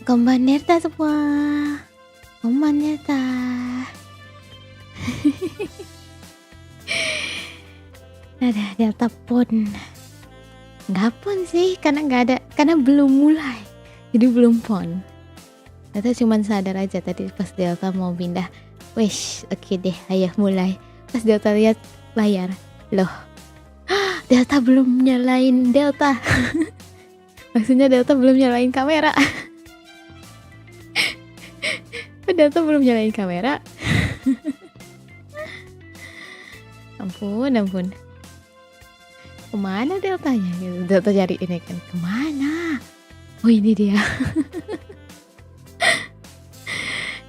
Kombanerta semua. Kombanerta. Ada Delta pon. Nggak pon sih, karena belum mulai. Jadi belum pon. Delta cuman sadar aja tadi pas Delta mau pindah. Wish, oke deh, ayo mulai. Pas Delta lihat layar, loh, Delta belum nyalain Delta. Maksudnya Delta belum nyalain kamera. Delta belum nyalain kamera. Ampun. Kemana Deltanya? Gitu. Delta cari ini kan. Kemana? Oh ini dia.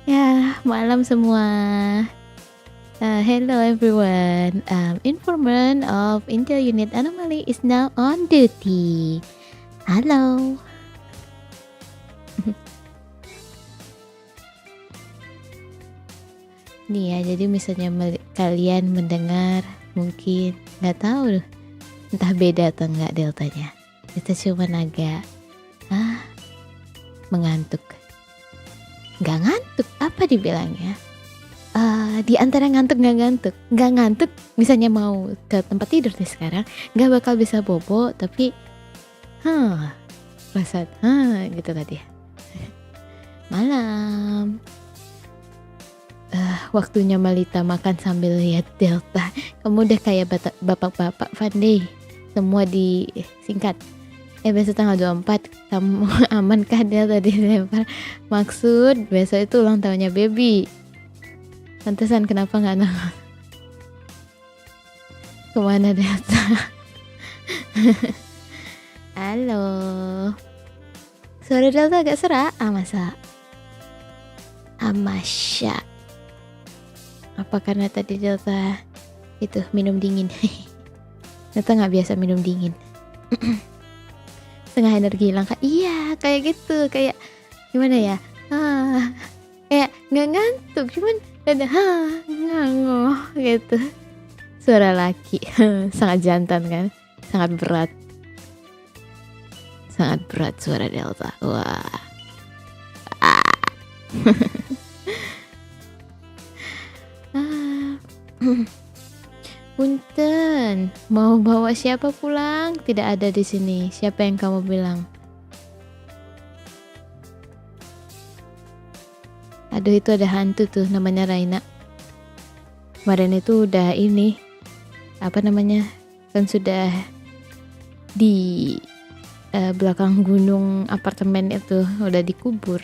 Ya, malam semua. Hello everyone. Informant of Intel Unit Anomaly is now on duty. Halo. Nih ya, jadi misalnya kalian mendengar mungkin nggak tahu entah beda atau enggak deltanya. Kita cuma agak mengantuk. Nggak ngantuk, apa dibilangnya? Di antara ngantuk nggak ngantuk. Misalnya mau ke tempat tidur nih sekarang, nggak bakal bisa bobo, tapi perasaan gitu tadi. Malam. Waktunya Malita makan sambil lihat Delta. Kamu udah kayak bapak-bapak Fandey. Semua disingkat. Besok tanggal 24 kamu amankah Delta dilempar? Maksud besok itu ulang tahunnya baby. Pantesan kenapa gak nangis. Kemana Delta? Halo. Suara Delta agak serak. Masa? Masya. Apa karena tadi Delta itu minum dingin? Delta nggak biasa minum dingin. Setengah energi hilang. Iya kayak gitu, kayak gimana ya? Kayak nggak ngantuk, cuman ada ngangoh gitu. Suara laki sangat jantan kan, sangat berat suara Delta. Wah. Punten, mau bawa siapa pulang? Tidak ada di sini. Siapa yang kamu bilang? Aduh, itu ada hantu tuh namanya Raina. Kemarin itu udah ini apa namanya? Kan sudah di belakang gunung apartemen itu udah dikubur.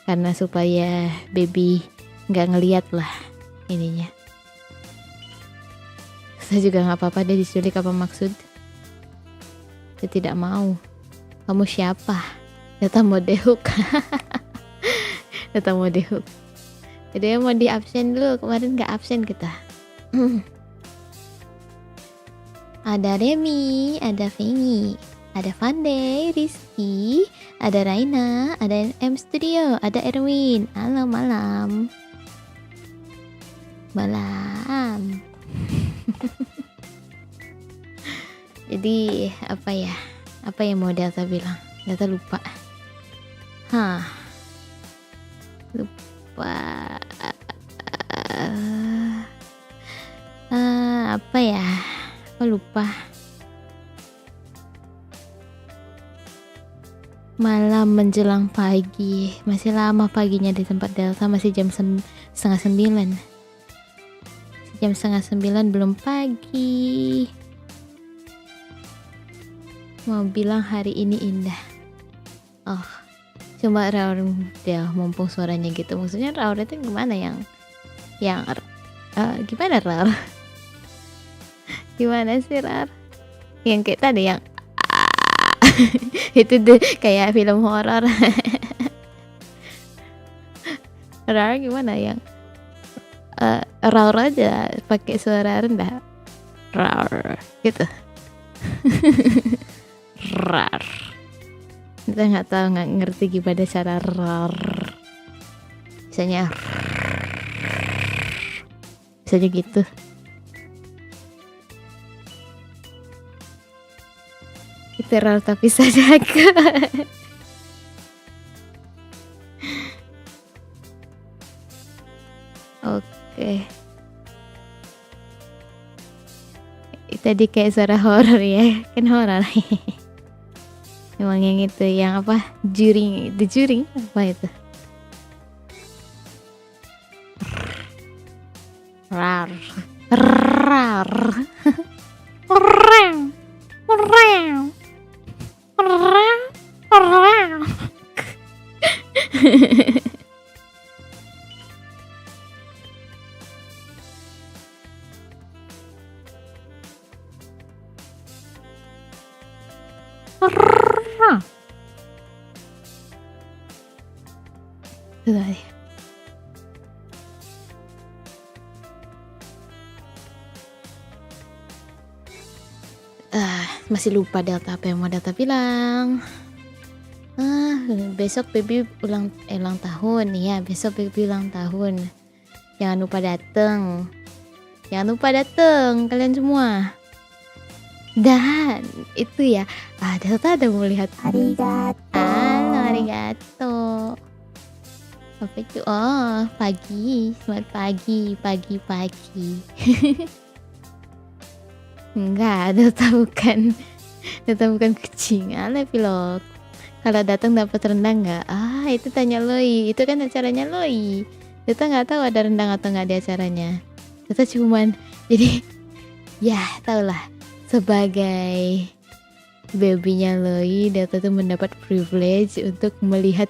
Karena supaya baby nggak ngeliat lah ininya. Saya juga nggak apa-apa deh diculik, apa maksud? Saya tidak mau. Kamu siapa? Data mau dehuk. Data mau dehuk. Jadi mau di absen dulu, kemarin nggak absen kita. Ada Remy, ada Fengi, ada Fande, Rizky, ada Raina, ada M Studio, ada Erwin. Halo malam. Jadi apa yang mau Delta bilang? Delta lupa. Lupa. Apa ya? Aku lupa. Malam menjelang pagi. Masih lama paginya di tempat Delta, masih jam 8:30. Jam 8:30 belum pagi. Mau bilang hari ini indah. Cuma Raur dia mumpung suaranya gitu. Maksudnya Raur itu gimana yang gimana Raur? Gimana sih Raur? Yang kayak tadi yang itu deh kayak film horor. Raur gimana yang Raur aja pakai suara rendah. Raur gitu. Rar. Kita nggak ngerti gimana cara rar. Misalnya gitu. Itu rar tapi sadaka. Oke. Tadi kayak suara horor ya, kan horor. Emang yang itu yang apa? Juring, the juring apa itu? Rar, rar, rang, rang, rang, rang. Itu tadi. Masih lupa Delta apa yang mau Delta bilang. Besok baby ulang tahun ya, besok baby ulang tahun. Jangan lupa datang. Kalian semua. Dan itu ya, Delta ada mau lihat. Arigato. Apa itu? Oh, pagi. Selamat pagi. Enggak, Delta bukan kucing. Aneh pilot. Kalau datang dapat rendang nggak? Itu tanya Loi. Itu kan acaranya Loi. Delta nggak tahu ada rendang atau nggak di acaranya. Delta cuman jadi ya tahulah, sebagai babynya Loi, Delta tuh mendapat privilege untuk melihat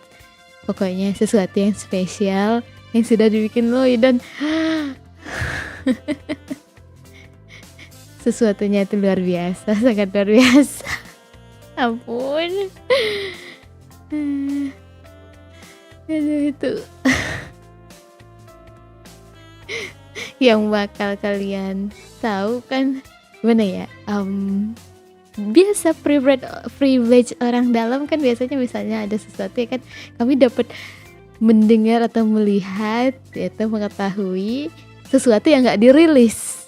pokoknya sesuatu yang spesial yang sudah dibikin Loi, dan sesuatunya itu luar biasa, sangat luar biasa. Ampun. Itu yang bakal kalian tahu kan gimana ya, biasa privilege orang dalam kan biasanya misalnya ada sesuatu ya kan, kami dapat mendengar atau melihat atau mengetahui sesuatu yang nggak dirilis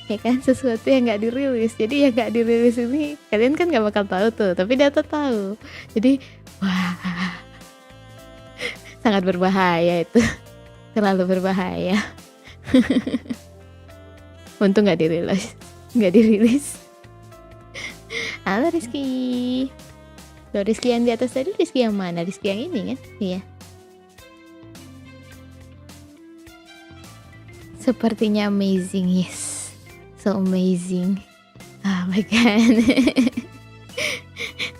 ya kan, sesuatu yang nggak dirilis. Jadi yang nggak dirilis ini kalian kan nggak bakal tahu tuh, tapi Data tahu. Jadi wah, sangat berbahaya itu, terlalu berbahaya. Untung nggak dirilis. Halo Rizky. Loh, Rizky yang di atas tadi Rizky yang mana? Rizky yang ini kan? Iya. Sepertinya amazing, yes. So amazing. Oh my god.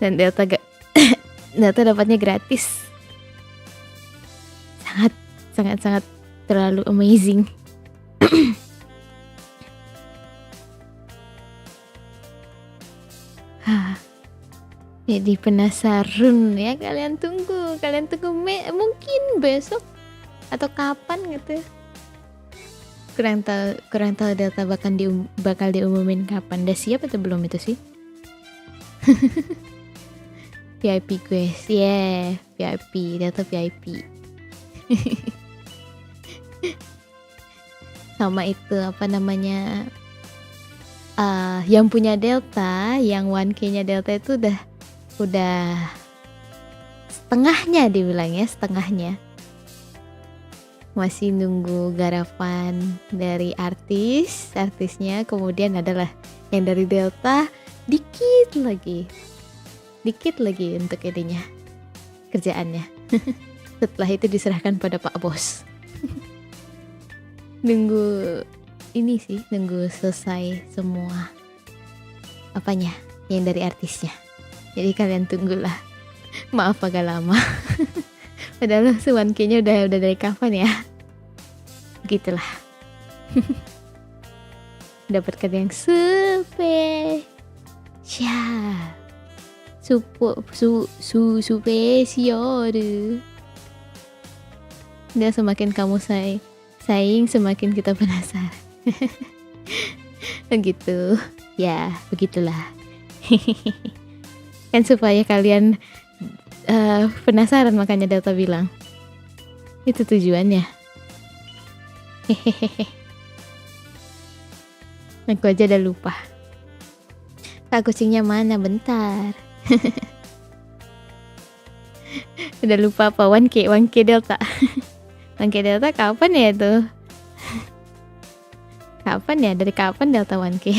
Dan Delta dapatnya gratis. Sangat terlalu amazing. Jadi penasaran ya, kalian tunggu mungkin besok atau kapan gitu. Kurang tahu Delta bakal diumumin kapan. Udah siap atau belum itu sih? VIP quest, yeah, VIP, Delta VIP. Sama itu apa namanya? Yang punya Delta, yang 1K-nya Delta itu udah setengahnya dibilangnya, setengahnya. Masih nunggu garapan dari artisnya, kemudian adalah yang dari Delta, dikit lagi untuk ininya, kerjaannya. Setelah itu diserahkan pada Pak Bos. nunggu selesai semua apanya yang dari artisnya. Jadi kalian tunggulah. Maaf agak lama. Padahal One-K-nya udah dari kapan ya. Begitulah. Dapatkan yang spesial. Spesial. Dan semakin kamu saing, semakin kita penasaran. Begitu. Ya, begitulah. Kan supaya kalian penasaran, makanya Delta bilang itu tujuannya. Aku aja udah lupa. Kak, kucingnya mana? Bentar. Udah lupa apa? 1K Delta. Bangke Delta kapan ya tuh? Kapan ya? Dari kapan Delta Bangke?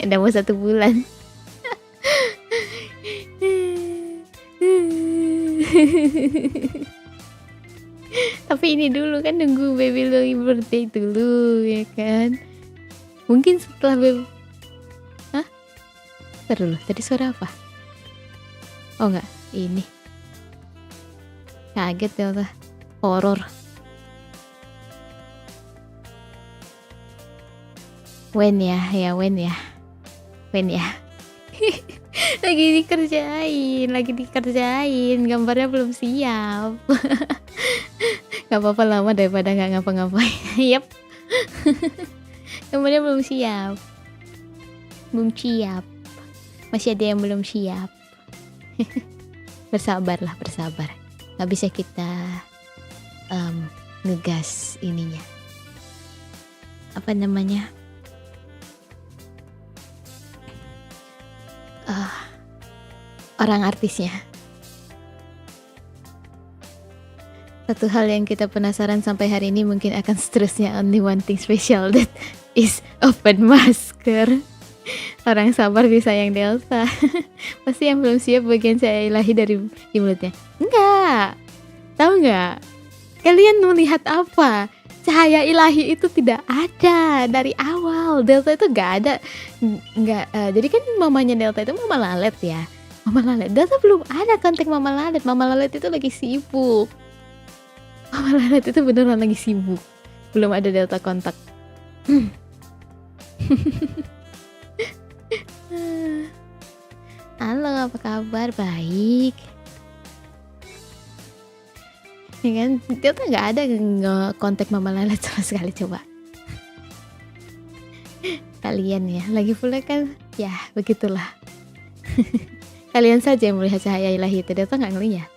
Udah mau 1 bulan. Tapi ini dulu kan, nunggu baby Lily birthday dulu ya kan. Mungkin setelah baby. Hah? Ntar dulu, tadi suara apa? Oh enggak, ini. Kaget Delta. Horor. When ya. lagi dikerjain, gambarnya belum siap. Gak apa-apa, lama daripada gak ngapa-ngapain. Yep. Gambarnya belum siap. Masih ada yang belum siap. Bersabar. Gak bisa kita ngegas ininya. Apa namanya? Orang artisnya. Satu hal yang kita penasaran sampai hari ini, mungkin akan seterusnya, only one thing special, that is open masker. Orang sabar disayang Delta. Pasti yang belum siap bagian cahaya ilahi dari di mulutnya. Enggak. Tahu nggak? Kalian melihat apa? Cahaya ilahi itu tidak ada dari awal. Delta itu nggak ada. Jadi kan mamanya Delta itu Mama Lalet ya. Mama Lalet. Delta belum ada kontak Mama Lalet. Mama Lalet itu lagi sibuk. Mama Lalet itu beneran lagi sibuk. Belum ada Delta kontak. Halo, apa kabar? Baik. Ya kan, Delta nggak ada kontak Mama Lalet sama sekali, coba. Kalian ya, lagi pula kan, ya begitulah. Kalian saja yang melihat cahaya ilahi itu, Delta nggak ngelihat.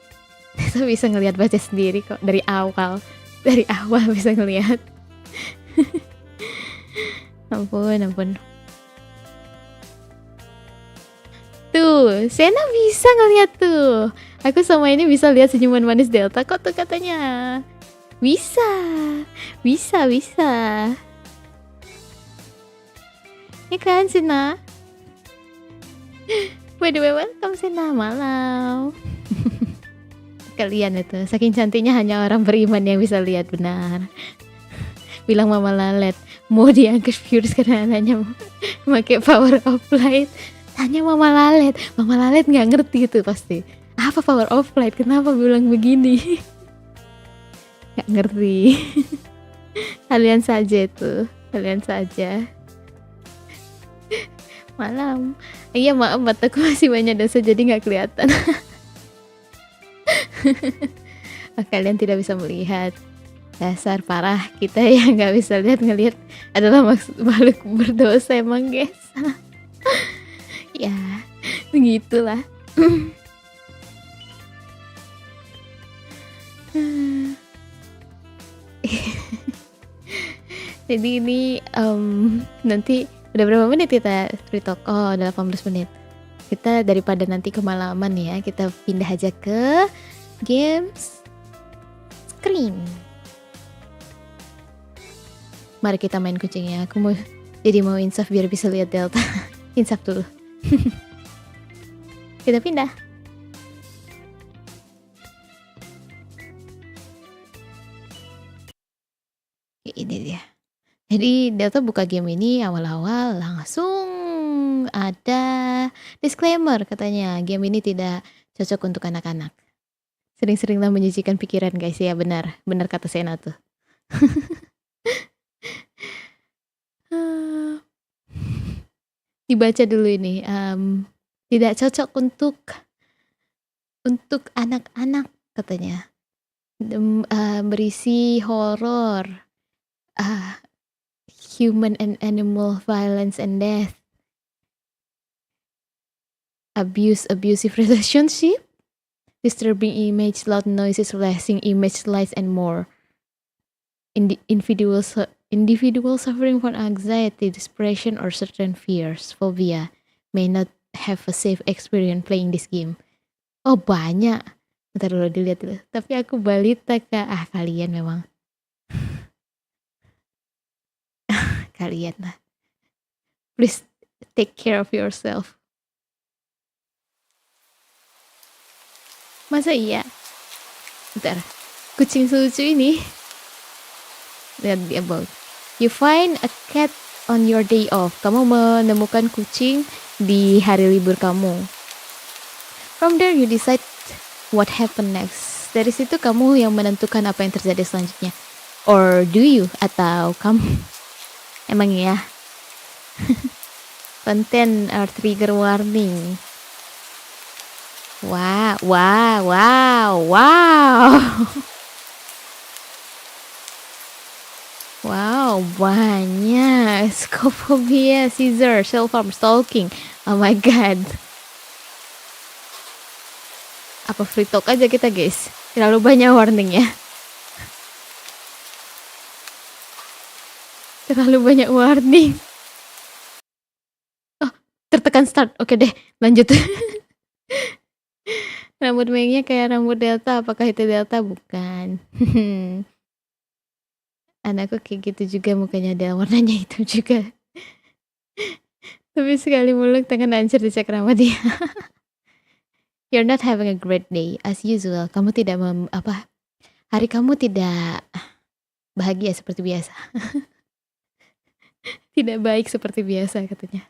Delta bisa ngelihat baca sendiri kok, dari awal bisa ngelihat. Ampun. Tuh, Sena bisa ngelihat tuh. Aku sama ini bisa lihat senyuman manis Delta kok tuh katanya. Bisa. Ya kan, Sena? By the way, welcome Sena, malam. Kalian itu, saking cantiknya hanya orang beriman yang bisa lihat, benar. Bilang Mama Lalet, mau diangkat viewers karena anaknya pakai power of light. Tanya Mama Lalet nggak ngerti itu pasti. Apa power of light? Kenapa bilang begini? Nggak ngerti. Kalian saja. Malam. Iya maaf, mataku masih banyak dosa jadi nggak kelihatan. Kalian tidak bisa melihat. Dasar parah, kita yang nggak bisa ngelihat adalah makhluk berdosa emang guys. Ya, begitulah. Jadi ini nanti udah berapa menit kita free talk? Oh, udah 18 menit. Kita daripada nanti kemalaman ya, kita pindah aja ke games screen. Mari kita main kucing ya. Aku mau insaf biar bisa lihat Delta. Insaf dulu. Kita pindah. Ini dia. Jadi Delta buka game ini awal-awal langsung ada disclaimer katanya game ini tidak cocok untuk anak-anak. Sering-seringlah menyucikan pikiran guys ya, benar kata Sena tuh. Dibaca dulu ini, tidak cocok untuk anak-anak katanya. Berisi horor, human and animal violence and death, abusive relationship, disturbing image, loud noises, flashing image lights, and more. Individuals suffering from anxiety, depression, or certain fears, phobia, may not have a safe experience playing this game. Oh banyak. Bentar dulu dilihat dulu. Tapi aku balita kak. Kalian memang. kalian lah. Please take care of yourself. Masa iya? Bentar. Kucing lucu ini. Lihat di about. You find a cat on your day off. Kamu menemukan kucing di hari libur kamu. From there you decide what happened next. Dari situ kamu yang menentukan apa yang terjadi selanjutnya. Or do you? Atau kamu? Emang ya? Content or trigger warning. Wow. Wow, banyak. Skopfobia, scissor, self-harm, stalking. Oh my god. Apa free talk aja kita, guys? Terlalu banyak warningnya. Terlalu banyak warning. Oh, tertekan start. Oke deh, lanjut. Rambut Mengnya kayak rambut Delta. Apakah itu Delta? Bukan. Anakku kayak gitu juga, mukanya ada warnanya hitam juga. Tapi sekali muluk tangan hancur di cakrawala dia. You're not having a great day as usual. Kamu tidak hari kamu tidak bahagia seperti biasa. Tidak baik seperti biasa katanya.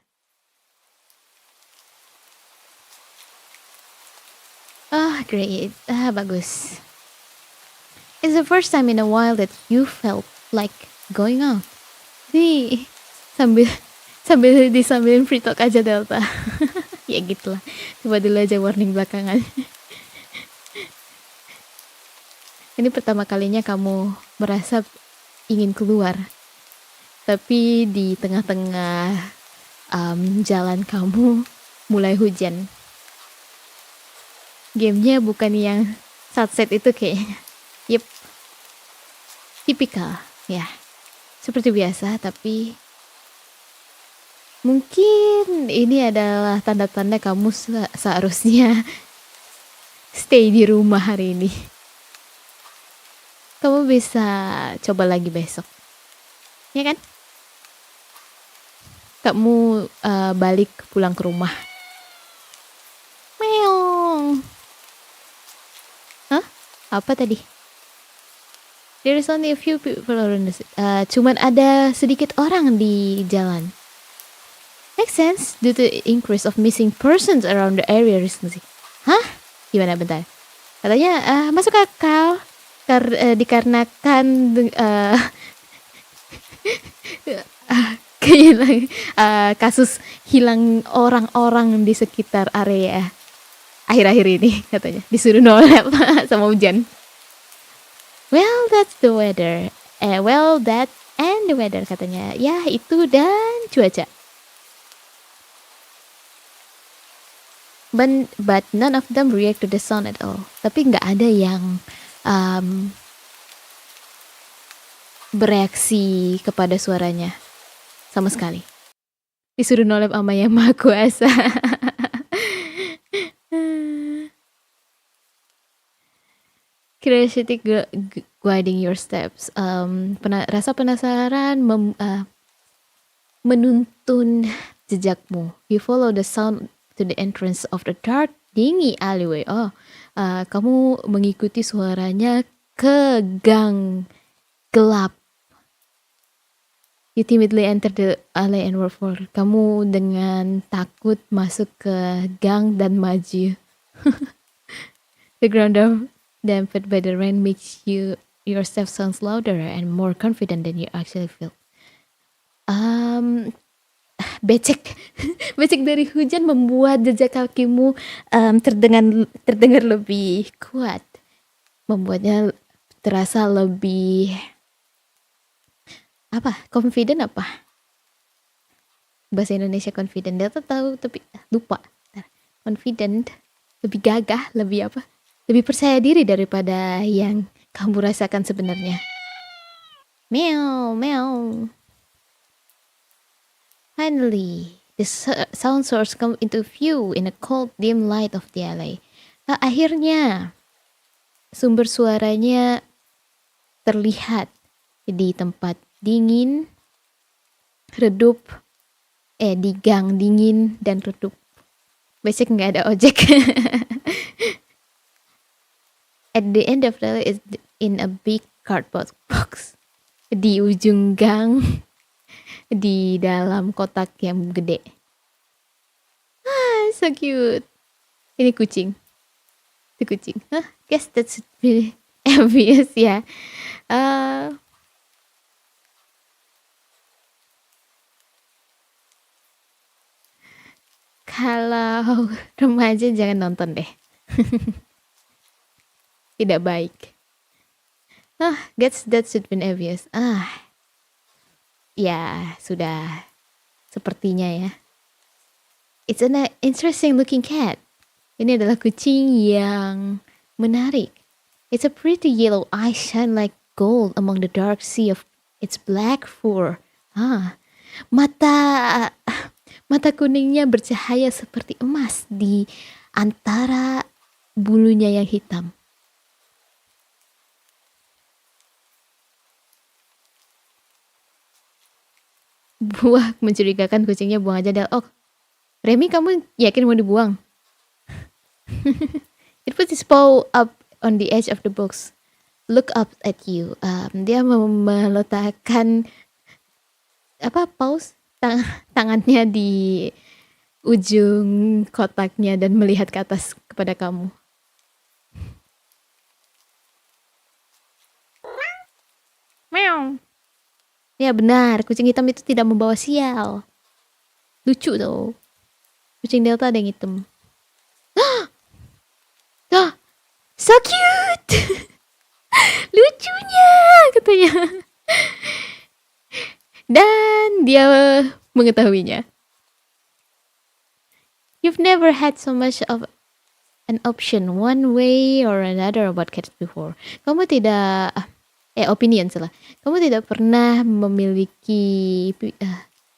Great. Bagus. It's the first time in a while that you felt like going out. Nih, sambil disambilin free talk aja Delta. Ya gitulah. Coba dulu aja warning belakangan. Ini pertama kalinya kamu merasa ingin keluar. Tapi di tengah-tengah jalan kamu mulai hujan. Gamenya bukan yang satset itu kayaknya. Yep. Tipikal, ya. Seperti biasa, tapi mungkin ini adalah tanda-tanda kamu seharusnya stay di rumah hari ini. Kamu bisa coba lagi besok. Ya kan? Kamu balik pulang ke rumah. Meong. Hah? Apa tadi? There is only a few people around the cuman ada sedikit orang di jalan. Makes sense due to increase of missing persons around the area recently. Hah? Gimana bentar? Katanya masuk akal dikarenakan kasus hilang orang-orang di sekitar area akhir-akhir ini katanya. Disuruh nolep sama hujan. Well, that's the weather. That and the weather katanya. Ya, itu dan cuaca. But none of them react to the sound at all. Tapi nggak ada yang bereaksi kepada suaranya sama sekali. Disuruh nolep sama yang maha kuasa. Curiosity guiding your steps. Rasa penasaran menuntun jejakmu. You follow the sound to the entrance of the dark, dingy alleyway. Kamu mengikuti suaranya ke gang gelap. You timidly enter the alley and walk forward. Kamu dengan takut masuk ke gang dan maju. The ground dampened by the rain makes your steps sounds louder and more confident than you actually feel. Becek dari hujan membuat jejak kakimu terdengar lebih kuat, membuatnya terasa lebih confident bahasa Indonesia confident. Dia tahu tapi lupa. Confident, lebih gagah, lebih percaya diri daripada yang kamu rasakan sebenarnya. Meow, meow. Finally, the sound source come into view in a cold, dim light of the alley. Akhirnya, sumber suaranya terlihat di tempat dingin redup, di gang dingin dan redup. Basic nggak ada ojek. At the end of the is in a big cardboard box. Di ujung gang, di dalam kotak yang gede. So cute. Ini kucing. Itu kucing. Guess that should be obvious ya. Kalau remaja jangan nonton deh. Tidak baik. Guess that should be obvious. Ya, sudah sepertinya ya. It's an interesting looking cat. Ini adalah kucing yang menarik. It's a pretty yellow eye shine like gold among the dark sea of its black fur. Mata kuningnya bercahaya seperti emas di antara bulunya yang hitam. Buah mencurigakan, kucingnya buang aja Del. Oh, Remy, kamu yakin mau dibuang? It puts its paw up on the edge of the box. Look up at you. Dia meletakkan paus tangannya di ujung kotaknya dan melihat ke atas kepada kamu. Meow. Ya benar, kucing hitam itu tidak membawa sial. Lucu tuh. Kucing Delta ada yang hitam. So cute. Lucunya katanya. Dan dia mengetahuinya. You've never had so much of an option one way or another about cats before. Kamu tidak opinion salah. Kamu tidak pernah memiliki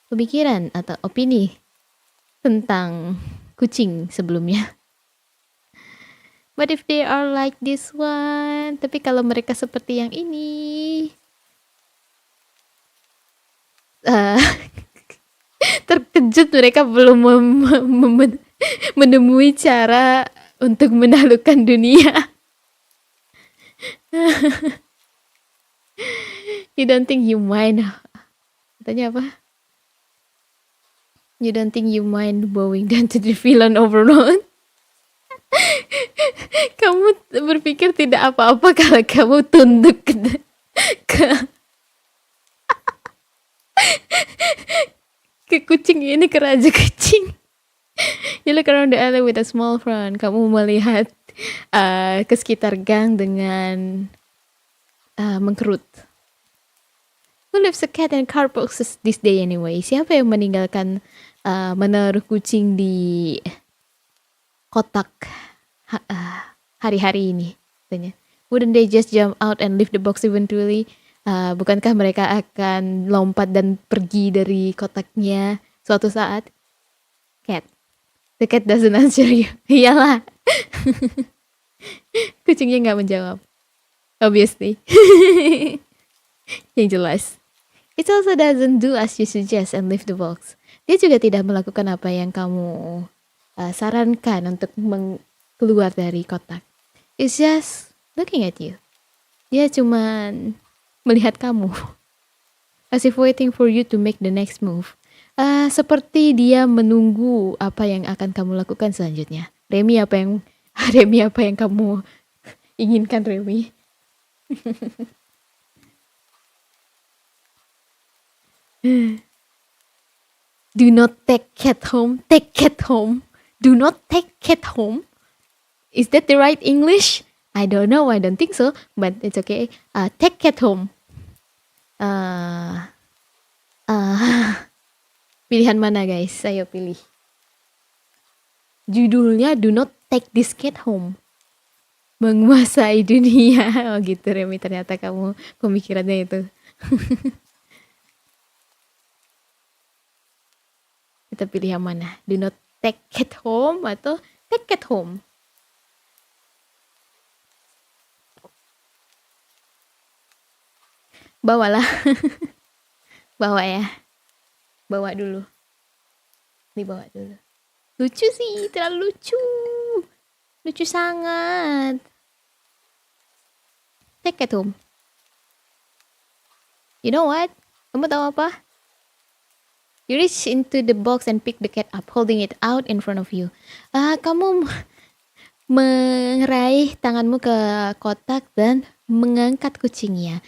pemikiran atau opini tentang kucing sebelumnya. But if they are like this one, tapi kalau mereka seperti yang ini, terkejut mereka belum menemui cara untuk menaklukkan dunia. You don't think you mind? Katanya apa? You don't think you mind bowing down to the villain overlord? Kamu berpikir tidak apa-apa kalau kamu tunduk ke kucing ini, ke raja kucing. You look around the alley with a small frown. Kamu melihat ke sekitar gang dengan mengkerut. Who leaves a cat in car boxes this day anyway? Siapa yang meninggalkan menaruh kucing di kotak hari-hari ini? Tanya. Wouldn't they just jump out and leave the box eventually? Bukankah mereka akan lompat dan pergi dari kotaknya suatu saat? Cat. The cat doesn't answer you. Iyalah. Kucingnya nggak menjawab. Obviously. Yang jelas. It also doesn't do as you suggest and leave the box. Dia juga tidak melakukan apa yang kamu sarankan untuk keluar dari kotak. It's just looking at you. Dia cuman melihat kamu. As if waiting for you to make the next move. Seperti dia menunggu apa yang akan kamu lakukan selanjutnya. Remy, apa yang kamu inginkan, Remy? Do not take cat home. Take cat home. Do not take cat home. Is that the right English? I don't know. I don't think so. But it's okay. Take cat home. Pilihan mana guys? Ayo pilih. Judulnya Do Not Take This Cat Home. Menguasai dunia. Oh gitu Remy, ternyata kamu pemikirannya itu. Kita pilih yang mana? Do not take cat home atau take cat home? Bawalah. Bawa ya. Bawa dulu. Dibawa dulu. Lucu sih, terlalu lucu. Lucu sangat. Take it home. You know what? Kamu tahu apa? You reach into the box and pick the cat up, holding it out in front of you. Kamu meraih tanganmu ke kotak dan mengangkat kucingnya,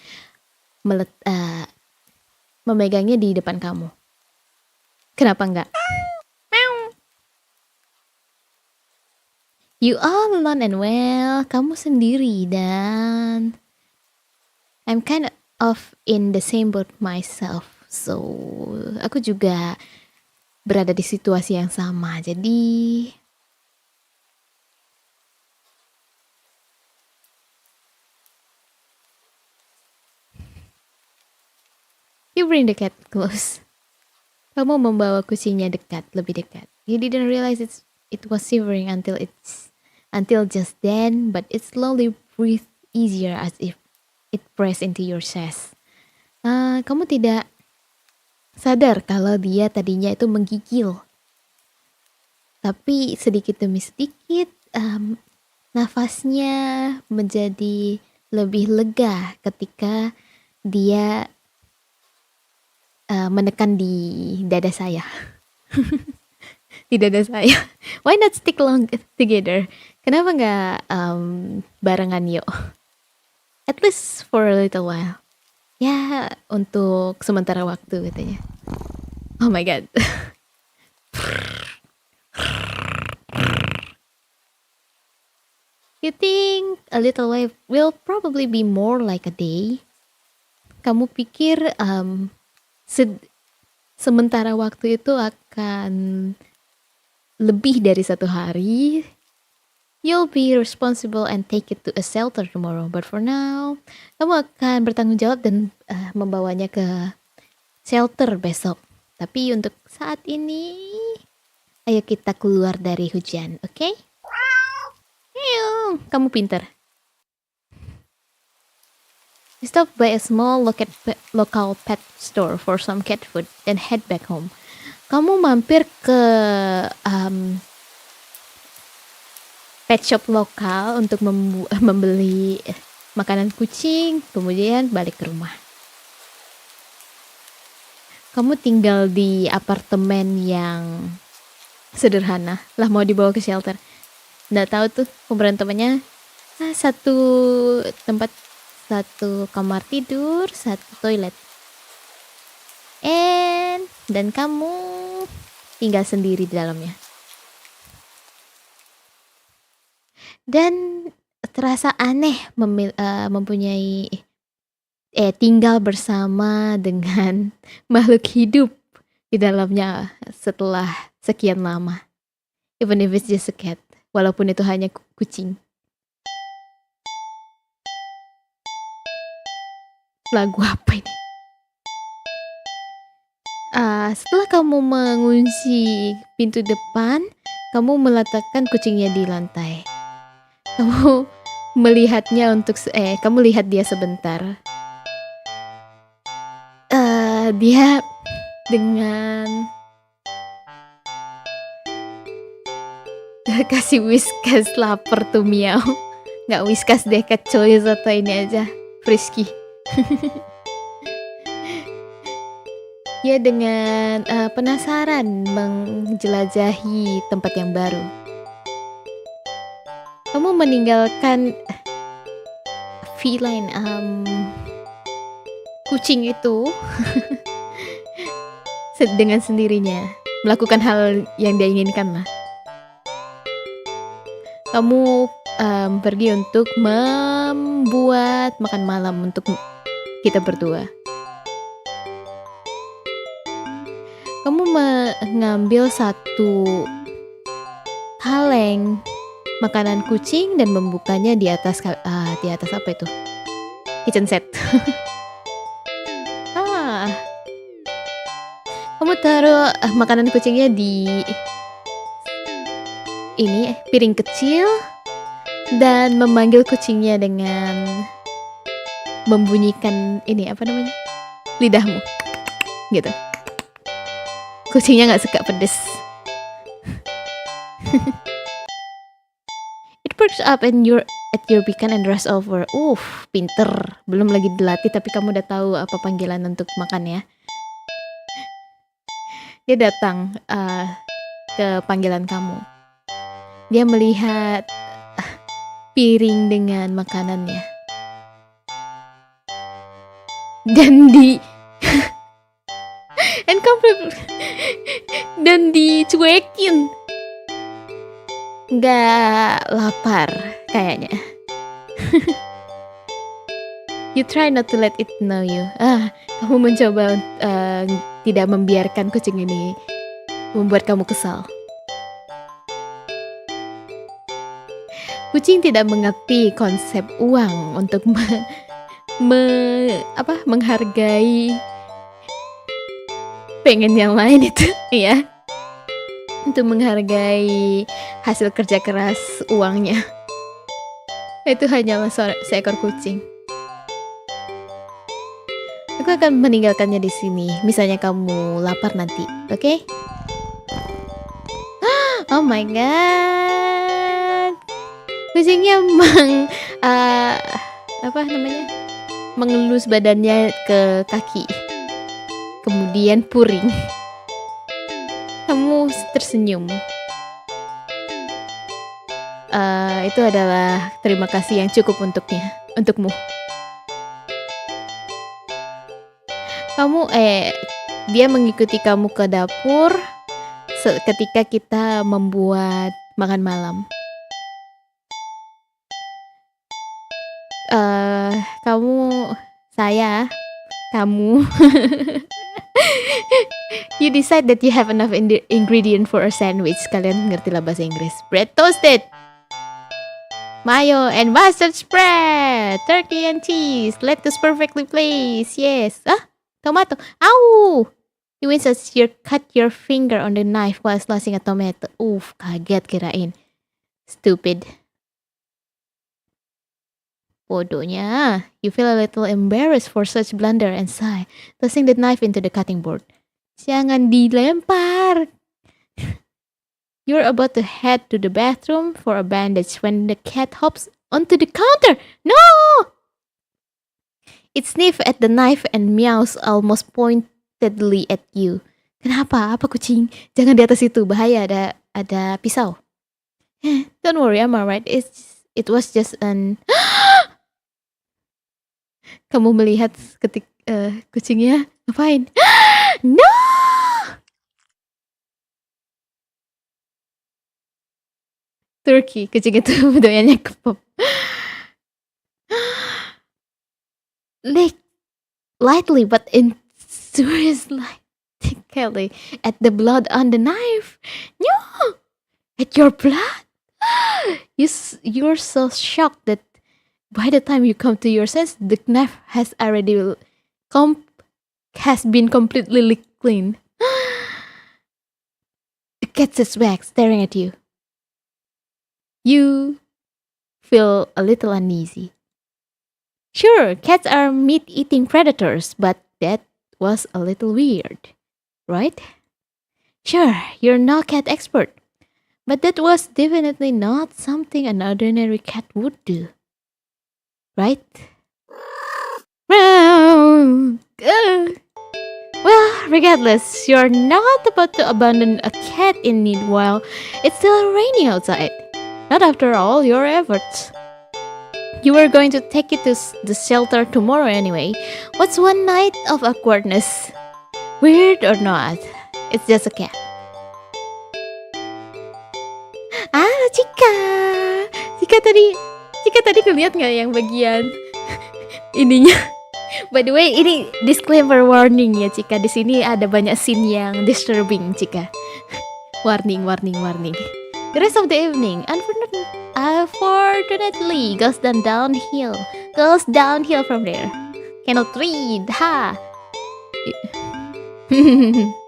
memegangnya di depan kamu. Kenapa enggak? You all alone and well, kamu sendiri dan I'm kind of in the same boat myself. So, aku juga berada di situasi yang sama. Jadi, you bring the cat close. Kamu membawa kucingnya dekat, lebih dekat. You didn't realize it was shivering until just then, but it slowly breathed easier as if it pressed into your chest. Kamu tidak sadar kalau dia tadinya itu menggigil. Tapi sedikit demi sedikit, nafasnya menjadi lebih lega ketika dia menekan di dada saya. Di dada saya. Why not stick along together? Kenapa nggak barengan yuk? At least for a little while. Ya, untuk sementara waktu katanya. Oh my god. You think a little while will probably be more like a day? Kamu pikir sementara waktu itu akan lebih dari 1 hari? You'll be responsible and take it to a shelter tomorrow. But for now, kamu akan bertanggung jawab dan membawanya ke shelter besok. Tapi untuk saat ini, ayo kita keluar dari hujan, oke? Okay? Ayo, kamu pintar. You stop by a small local pet store for some cat food, then head back home. Kamu mampir ke pet shop lokal untuk membeli makanan kucing, kemudian balik ke rumah. Kamu tinggal di apartemen yang sederhana, lah mau dibawa ke shelter. Nggak tahu tuh pemberantamannya, satu tempat, 1 kamar tidur, 1 toilet. Dan kamu tinggal sendiri di dalamnya. Dan terasa aneh mempunyai tinggal bersama dengan makhluk hidup di dalamnya setelah sekian lama. Even if it's just a cat, walaupun itu hanya kucing. Lagu apa ini? Setelah kamu mengunci pintu depan, kamu meletakkan kucingnya di lantai. Kamu melihatnya kamu lihat dia sebentar. Dia dengan kasih whiskas lapar tuh miau. Nggak whiskas deh, kecoy atau ini aja frisky. Dia dengan penasaran menjelajahi tempat yang baru. Kamu meninggalkan feline kucing itu dengan sendirinya, melakukan hal yang dia inginkan lah. Kamu pergi untuk membuat makan malam untuk kita berdua. Kamu mengambil 1 kaleng makanan kucing dan membukanya di atas apa itu? Kitchen set. Kamu taruh makanan kucingnya di ini piring kecil dan memanggil kucingnya dengan membunyikan ini apa namanya? Lidahmu. Gitu. Kucingnya nggak suka pedes. It perks up and at your beacon and rush over. Pinter. Belum lagi dilatih tapi kamu udah tahu apa panggilan untuk makan ya. Dia datang ke panggilan kamu. Dia melihat piring dengan makanannya. Dan dan dicuekin. Nggak lapar kayaknya. You try not to let it know you. Kamu mencoba tidak membiarkan kucing ini membuat kamu kesal. Kucing tidak mengerti konsep uang untuk menghargai pengen yang lain itu, ya. Untuk menghargai hasil kerja keras uangnya. Itu hanyalah seekor kucing. Aku akan meninggalkannya di sini. Misalnya kamu lapar nanti, oke? Oh my god. Kucingnya mengelus badannya ke kaki. Kemudian puring. Kamu tersenyum. Itu adalah terima kasih yang cukup untukmu. Dia mengikuti kamu ke dapur ketika kita membuat makan malam. Kamu you decide that you have enough ingredient for a sandwich. Kalian ngerti lah bahasa Inggris. Bread toasted, mayo and mustard spread, turkey and cheese, lettuce perfectly placed. Yes. Tomato. Ow! You wince as you cut your finger on the knife while slicing a tomato. Kaget kirain. Stupid. Bodohnya. You feel a little embarrassed for such blunder and sigh, tossing the knife into the cutting board. Jangan dilempar. You're about to head to the bathroom for a bandage when the cat hops onto the counter. No! It sniffs at the knife and meows almost pointedly at you. Kenapa? Apa kucing? Jangan di atas itu, bahaya, ada pisau. Don't worry, I'm alright. It was just an... Kamu melihat kucingnya ngapain? No! Turkey, kucing itu doyannya kepop. Lightly but seriously at the blood on the knife. No! At your blood? You're so shocked that by the time you come to your sense, the knife has been completely licked clean. The cat sits back, staring at you. You feel a little uneasy. Sure, cats are meat-eating predators, but that was a little weird, right? Sure, you're no cat expert, but that was definitely not something an ordinary cat would do. Right? Well, regardless, you're not about to abandon a cat in need while it's still raining outside. Not after all your efforts. You were going to take it to the shelter tomorrow anyway. What's one night of awkwardness? Weird or not, it's just a cat. Cika tadi ngeliat nggak yang bagian ininya? By the way, ini disclaimer warning ya, Cika. Di sini ada banyak scene yang disturbing, Cika. Warning. The rest of the evening, unfortunately, goes downhill from there. Cannot read,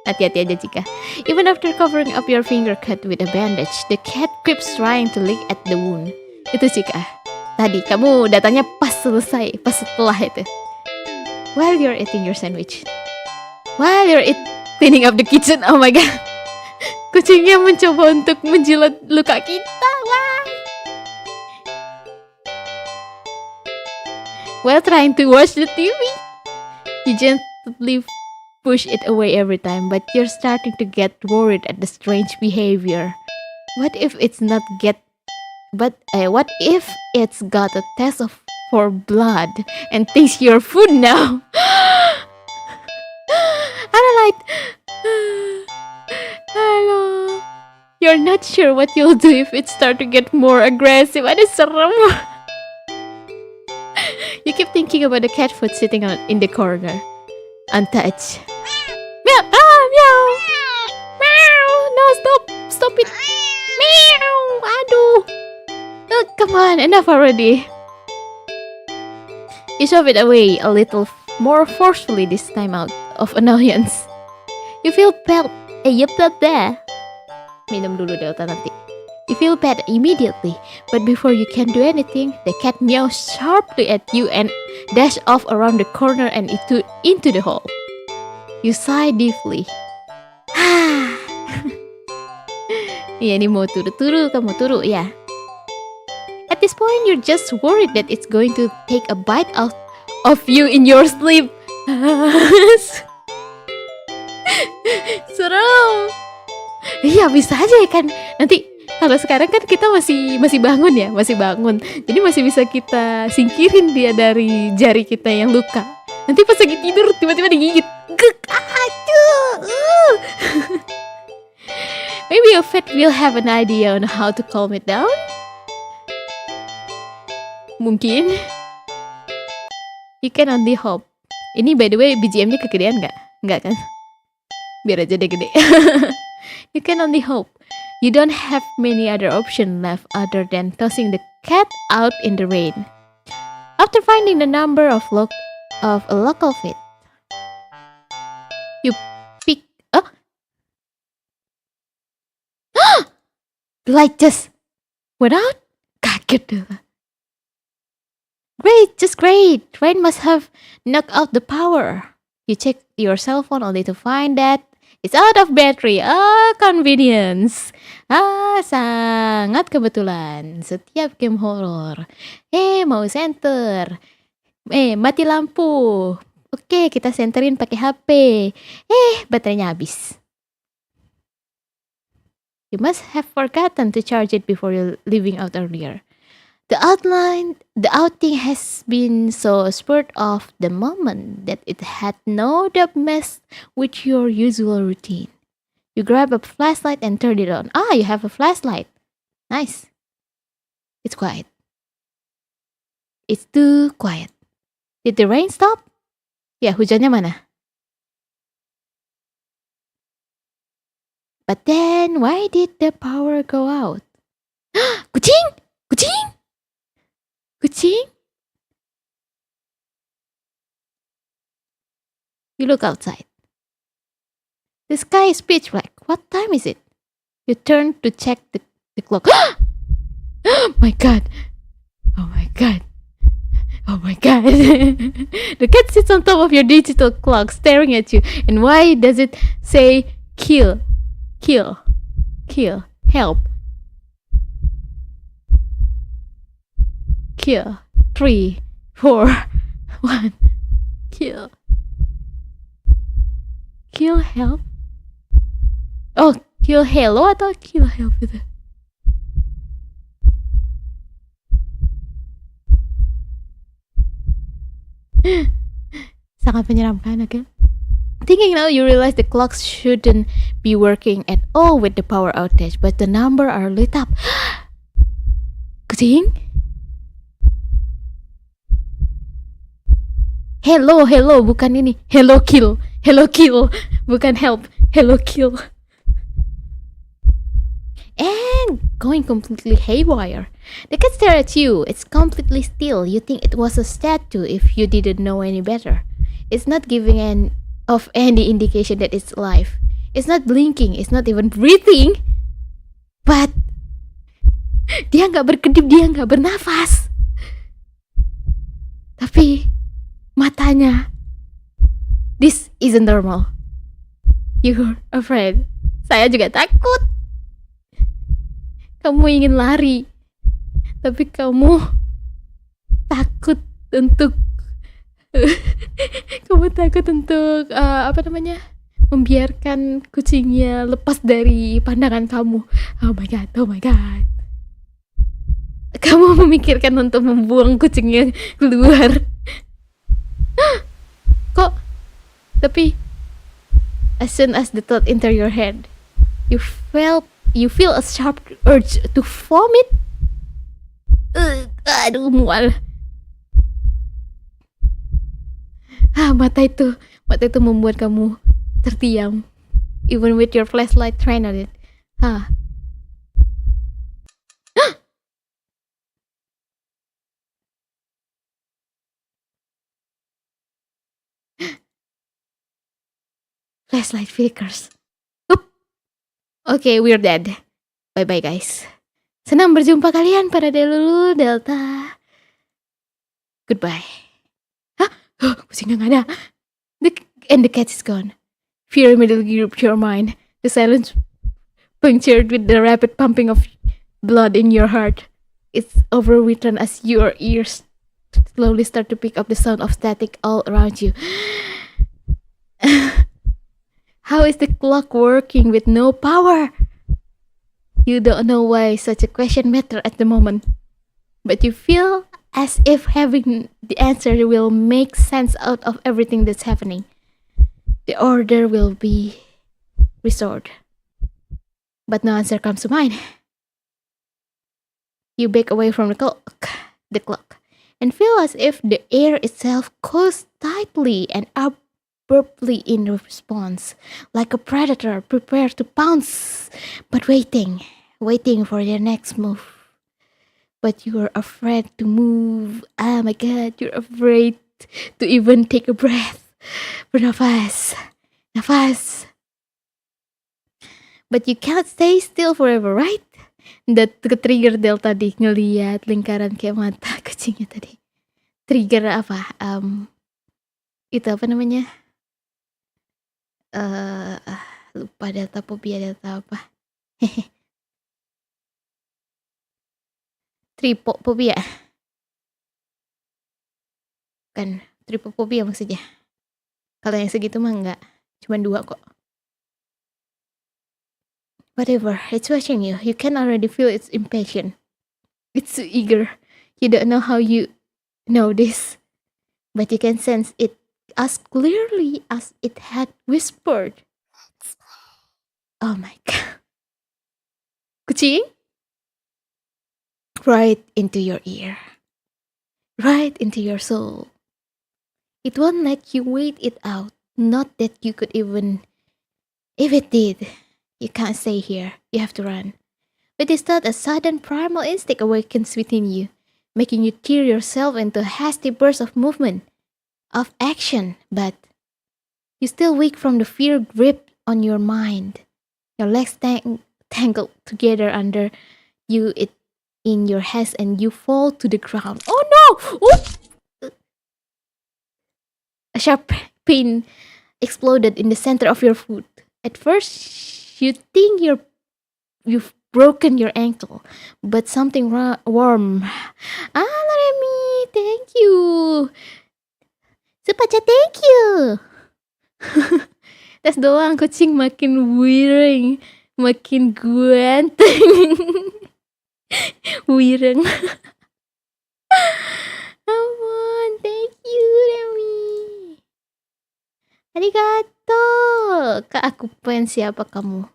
Hati-hati aja, Cika. Even after covering up your finger cut with a bandage, the cat keeps trying to lick at the wound. Itu, Cika. Tadi kamu datangnya pas setelah itu. While you're eating your sandwich. cleaning up the kitchen. Oh my god. Kucingnya mencoba untuk menjilat luka kita. Why? While trying to watch the TV, you gently push it away every time, but you're starting to get worried at the strange behavior. What if it's not what if it's got a test for blood and thinks you're food now? I don't like. Hello. You're not sure what you'll do if it start to get more aggressive. Ada serem. You keep thinking about the cat food sitting in the corner, untouched. Meow, meow, meow. No, stop it. Meow. Aduh. Oh, come on, enough already. You shove it away a little more forcefully this time out of annoyance. You feel bad. Minum dulu Delta nanti. You feel bad immediately, but before you can do anything, the cat meows sharply at you and dash off around the corner and into the hall. You sigh deeply. Iya, ini mau turu, kamu turu ya. At this point, you're just worried that it's going to take a bite out of you in your sleep. Serem. Iya, bisa aja ya kan. Nanti kalau sekarang kan kita masih bangun ya, jadi masih bisa kita singkirin dia dari jari kita yang luka. Nanti pas lagi tidur tiba-tiba digigit. Maybe your pet will have an idea on how to calm it down. Mungkin. You can only hope. Ini by the way BGM-nya kegedean nggak? Nggak kan? Biar aja deh gede. You can only hope. You don't have many other options left other than tossing the cat out in the rain. After finding the number of a local vet, you pick up. The light just went out. Kaget deh. Great, just great. Rain must have knocked out the power. You check your cell phone only to find that it's out of battery. Convenience. Sangat kebetulan. Setiap game horror. Mau center. Mati lampu. Oke, kita centerin pakai HP. Baterainya habis. You must have forgotten to charge it before you leaving out earlier. The outing has been so spurred of the moment that it had no doubt messed with your usual routine. You grab a flashlight and turn it on. You have a flashlight. Nice. It's quiet. It's too quiet. Did the rain stop? Ya, hujannya mana? But then, why did the power go out? Kucing! Kucing! Kucing? You look outside. The sky is pitch black. What time is it? You turn to check the clock. Oh my god. Oh my god. Oh my god. The cat sits on top of your digital clock staring at you. And why does it say kill? Kill. Kill. Help. Kill. 3, 4, 1. Kill. Kill help. Oh, kill hello atau kill help itu? Sangat menyeramkan, okay? Thinking now, you realize the clocks shouldn't be working at all with the power outage, but the number are lit up. Kucing? Hello, bukan ini. Hello kill, bukan help. Hello kill. And going completely haywire. The cat stares at you. It's completely still. You think it was a statue if you didn't know any better. It's not giving any indication that it's alive. It's not blinking. It's not even breathing. But dia nggak berkedip, dia nggak bernafas. Tapi matanya, this isn't normal. You're afraid. Saya juga takut. Kamu ingin lari, tapi kamu takut untuk membiarkan kucingnya lepas dari pandangan kamu. Oh my god. Kamu memikirkan untuk membuang kucingnya keluar. Kok? Tapi as soon as the thought enter your head, you feel a sharp urge to vomit. Aduh, mual. Mata itu membuat kamu terdiam, even with your flashlight trained on it. Flashlight flickers. Okay, we're dead. Bye-bye guys. Senang berjumpa kalian para Delulu Delta. Goodbye. Kucingnya nggak ada. And the cat is gone. Fear immediately gripped your mind. The silence punctured with the rapid pumping of blood in your heart. It's overwritten as your ears slowly start to pick up the sound of static all around you. How is the clock working with no power? You don't know why such a question matters at the moment, but you feel as if having the answer will make sense out of everything that's happening. The order will be restored, but no answer comes to mind. You back away from the clock, and feel as if the air itself closed tightly and abruptly in response, like a predator prepared to pounce, but waiting for their next move. But you are afraid to move. Oh my god, you're afraid to even take a breath. Bernafas. But you can't stay still forever, right? That trigger Del tadi ngeliat lingkaran kayak mata kucingnya tadi. Trigger apa? Itu apa namanya? Lupa delta apa? Tripofobia. Kan tripofobia maksudnya. Kalau yang segitu mah enggak, cuma 2 kok. Whatever, it's watching you. You can already feel its impatient. It's so eager. You don't know how you know this, but you can sense it as clearly as it had whispered. Oh my god. Kucing? Right into your ear. Right into your soul. It won't let you wait it out. Not that you could even... If it did, you can't stay here. You have to run. With this thought, a sudden primal instinct awakens within you, making you tear yourself into a hasty burst of movement, of action, but you still weak from the fear grip on your mind. Your legs tangled together under you in your hands and you fall to the ground. Oh no! Ooh! A sharp pain exploded in the center of your foot. At first, you think you've broken your ankle, but something warm. Remy, thank you. Super chat, thank you. Tes doang, kucing makin wiring, makin ganteng. Wireng. Ampun, thank you, Remy. Arigato. Kak, aku pengen siapa kamu?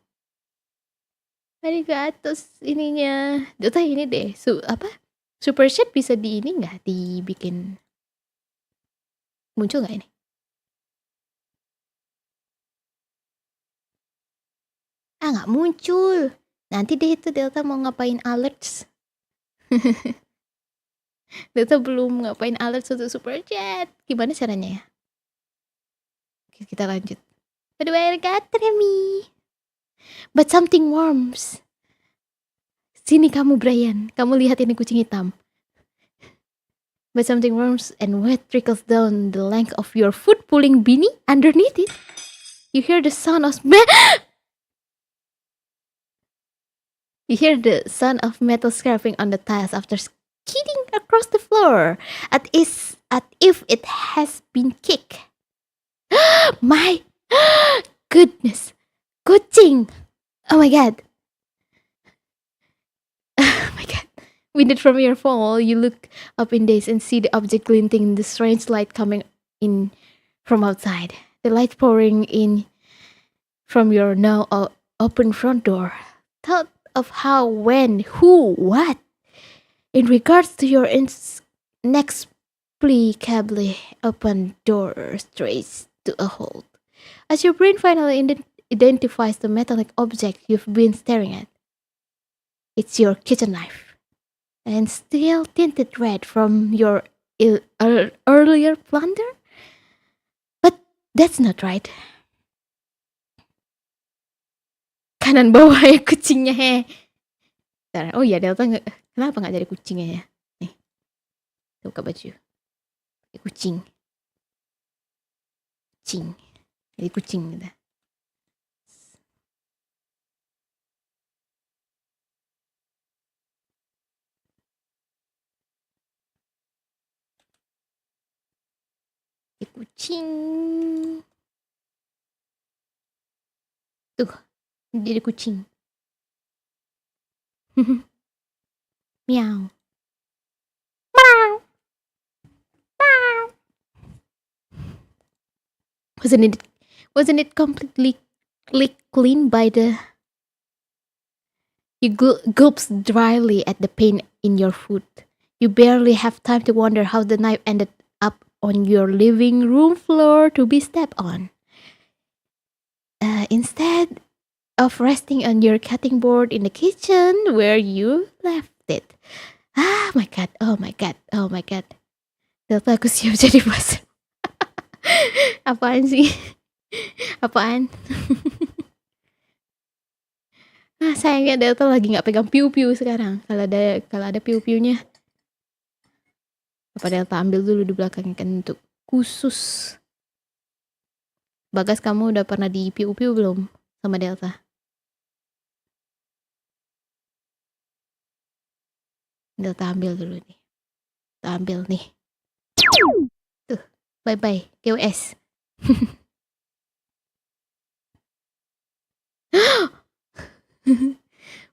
Arigato ininya. Dota ini deh. Super chat bisa di ini nggak? Dibikin muncul nggak ini? Nggak muncul. Nanti deh itu Delta mau ngapain alerts. Delta belum ngapain alerts untuk super chat. Gimana caranya ya? Oke, kita lanjut. Bye kata Remy. But something warms. Sini kamu Brian. Kamu lihat ini kucing hitam. But something warms and wet trickles down the length of your foot, pulling beanie underneath it. You hear the sound of You hear the sound of metal scraping on the tiles after skidding across the floor, as if it has been kicked. My goodness, kucing! Oh my god! Oh my god! Winded from your fall, you look up in daze and see the object glinting in the strange light coming in from outside. The light pouring in from your now open front door. Thought of how, when, who, what. In regards to your inexplicably open door straight to a halt. As your brain finally identifies the metallic object you've been staring at. It's your kitchen knife. And still tinted red from your earlier plunder? But that's not right. Kanan bawah ya kucingnya he. Oh iya, Delta kenapa nggak dari kucingnya ya? Nih, buka baju. Kucing. Jadi kucing gitu. Kucing. Tuh, jadi kucing. Meow. Wasn't it completely clean by the... You gulps dryly at the pain in your foot. You barely have time to wonder how the knife ended up on your living room floor to be stepped on. Instead of resting on your cutting board in the kitchen where you left it. Oh my god. Delta, aku siap jadi bos. Apaan sih? Apaan? Sayangnya Delta lagi nggak pegang piu-piu sekarang. Kalau ada piu-piunya, apa Delta ambil dulu di belakangnya kan untuk khusus. Bagas, kamu udah pernah di piu-piu belum sama Delta? Delta ambil dulu nih. Delta ambil nih. Tuh, bye-bye, GWS.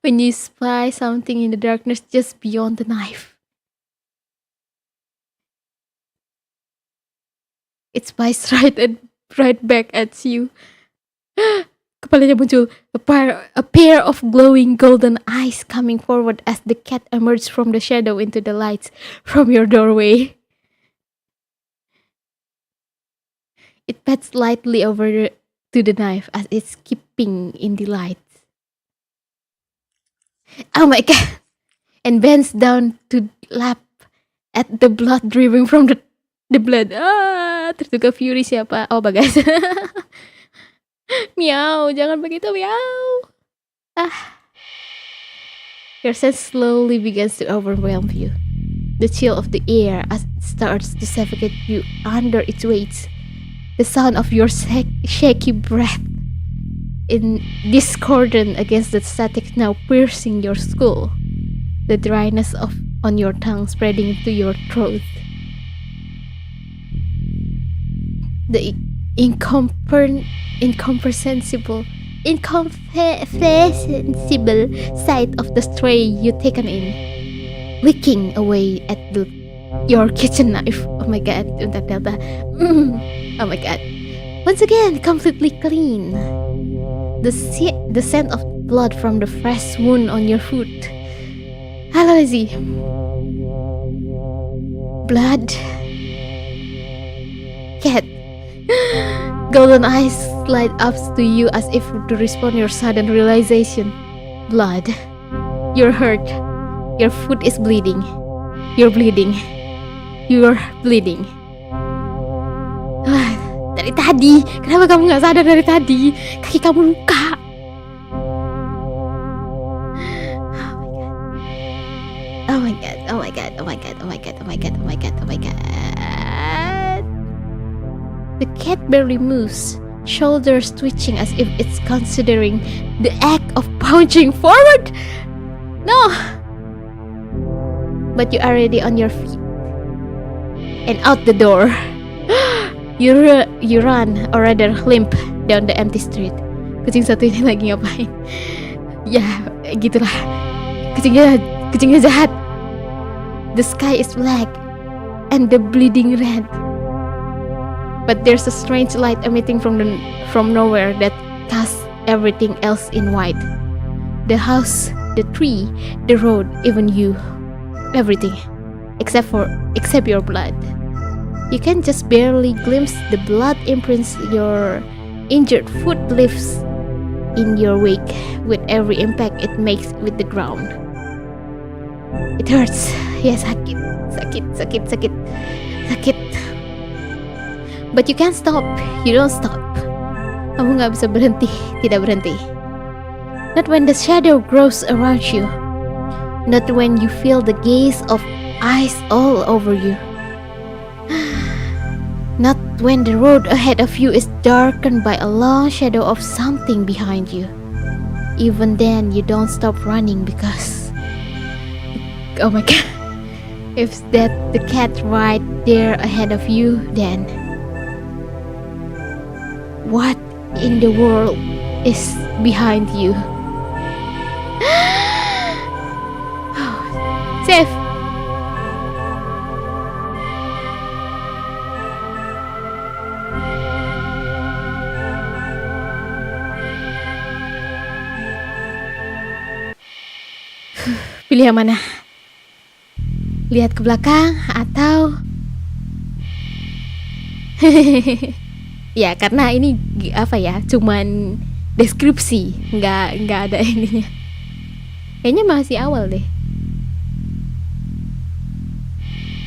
When you spy something in the darkness just beyond the knife. It spies right back at you. Kepalanya muncul. A pair of glowing golden eyes coming forward as the cat emerged from the shadow into the lights from your doorway. It pats lightly over to the knife as it's skipping in the lights. Oh my god! And bends down to lap at the blood dripping from the blood. Terduga Fury siapa? Oh, Bagas. Meow, jangan begitu, meow. Your sense slowly begins to overwhelm you. The chill of the air as it starts to suffocate you under its weight. The sound of your shaky breath in discordant against the static now piercing your skull. The dryness on your tongue spreading to your throat. The incomprehensible sight of the stray you taken in, licking away at your kitchen knife. Oh my god, Delta. Oh my god. Once again, completely clean. The scent of blood from the fresh wound on your foot. Aloisa. Blood. Cat. Golden eyes light up to you as if to respond your sudden realization. Blood. You're hurt. Your foot is bleeding. You're bleeding. You're bleeding. Dari tadi, kenapa kamu gak sadar dari tadi? Kaki kamu luka. Oh my god. Oh my god. Oh my god. Oh my god. Oh my god. Oh my god. Oh my god. Oh my god. The cat barely moves, shoulders twitching as if it's considering the act of punching forward. No! But you are already on your feet and out the door. You run, or rather limp, down the empty street. Kucing satu ini lagi ngapain? Ya, gitulah. Kucingnya jahat. The sky is black and the bleeding red. But there's a strange light emitting from nowhere that casts everything else in white. The house, the tree, the road, even you. Everything. Except your blood. You can just barely glimpse the blood imprints your injured foot leaves in your wake with every impact it makes with the ground. It hurts. Ya, sakit. But you can't stop. You don't stop. Kamu gak bisa berhenti. Tidak berhenti. Not when the shadow grows around you. Not when you feel the gaze of eyes all over you. Not when the road ahead of you is darkened by a long shadow of something behind you. Even then, you don't stop running because... Oh my god. If that's the cat right there ahead of you, then... What in the world is behind you? Safe! Pilih yang mana? Lihat ke belakang atau ya, karena ini apa ya, cuman deskripsi, nggak ada ininya. Kayaknya masih awal deh.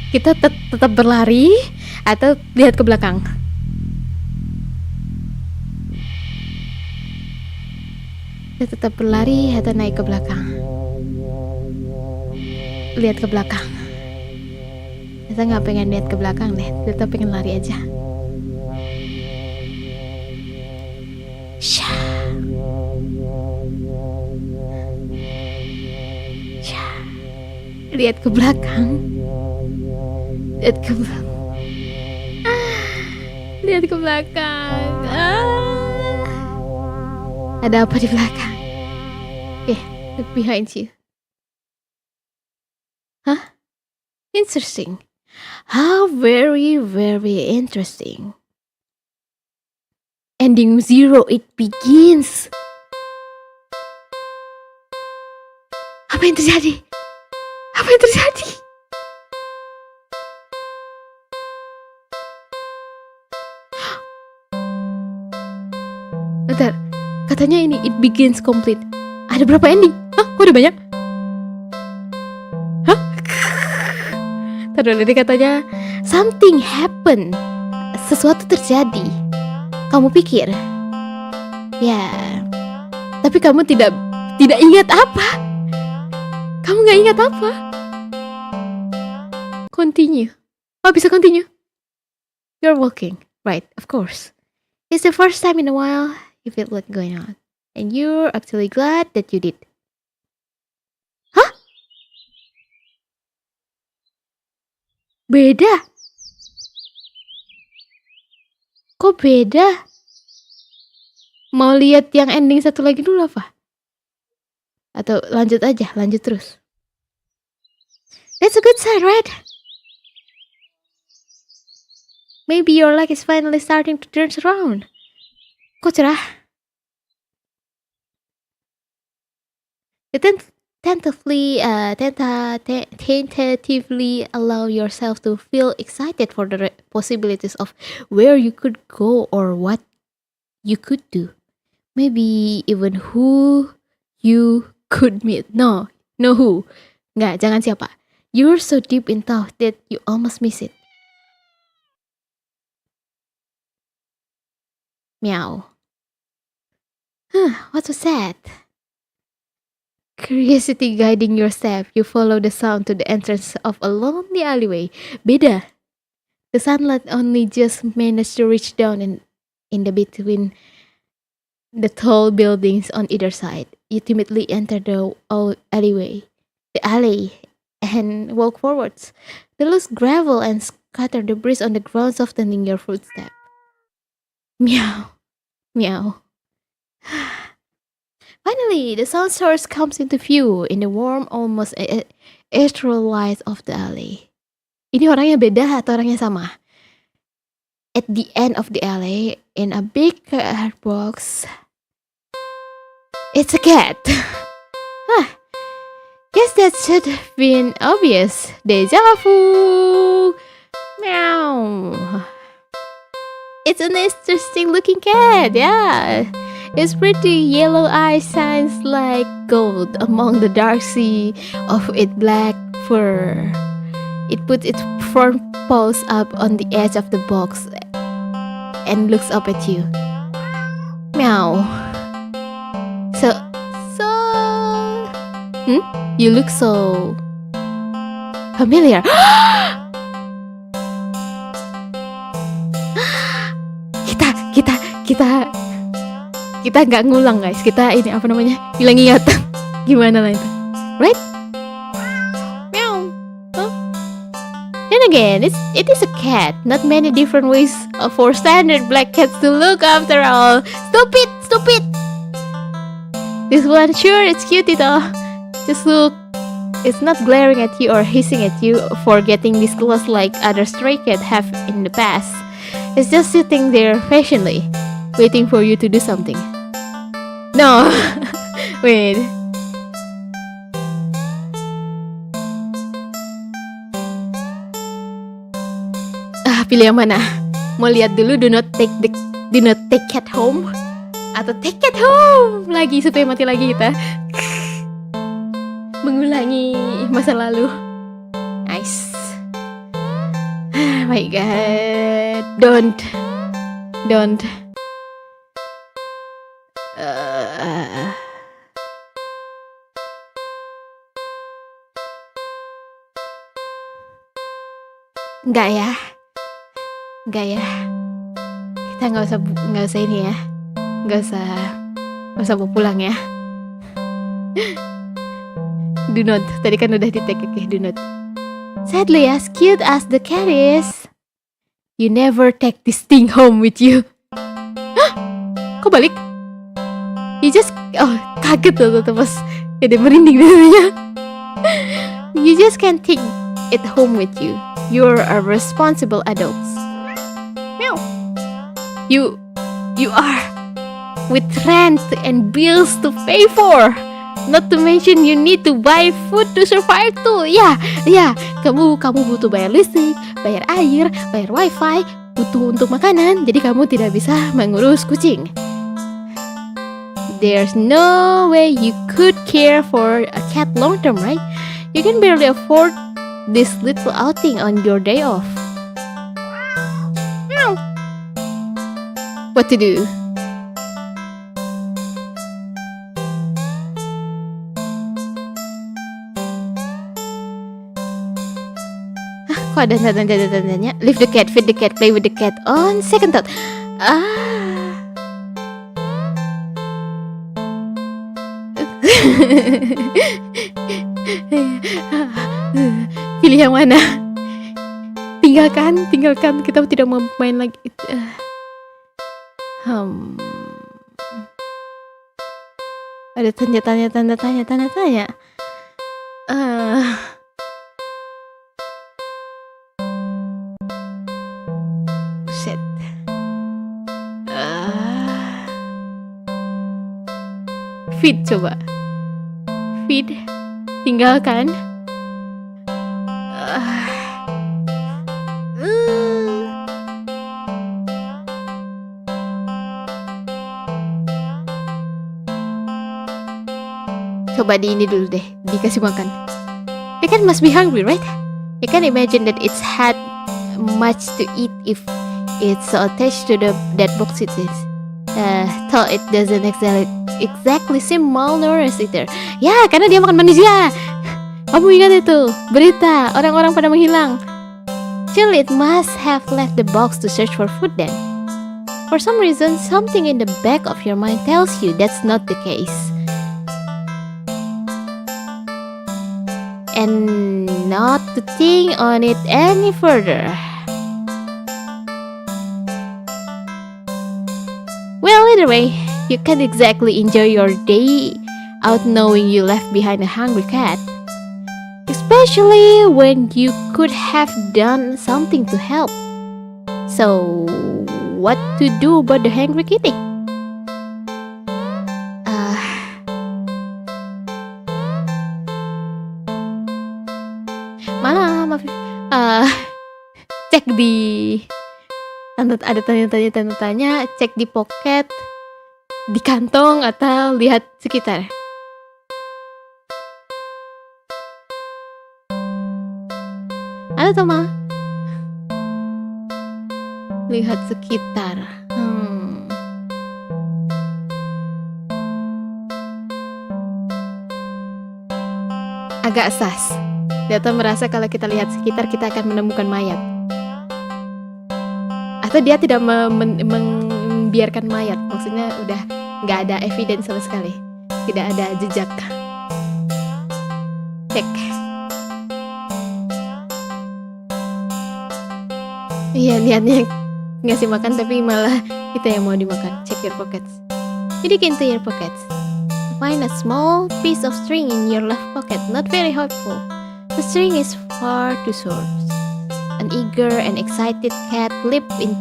Kita tetap berlari atau lihat ke belakang? Kita tetap berlari atau naik ke belakang? Lihat ke belakang. Kita nggak pengen lihat ke belakang deh, kita pengen lari aja. Lihat ke belakang. Lihat ke belakang. Lihat ke belakang. Ada apa di belakang? Look behind you. Huh? Interesting. How very, very interesting. Ending 0, it begins. Apa yang terjadi? Apa yang terjadi? Bentar, katanya ini it begins complete. Ada berapa ending? Hah? Kok ada banyak? Hah? Tadi katanya something happen. Sesuatu terjadi. Kamu pikir? Ya. Tapi kamu tidak ingat apa? Kamu gak ingat apa? Continue. Oh, bisa continue? You're walking. Right, of course. It's the first time in a while you feel what's going on. And you're actually glad that you did. Hah? Beda? Kok beda? Mau lihat yang ending satu lagi dulu apa? Atau lanjut aja, lanjut terus. That's a good sign, right? Maybe your luck is finally starting to turn around. Kok cerah? You tentatively allow yourself to feel excited for the possibilities of where you could go or what you could do. Maybe even who you could meet. No who. Nggak, jangan siapa. You're so deep in thought that you almost miss it. Meow. What was that? Curiosity guiding your step, you follow the sound to the entrance of a lonely alleyway. Beda. The sunlight only just managed to reach down and in the between the tall buildings on either side. You timidly enter the alley, and walk forwards. The loose gravel and scattered debris on the ground softening your footstep. Meow, meow. Finally, the sun source comes into view in the warm, almost ethereal light of the alley. Ini orangnya beda atau orangnya sama? At the end of the alley, in a big card box, it's a cat. Guess that should have been obvious. Deja vu. Meow. It's an interesting looking cat, yeah. Its pretty yellow eyes shines like gold among the dark sea of its black fur. It puts its front paws up on the edge of the box and looks up at you. Meow. You look so familiar. kita nggak ngulang guys. Kita ini apa namanya? Hilang ingatan. Gimana lah itu? Right? Meow. Huh? Then again, it is a cat. Not many different ways for standard black cats to look after all. Stupid. This one, sure, it's cute though. Just look. It's not glaring at you or hissing at you for getting this close like other stray cats have in the past. It's just sitting there patiently, waiting for you to do something. No, wait. Pilih yang mana? Mau lihat dulu do not take cat home atau take cat home lagi supaya mati lagi kita. Mengulangi masa lalu. Nice. My god. Don't. Enggak ya. Kita nggak usah ini ya. Nggak usah pulang ya. Do not. Tadi kan udah di-tag, okay, do not. Sadly, as cute as the cat is, you never take this thing home with you. Hah? Kok balik? You just... kaget tuh pas jadi merinding dulunya. You just can't take it home with you. You're a responsible adult. Meow. You are with rent and bills to pay for. Not to mention you need to buy food to survive too. Ya, kamu butuh bayar listrik, bayar air, bayar wifi, butuh untuk makanan. Jadi kamu tidak bisa mengurus kucing. There's no way you could care for a cat long term, right? You can barely afford this little outing on your day off. Meow. What to do? Kok ada tanda-tandanya? Leave the cat, feed the cat, play with the cat. On second thought. Pilih yang mana? Tinggalkan. Kita tidak mau main lagi. Ada tanda tanya. Set. Feed coba. Feed. Tinggalkan. Coba di ini dulu deh, dikasih makan. The cat must be hungry, right? You can imagine that it's had much to eat if it's so attached to that box it is. Though it doesn't exactly seem malnourished either. Ya, karena dia makan manusia. Kamu ingat itu berita orang-orang pada menghilang. Still, it must have left the box to search for food then. For some reason, something in the back of your mind tells you that's not the case. And not to think on it any further. Well, either way, you can't exactly enjoy your day out knowing you left behind a hungry cat. Especially when you could have done something to help. So, what to do about the hungry kitty? Malam, cek di ada tanya-tanya, cek di pocket, di kantong, atau lihat sekitar. Ada tuh mah? Lihat sekitar. Agak sas. Data merasa kalau kita lihat sekitar kita akan menemukan mayat. Atau dia tidak membiarkan mayat. Maksudnya udah nggak ada evidence sama sekali. Tidak ada jejak. Cek. Iya, niatnya ngasih makan tapi malah kita yang mau dimakan. Check your pockets. You dig into your pockets. Find a small piece of string in your left pocket. Not very helpful. The string is far too short. An eager and excited cat leaped in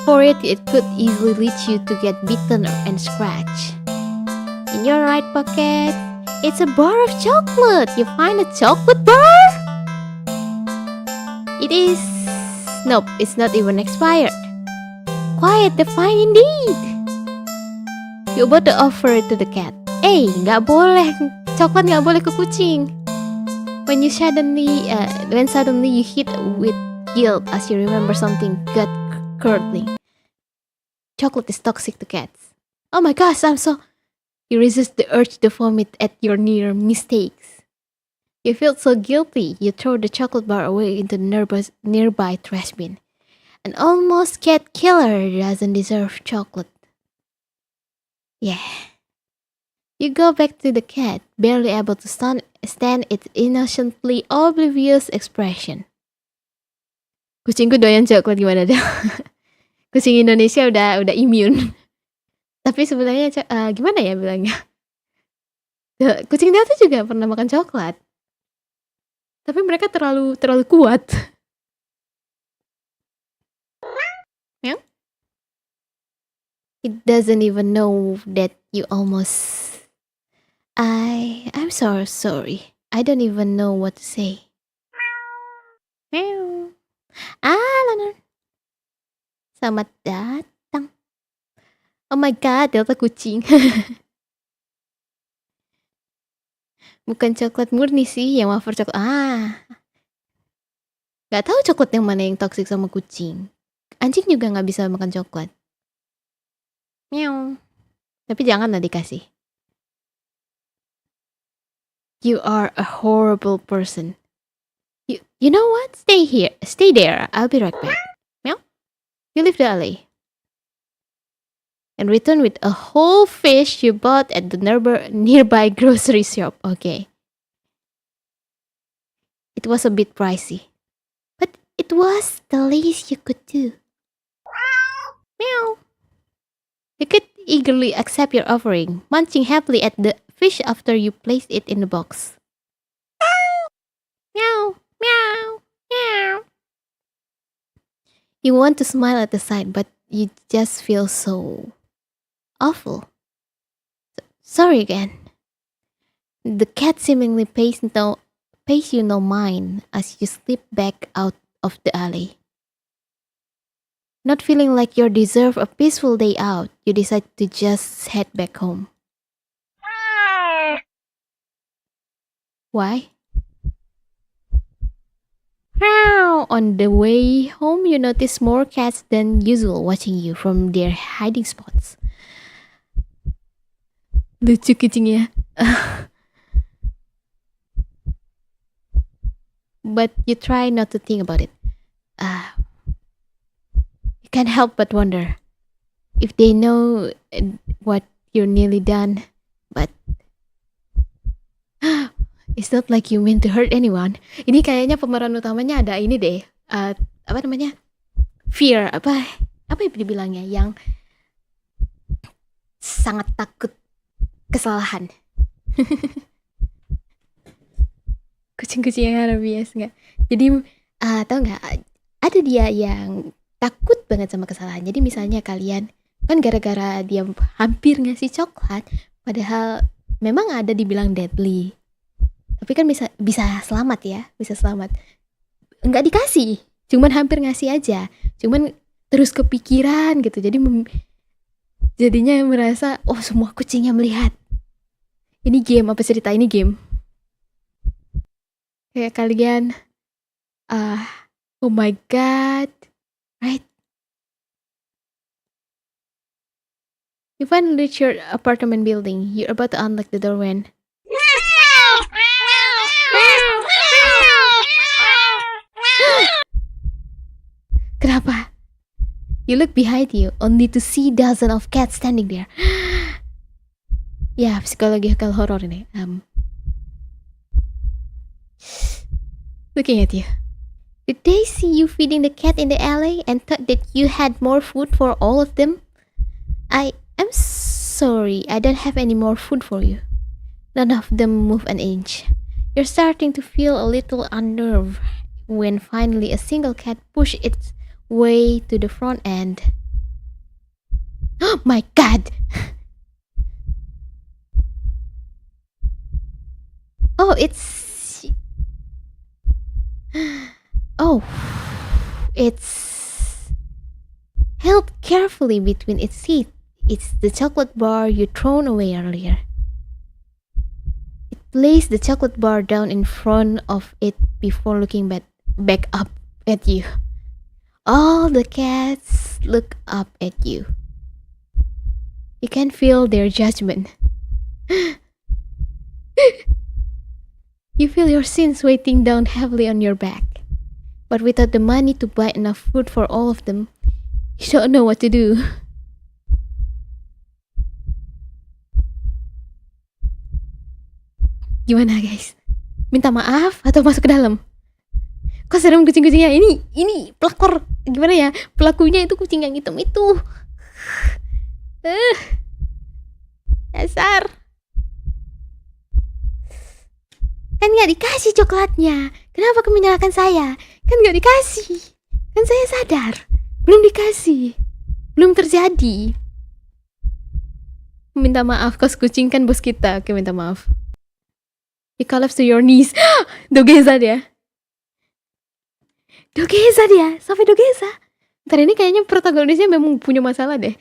for it. It could easily lead you to get bitten and scratched. In your right pocket, it's a bar of chocolate. You find a chocolate bar? It is... Nope, it's not even expired. Quiet, fine indeed. You about to offer it to the cat. Nggak boleh. Coklat nggak boleh ke kucing. When suddenly you hit with guilt as you remember something gut-curdling. Chocolate is toxic to cats. Oh my gosh, You resist the urge to vomit at your near mistakes. You feel so guilty, you throw the chocolate bar away into the nearby trash bin. An almost cat killer doesn't deserve chocolate. Yeah. You go back to the cat, barely able to stand its innocently oblivious expression. Kucingku doyan coklat gimana dah? Kucing Indonesia udah immune. Tapi sebenarnya gimana ya bilangnya? Kucing Delta juga pernah makan coklat. Tapi mereka terlalu kuat. Yeah? It doesn't even know that you almost... I'm so sorry. I don't even know what to say. Meow. Lana. Selamat datang. Oh my god, Delta kucing. Bukan coklat murni sih, yang wafer coklat. Gak tahu coklat yang mana yang toksik sama kucing. Anjing juga gak bisa makan coklat. Meow. Tapi janganlah dikasih. You are a horrible person. You know what? Stay there. I'll be right back. Meow. You leave the alley. And return with a whole fish you bought at the nearby grocery shop. Okay. It was a bit pricey. But it was the least you could do. Meow. You could eagerly accept your offering, munching happily at the fish after you placed it in the box. Meow, meow, meow. You want to smile at the sight, but you just feel so awful. Sorry again. The cat seemingly pays you no mind as you slip back out of the alley. Not feeling like you deserve a peaceful day out, you decide to just head back home. Why? On the way home, you notice more cats than usual watching you from their hiding spots. Lucu kucingnya. But you try not to think about it. You can't help but wonder, if they know what you're nearly done, but it's not like you mean to hurt anyone. Ini kayaknya pemeran utamanya ada ini deh, apa namanya, fear, apa yang dibilangnya, yang sangat takut kesalahan. Kucing-kucing yang harus bias nggak? Jadi tau nggak, ada dia yang takut banget sama kesalahan. Jadi misalnya kalian kan gara-gara dia hampir ngasih coklat, padahal memang ada dibilang deadly, tapi kan bisa selamat ya, bisa selamat. Nggak dikasih, cuman hampir ngasih aja, cuman terus kepikiran gitu. Jadi jadinya merasa oh semua kucingnya melihat. Ini game apa cerita? Ini game. Kayak kalian, oh my god, right? You finally reach your apartment building. You're about to unlock the door when kenapa? You look behind you only to see dozens of cats standing there. Ya, psychological horror ini. Looking at you. Did they see you feeding the cat in the alley and thought that you had more food for all of them? I'm sorry, I don't have any more food for you. None of them move an inch. You're starting to feel a little unnerved when finally a single cat pushed its way to the front end. Oh my god! Oh, it's held carefully between its teeth. It's the chocolate bar you thrown away earlier. It placed the chocolate bar down in front of it before looking back up at you. All the cats look up at you. You can feel their judgment. You feel your sins weighting down heavily on your back. But without the money to buy enough food for all of them, you don't know what to do. Gimana guys? Minta maaf atau masuk ke dalam? Kok serem kucing-kucingnya? Ini pelakor. Gimana ya? Pelakunya itu kucing yang hitam itu. Dasar. Kan gak dikasih coklatnya. Kenapa kamu menyalahkan saya? Kan gak dikasih. Kan saya sadar. Belum dikasih. Belum terjadi. Minta maaf, kos kucing kan bos kita. Oke, minta maaf. You collapse to your knees. Dogeza dia. Dogeza dia. Sampai dogeza. Ntar ini kayaknya protagonisnya memang punya masalah deh.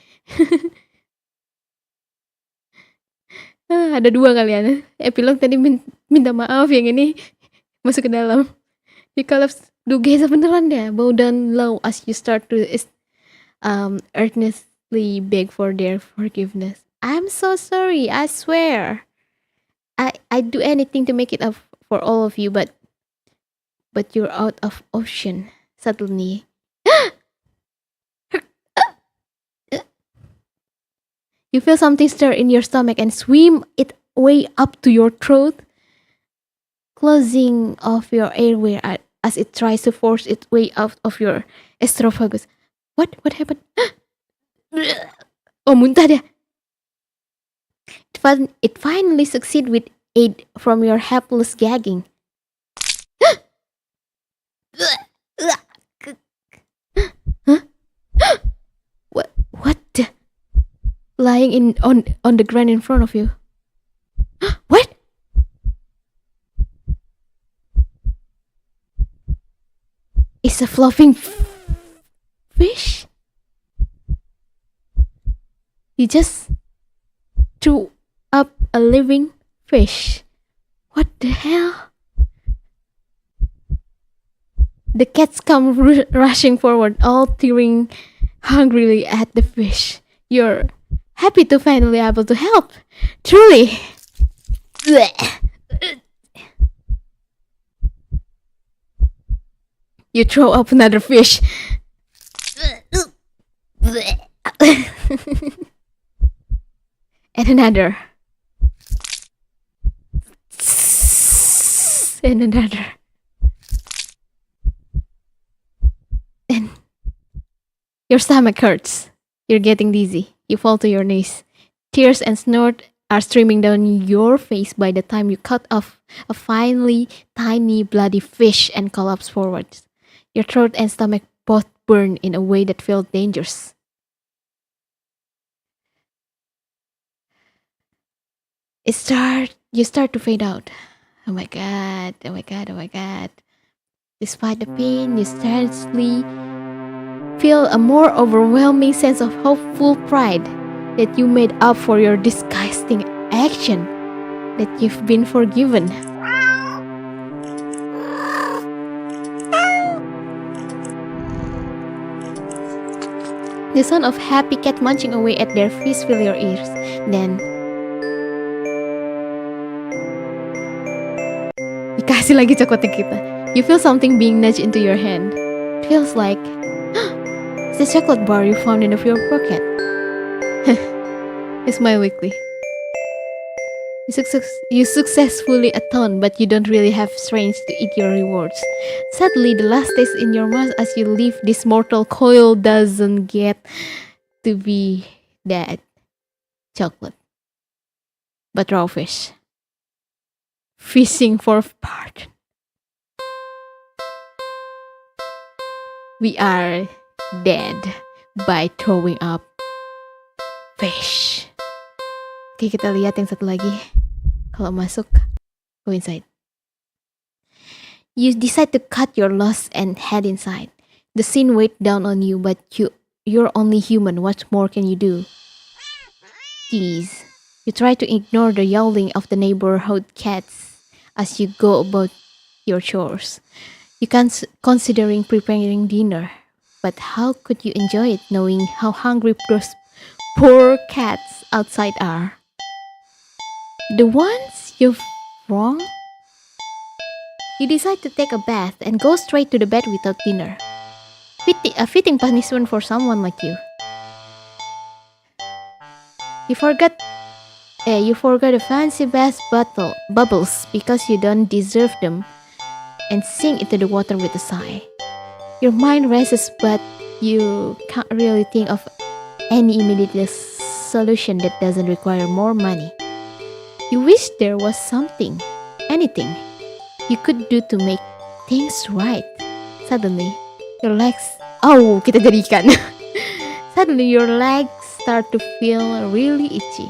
Ada dua kalian. Epilog tadi minta maaf, yang ini masuk ke dalam. You collapse. Dogeza beneran deh. Bow down low as you start to earnestly beg for their forgiveness. I'm so sorry, I swear. I'd do anything to make it up for all of you, but you're out of option. Suddenly, you feel something stir in your stomach and swim it way up to your throat, closing off your airway as it tries to force its way out of your esophagus. What happened? Oh, muntah dia. It finally succeeds with aid from your helpless gagging. Huh? What? Lying on the ground in front of you. What? It's a flopping fish? You just threw up a living fish. What the hell? The cats come rushing forward, all tearing hungrily at the fish. You're happy to finally able to help. Truly. You throw up another fish. And another. And another. And your stomach hurts. You're getting dizzy. You fall to your knees. Tears and snort are streaming down your face by the time you cut off a finely tiny bloody fish and collapse forwards. Your throat and stomach both burn in a way that feels dangerous. You start to fade out. Oh my god, oh my god, oh my god. Despite the pain, you scarcely feel a more overwhelming sense of hopeful pride that you made up for your disgusting action, that you've been forgiven. The sound of happy cat munching away at their feast fill your ears. Then dikasih lagi coklatnya kita. You feel something being nudged into your hand. It feels like it's the chocolate bar you found in your pocket. You smile weakly. You successfully atone, but you don't really have strength to eat your rewards. Sadly, the last taste in your mouth as you leave this mortal coil doesn't get to be that chocolate, but raw fish. Fishing for pardon. We are dead by throwing up fish. Oke, kita lihat yang satu lagi. Kalau masuk, go inside. You decide to cut your loss and head inside. The scene weighs down on you, but you're only human. What more can you do? Jeez. You try to ignore the yowling of the neighborhood cats as you go about your chores. You considering preparing dinner, but how could you enjoy it knowing how hungry those poor cats outside are? The ones you've wronged? You decide to take a bath and go straight to the bed without dinner. A fitting punishment for someone like you. You forgot the fancy bath bubbles because you don't deserve them, and sink into the water with a sigh. Your mind races, but you can't really think of any immediate solution that doesn't require more money. You wish there was anything you could do to make things right. Suddenly, your legs... Oh, kita jadi ikan. Suddenly, your legs start to feel really itchy.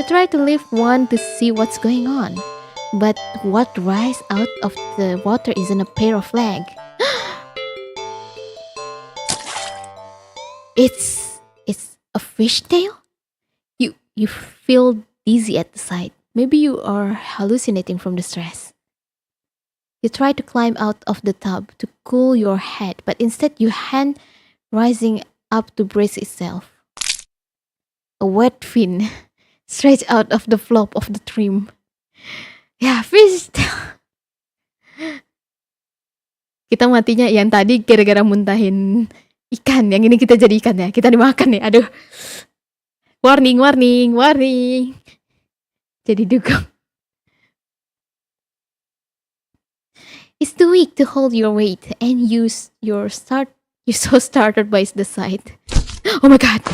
You try to lift one to see what's going on. But what rises out of the water isn't a pair of legs. It's a fish tail? You feel dizzy at the sight. Maybe you are hallucinating from the stress. You try to climb out of the tub to cool your head, but instead your hand rising up to brace itself. A wet fin stretched out of the flop of the trim. Ya, fish tail. Kita matinya yang tadi gara-gara muntahin ikan. Yang ini kita jadi ikan ya. Kita dimakan ya. Aduh. Warning. Jadi dugong. It's too weak to hold your weight, and you're so startled by the sight. Oh my god.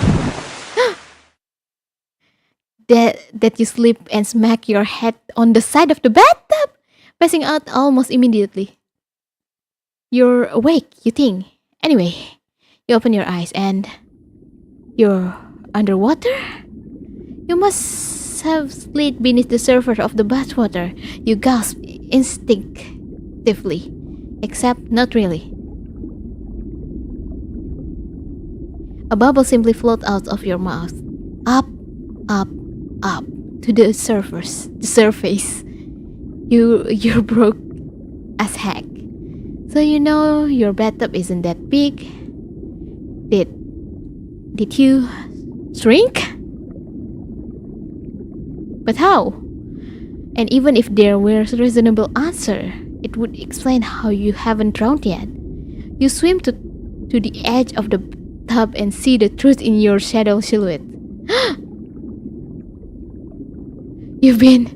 That you slip and smack your head on the side of the bathtub, passing out almost immediately. You're awake, you think. Anyway, you open your eyes and you're underwater? You must have slid beneath the surface of the bathwater. You gasp instinctively, except not really. A bubble simply floats out of your mouth, up to the surface. You're broke as heck. So you know your bathtub isn't that big. Did you shrink? But how? And even if there were a reasonable answer, it would explain how you haven't drowned yet. You swim to the edge of the up and see the truth in your shadow silhouette. You've been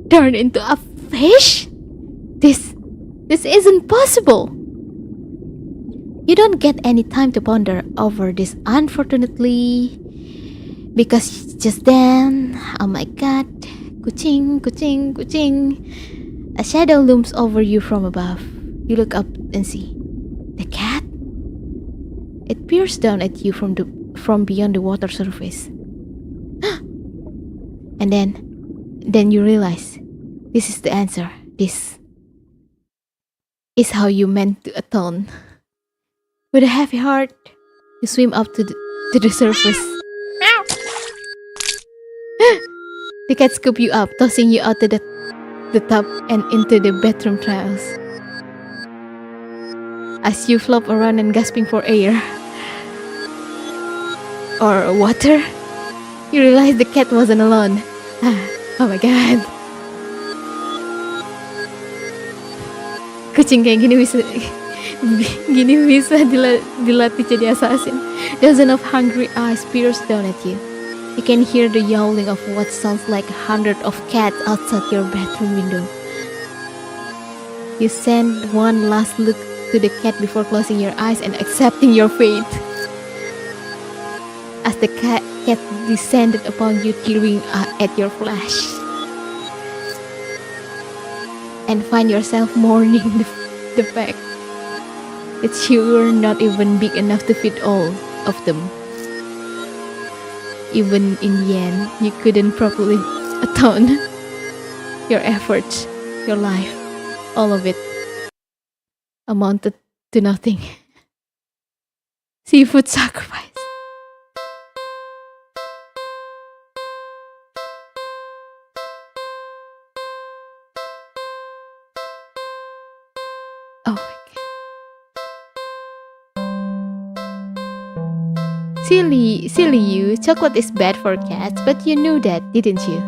turned into a fish? This isn't possible. You don't get any time to ponder over this, unfortunately, because just then, oh my god, kucing, kucing, kucing, a shadow looms over you from above. You look up and see the cat. It peers down at you from beyond the water surface. And then you realize this is the answer. This is how you meant to atone. With a heavy heart, you swim up to the surface. The cat scoop you up, tossing you out to the tub and into the bathroom tiles. As you flop around and gasping for air or water, you realize the cat wasn't alone. Oh my god. Kucing kayak gini bisa dilatih jadi assassin. Dozens of hungry eyes peers down at you. You can hear the yowling of what sounds like 100 of cats outside your bathroom window. You send one last look to the cat before closing your eyes and accepting your fate. As the cat descended upon you, tearing at your flesh, and find yourself mourning the fact that you were not even big enough to feed all of them. Even in the end, you couldn't properly atone. Your efforts, your life, all of it amounted to nothing. Seafood sacrifice. Oh my god. Silly you, chocolate is bad for cats, but you knew that, didn't you?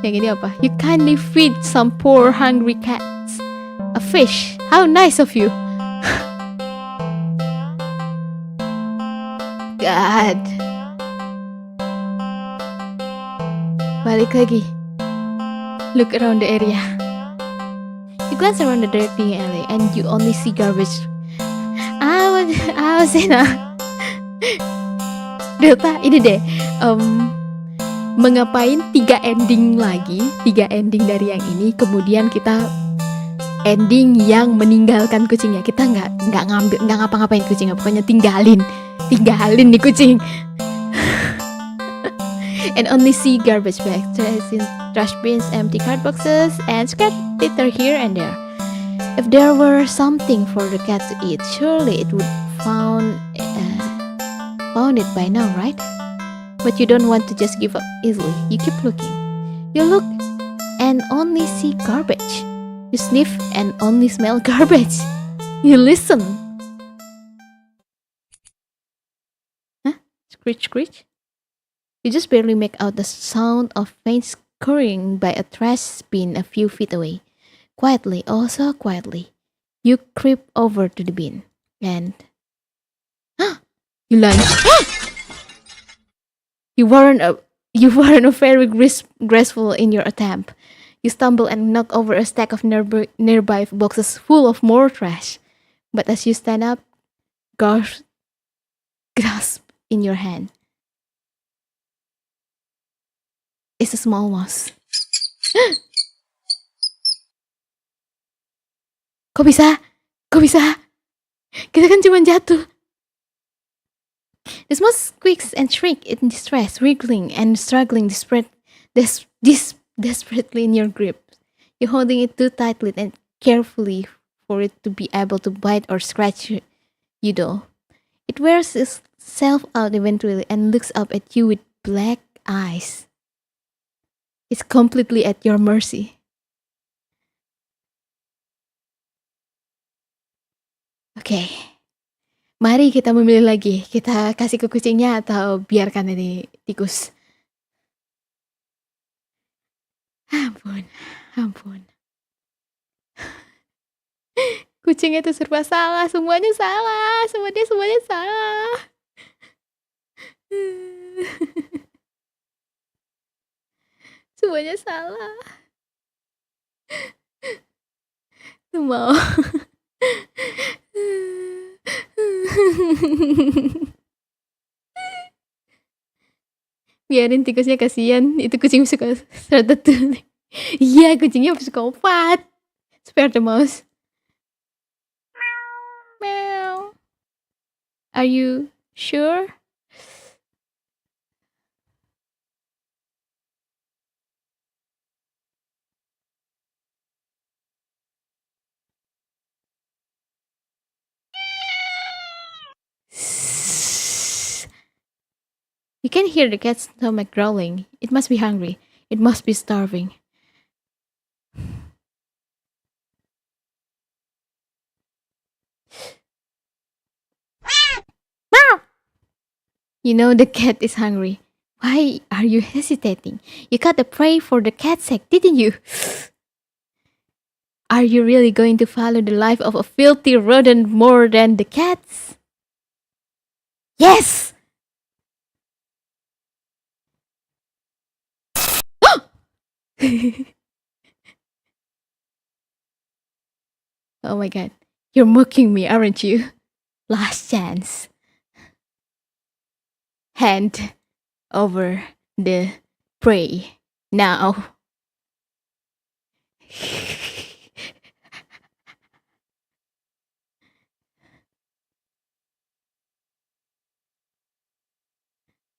Yang ini apa? You kindly feed some poor hungry cats a fish. How nice of you. God. Balik lagi. Look around the area. You glance around the dirty alley and you only see garbage. I was in a Delta, ini deh. Mengapain 3 ending lagi, 3 ending dari yang ini, kemudian kita ending yang meninggalkan kucingnya. Kita nggak ngapa-ngapain kucingnya, pokoknya tinggalin nih kucing. And only see garbage bags, trash bins, empty card boxes, and scratch litter here and there. If there were something for the cat to eat, surely it would found it by now, right? But you don't want to just give up easily. You keep looking. You look and only see garbage. You sniff and only smell garbage. You listen. Huh? Screech, screech? You just barely make out the sound of faint scurrying by a trash bin a few feet away. Quietly, oh so quietly, you creep over to the bin and you lunge. You weren't very graceful in your attempt. You stumble and knock over a stack of nearby boxes full of more trash. But as you stand up, grasp in your hand is a small mouse. Kok bisa? Kita kan cuma jatuh. The mouse squeaks and shrieks in distress, wriggling and struggling desperately in your grip. You're holding it too tightly and carefully for it to be able to bite or scratch you though. It wears itself out eventually and looks up at you with black eyes. It's completely at your mercy. Okay. Mari kita memilih lagi. Kita kasih ke kucingnya atau biarkan ini tikus. Ampun. Kucingnya itu serba salah, semuanya salah. Semuanya salah. Semuanya salah. Lu mau. Biarin tikusnya, kasihan. Itu kucing suka ratatouille. Iya, kucingnya psikopat. Spare the mouse. Meow. Are you sure? You can hear the cat's stomach growling. It must be hungry. It must be starving. You know the cat is hungry. Why are you hesitating? You cut the prey for the cat's sake, didn't you? Are you really going to follow the life of a filthy rodent more than the cat's? Yes! Oh my god. You're mocking me, aren't you? Last chance. Hand over the prey now.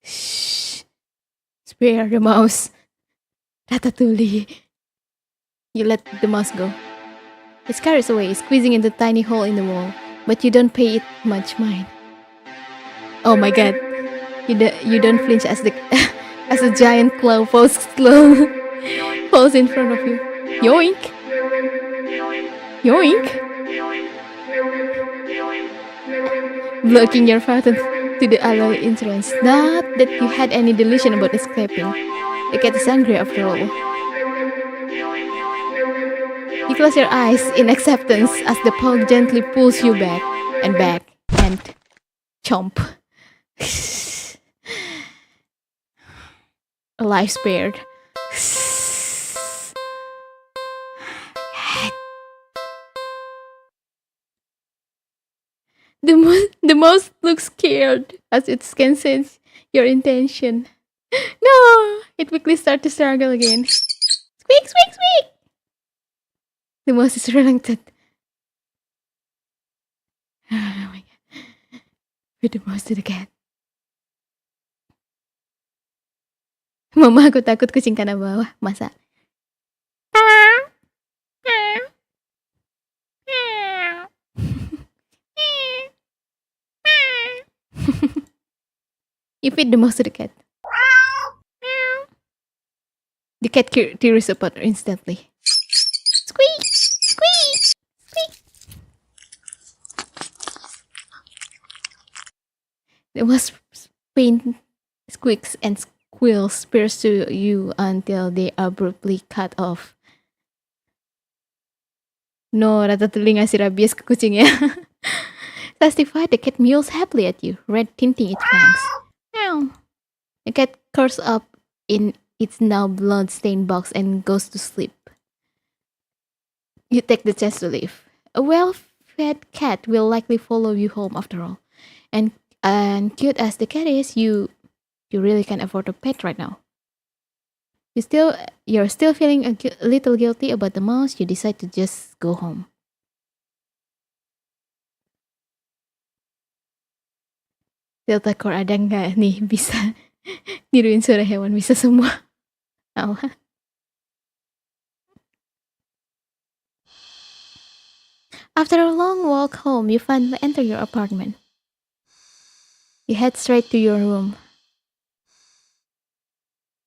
Shh. Spare the mouse. Ratatouille. You let the mouse go. It scurries away, squeezing into a tiny hole in the wall, but you don't pay it much mind. Oh my god. You don't flinch as the as a giant claw falls in front of you. Yoink! Yoink! Blocking your path to the alloy entrance. Not that you had any delusion about escaping. The cat is hungry after all. You close your eyes in acceptance as the paw gently pulls you back and chomp. A life spared. The mouse looks scared as it can sense your intention. No! It quickly starts to struggle again. Squeak, squeak, squeak! The mouse is reluctant. Oh my god. With the mouse to the cat. Mama, aku takut kucing karena bawah. Masa? You feed the mouse to the cat. The cat tears apart instantly. Squeak! Squeak! Squeak! The mouse squeaks and squeals, pursue you until they abruptly cut off. No, Ratatouille ngasih rabies ke kucingnya. Satisfied, the cat meows happily at you, red tinting its fangs. Meow. The cat curls up in its now blood-stained box and goes to sleep. You take the chance to leave. A well-fed cat will likely follow you home after all. And cute as the cat is, you really can't afford a pet right now. You're still feeling a little guilty about the mouse. You decide to just go home. Delta Core ada nggak nih bisa niruin suara hewan? Bisa semua. Oh. After a long walk home, you finally enter your apartment. You head straight to your room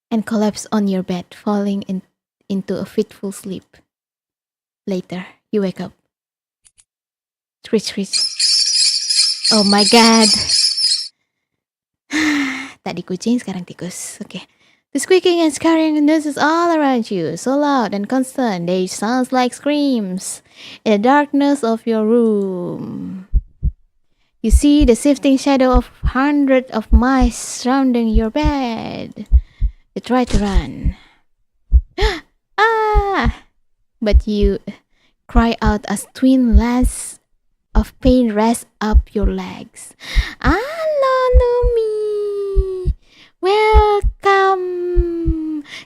and collapse on your bed, falling into a fitful sleep. Later, you wake up. Screech, screech. Oh my god. Tadi kucing, sekarang tikus. Okay. The squeaking and scurrying noises all around you, so loud and constant, they sound like screams. In the darkness of your room, you see the shifting shadow of hundreds of mice surrounding your bed. You try to run. but you cry out as twin lance of pain rest up your legs. Halo Lumi, welcome.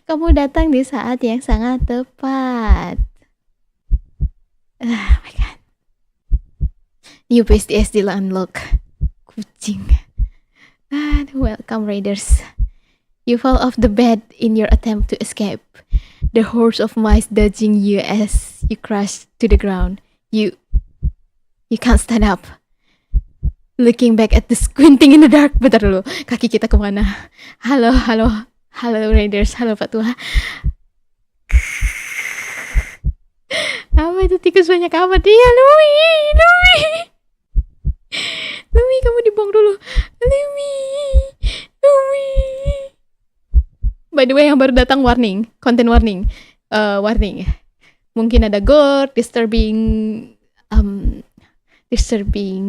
Kamu datang di saat yang sangat tepat. Oh my god. New PTSD unlock. Kucing. Welcome Raiders. You fall off the bed in your attempt to escape. The hordes of mice dodging you as you crash to the ground. You can't stand up. Looking back at the squinting in the dark. Bentar dulu, kaki kita kemana? Halo Raiders, halo Pak Tua. Apa itu tikus banyak amat? Iya, Lumi, kamu dibuang dulu. Lumi. By the way, yang baru datang warning, content warning. Warning. Mungkin ada gore, disturbing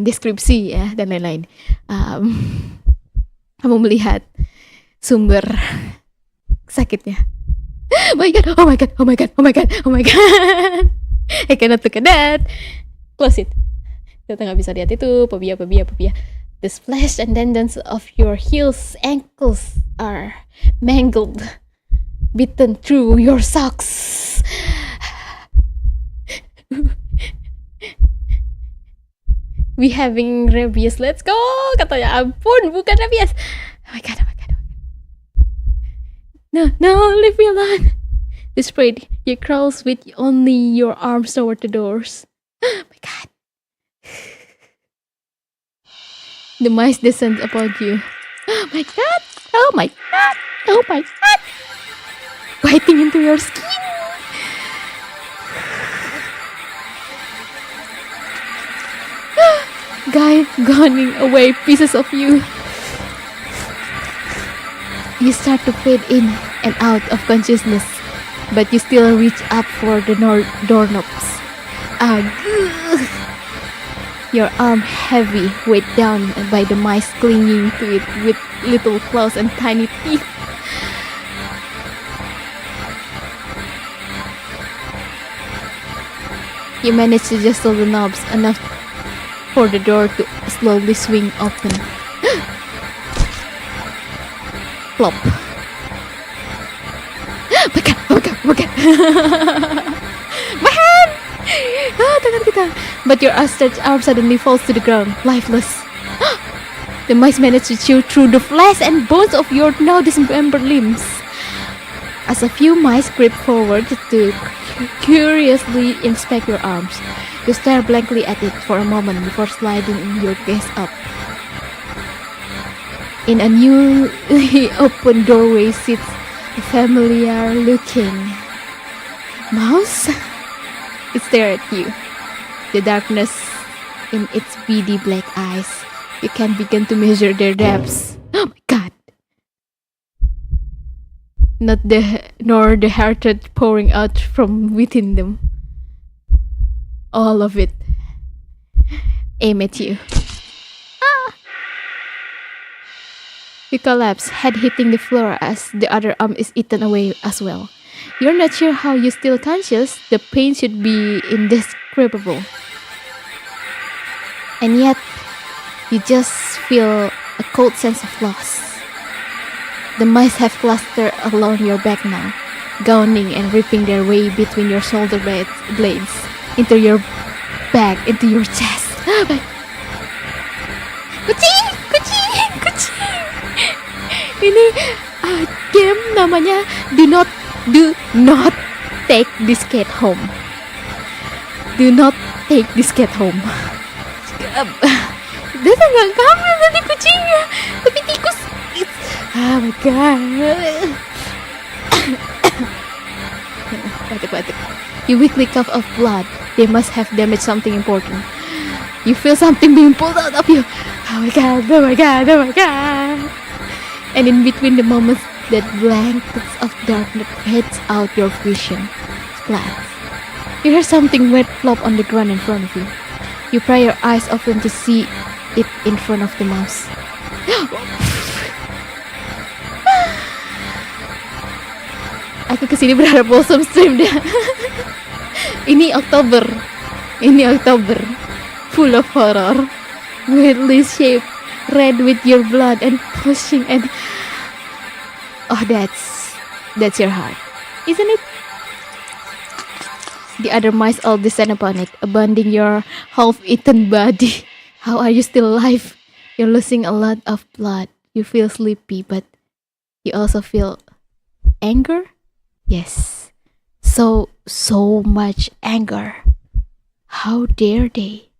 deskripsi ya dan lain-lain. Kamu melihat sumber sakitnya. Oh my god. I cannot look at that. Close it. Kita nggak bisa lihat itu. Phobia. The splash and tendons of your heels, ankles are mangled, bitten through your socks. We having rabies, let's go. Katanya, ampun, bukan rabies. Oh my god. No, leave me alone. Desperate, you crawls with only your arms toward the doors. Oh my god. The mice descend upon you. Oh my god. Biting into your skin. Gunning away pieces of you. You start to fade in and out of consciousness, but you still reach up for the doorknobs. Your arm heavy, weighed down by the mice clinging to it with little claws and tiny teeth. You manage to jostle the knobs enough for the door to slowly swing open. Plop. Oh my god. My hand! Tangan kita. But your outstretched arm suddenly falls to the ground, lifeless. The mice manage to chew through the flesh and bones of your now dismembered limbs. As a few mice creep forward to curiously inspect your arms, you stare blankly at it for a moment before sliding your gaze up. In a newly open doorway sits a familiar-looking mouse. It stares at you. The darkness in its beady black eyes. You can begin to measure their depths. Oh my god! Nor the hatred pouring out from within them. All of it aim at you. You collapse, head hitting the floor as the other arm is eaten away as well. You're not sure how you're still conscious. The pain should be indescribable. And yet, you just feel a cold sense of loss. The mice have clustered along your back now, gawning and ripping their way between your shoulder blades, into your back, into your chest. Kucing! Ini game namanya Do not take this cat home. Do not take this cat home. Dia nggak ngambil tadi kucingnya, tapi tikus. Oh my god. Batuk. You weakly cough of blood. They must have damaged something important. You feel something being pulled out of you. Oh my god. And in between the moments that blankets of darkness fades out your vision, splat. You hear something wet plop on the ground in front of you. You pry your eyes open to see it in front of the mouse. Aku kesini berharap wholesome stream deh. Ini Oktober. Full of horror. Weirdly shaped, red with your blood and pushing and that's your heart, isn't it? The other mice all descend upon it, abandoning your half-eaten body. How are you still alive? You're losing a lot of blood. You feel sleepy, but you also feel anger? Yes. So much anger. How dare they?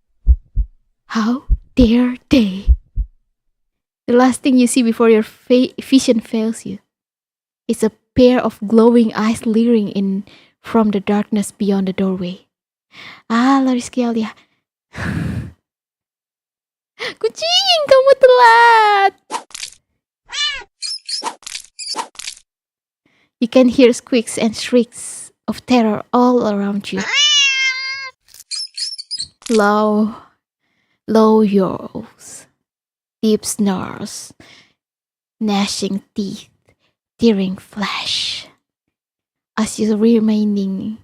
How dare they? The last thing you see before your vision fails you is a pair of glowing eyes leering in from the darkness beyond the doorway. Rizky Alia. Kucing, kamu telat. You can hear squeaks and shrieks of terror all around you. Low yowls, deep snarls, gnashing teeth, tearing flesh. As your remaining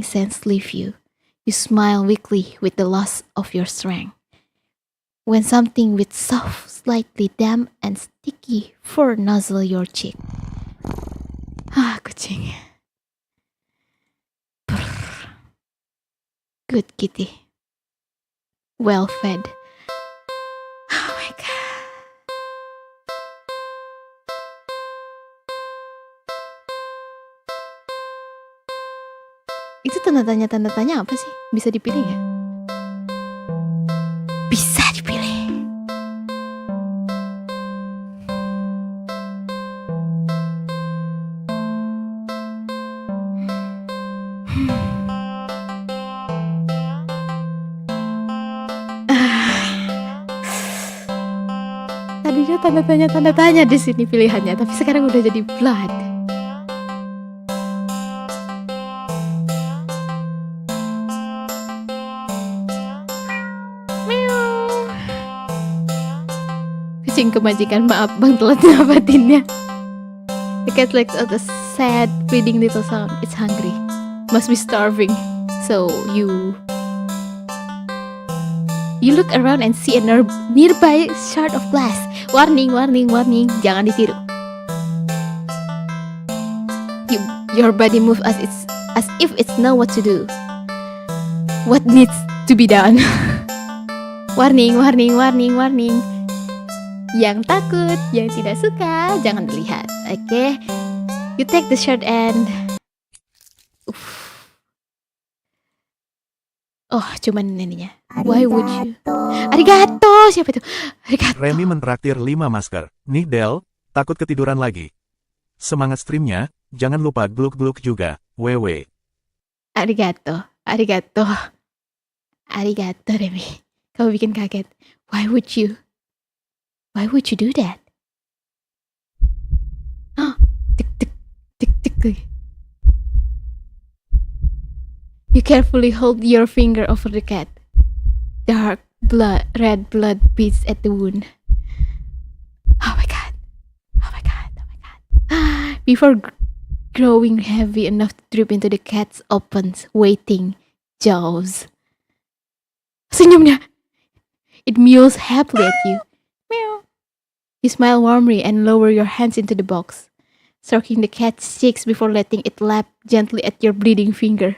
sense leave you, you smile weakly with the loss of your strength. When something with soft, slightly damp and sticky fur nuzzle your cheek. Kucing. Brr. Good kitty. Well fed. Oh my god. Itu tanda tanya apa sih? Bisa dipilih nggak? Bisa dipilih. Tadinya tanda tanya di sini pilihannya, tapi sekarang udah jadi blood. Kucing kemajikan, maaf bang telat nabatinnya. The cat lets out a sad pleading little sound. It's hungry, must be starving. So you look around and see a nearby shard of glass. Warning, jangan ditiru. Your body moves as if it's know what to do. What needs to be done? Warning. Yang takut, yang tidak suka, jangan dilihat. Okay? You take the shard and oh, cuman ininya. Why would you? Arigato. Siapa itu? Arigato. Remy mentraktir 5 masker. Nih Del, takut ketiduran lagi. Semangat streamnya, jangan lupa gluk-gluk juga. Wewe. Arigato Remy. Kamu bikin kaget. Why would you do that? Tik. You carefully hold your finger over the cat. Red blood beats at the wound. Oh my god. Before growing heavy enough to drip into the cat's open, waiting jaws. Senyumnya. It mews happily at you. Meow. You smile warmly and lower your hands into the box, stroking the cat's cheeks before letting it lap gently at your bleeding finger.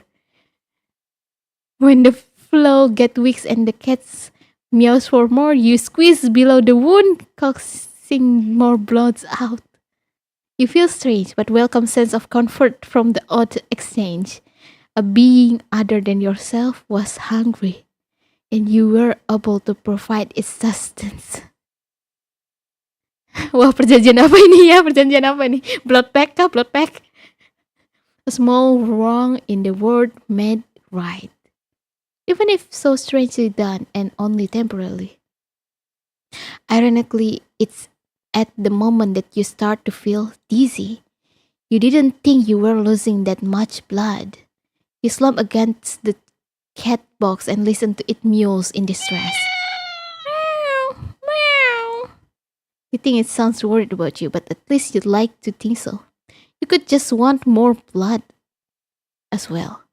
When the flow gets weak and the cat meows for more, you squeeze below the wound, coaxing more blood out. You feel strange but welcome sense of comfort from the odd exchange. A being other than yourself was hungry, and you were able to provide its sustenance. Wah, perjanjian apa ini? Blood pact kah? Blood pact? A small wrong in the world made right, even if so strangely done and only temporarily. Ironically, it's at the moment that you start to feel dizzy. You didn't think you were losing that much blood. You slump against the cat box and listen to it mews in distress. Meow. You think it sounds worried about you, but at least you'd like to think so. You could just want more blood as well.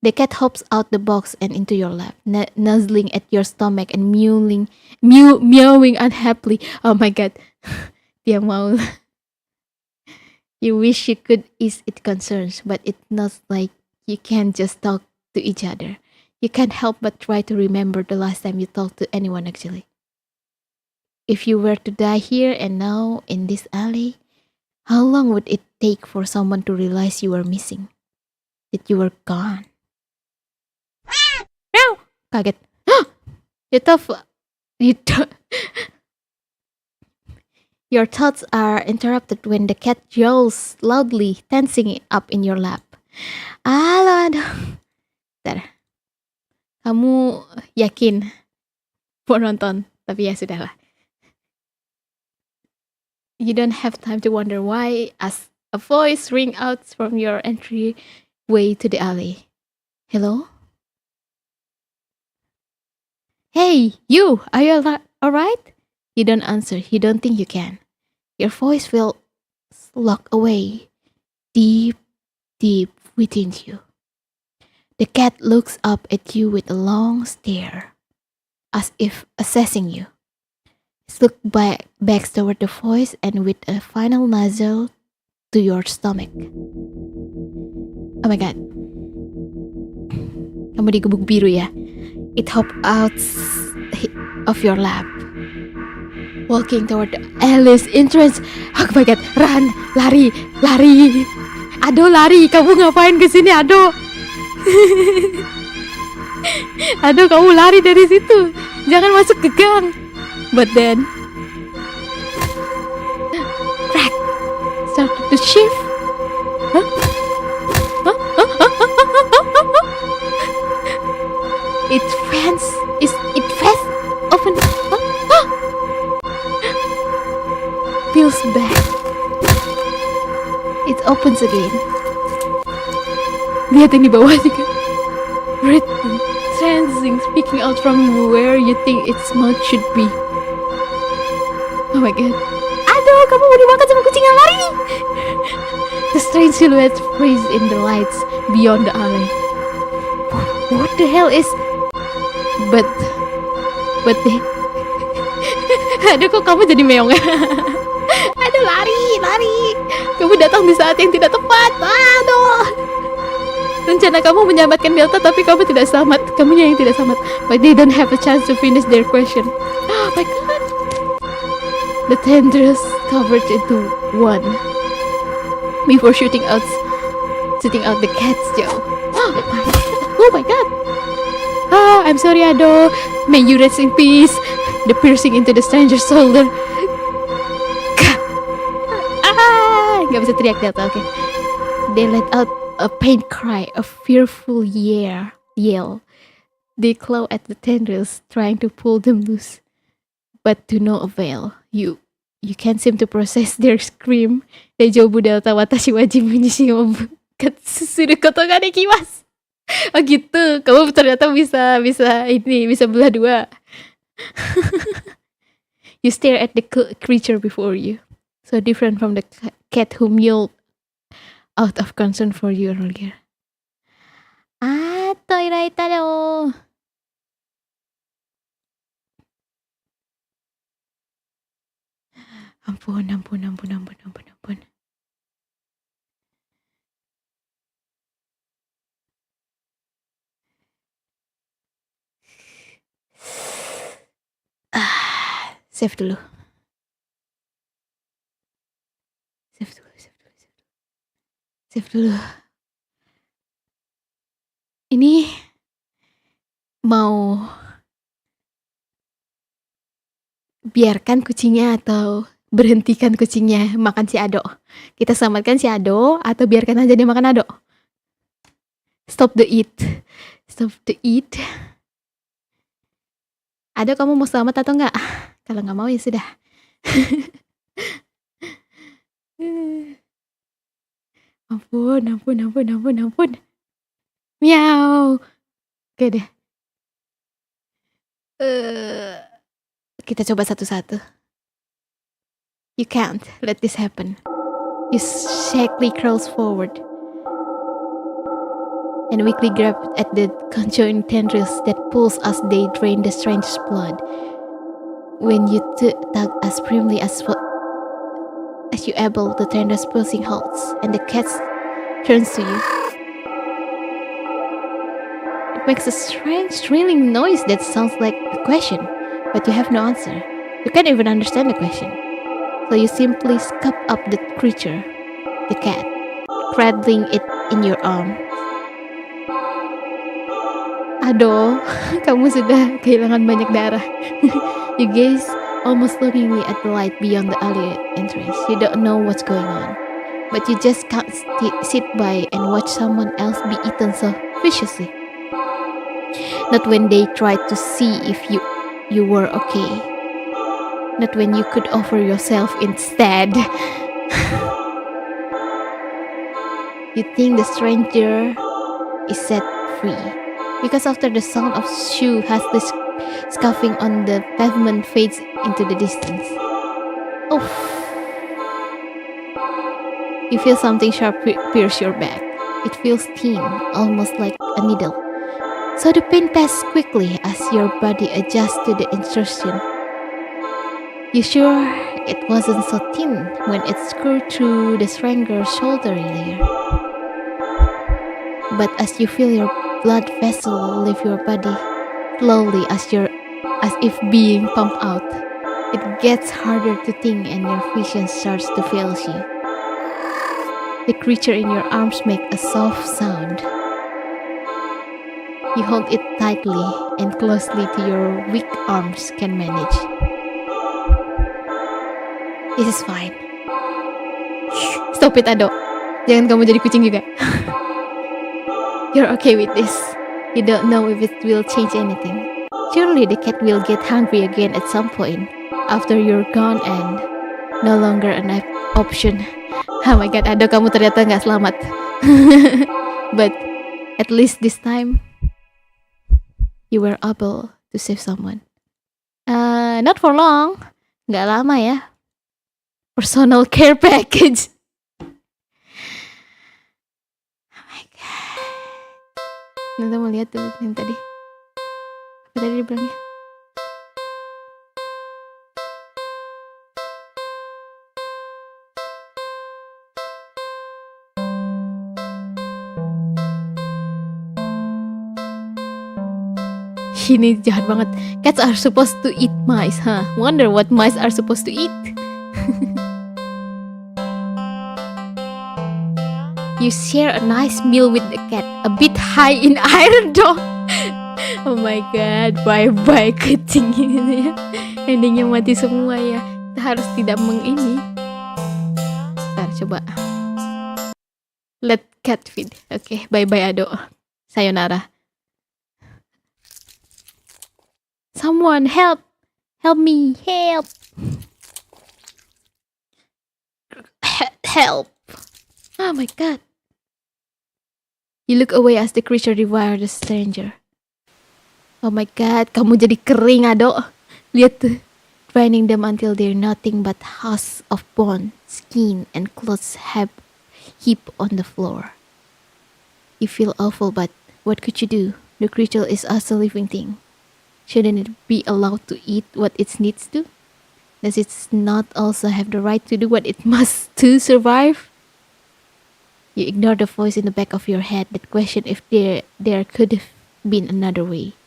The cat hops out the box and into your lap, nuzzling at your stomach and meowing unhappily. Oh my god, dia mau. You wish you could ease its concerns, but it's not like you can just talk to each other. You can't help but try to remember the last time you talked to anyone actually. If you were to die here and now in this alley, how long would it take for someone to realize you were missing? That you were gone? Meow! Kaget. Your thoughts are interrupted when the cat yowls loudly, tensing up in your lap. Aduh. Bentar. Kamu yakin mau nonton? Tapi ya sudahlah. You don't have time to wonder why as a voice rings out from your entryway to the alley. Hello? Hey, you! Are you alright? You don't answer. You don't think you can. Your voice feels locked away, deep within you. The cat looks up at you with a long stare, as if assessing you. It looks back toward the voice and with a final nuzzle to your stomach. Oh my god. Kamu digebuk biru ya? It hopped out of your lap, walking toward the alley's entrance. Oh my god, run, lari. Ado, lari, kamu ngapain kesini, Ado? Ado, kamu lari dari situ. Jangan masuk ke gang. But then, crack started to shift. Huh? It fence open. Peels back. It opens again. Lihat yang di bawah juga. Breathing, transing, speaking out from where you think its mouth should be. Oh my god. Aduh, kamu mau dimakan sama kucing yang lari. The strange silhouette freeze in the lights beyond the alley. What the hell is? But the... Aduh, kok kamu jadi meong. Aduh, lari. Kamu datang di saat yang tidak tepat. Aduh. Rencana kamu menyelamatkan Delta, tapi kamu tidak selamat. Kamunya yang tidak selamat. But they don't have a chance to finish their question. Oh my god. The tendrils covered into one before shooting out the cat's jaw. Oh my god. I'm sorry, Ado. May you rest in peace. The piercing into the stranger's shoulder. Gak bisa teriak Delta, okay. They let out a pained cry, a fearful yell. They claw at the tendrils, trying to pull them loose, but to no avail. You can't seem to process their scream. Daijoubu Delta watashi wa jimin ni shou katsuru koto ga dekimasu. Oh gitu, kamu ternyata bisa belah dua. You stare at the creature before you, so different from the cat who mewed out of concern for you earlier. Atau iraita do. Ampun. Save dulu. Ini mau biarkan kucingnya atau berhentikan kucingnya makan si Ado? Kita selamatkan si Ado atau biarkan aja dia makan Ado? Stop the eat. Ado, kamu mau selamat atau enggak? Kalau nggak mau ya sudah. Ampun. Miau. Oke deh. Kita coba satu-satu. You can't let this happen. You shakily crawls forward and weakly grab at the conjoined tendrils that pulse as they drain the stranger's blood. When you tug as firmly as you able, the tendrils pulsing halts, and the cat turns to you. It makes a strange, thrilling noise that sounds like a question, but you have no answer. You can't even understand the question. So you simply scoop up the creature, the cat, cradling it in your arm. Aduh, kamu sudah kehilangan banyak darah. You gaze almost longingly at the light beyond the alley entrance. You don't know what's going on, but you just can't sit by and watch someone else be eaten so viciously. Not when they tried to see if you were okay. Not when you could offer yourself instead. You think the stranger is set free, because after the sound of shoe has this scuffing on the pavement fades into the distance. Oof. You feel something sharp pierce your back. It feels thin, almost like a needle. So the pain passes quickly as your body adjusts to the insertion. You sure it wasn't so thin when it scurried through the stranger's shoulder earlier. But as you feel your blood vessel leave your body slowly as if being pumped out, it gets harder to think and your vision starts to fail you. The creature in your arms makes a soft sound. You hold it tightly and closely to your weak arms can manage. This is fine. Stop it, Ado. Jangan kamu jadi kucing juga. You're okay with this. You don't know if it will change anything. Surely the cat will get hungry again at some point after you're gone and no longer an option. Oh my god, Ado, kamu ternyata gak selamat. But at least this time you were able to save someone. Not for long. Gak lama ya. Personal care package. Oh my god. Nanti mau lihat tuh yang tadi. Apa tadi dia bilangnya? Ini jahat banget. Cats are supposed to eat mice, huh? Wonder what mice are supposed to eat. You share a nice meal with the cat, a bit high in iron though. Oh my god, bye-bye kucing ini ya. Endingnya mati semua ya. Kita harus tidak mengini. Ntar coba. Let cat feed. Oke, bye-bye Ado. Sayonara. Someone help! Help me! Help! Help! Oh my god. You look away as the creature devours the stranger. Oh my god, kamu jadi kering, Ado. Lihat tuh. Draining them until they're nothing but husks of bone, skin, and clothes heap on the floor. You feel awful, but what could you do? The creature is also a living thing. Shouldn't it be allowed to eat what it needs to? Does it not also have the right to do what it must to survive? You ignore the voice in the back of your head that question if there could have been another way.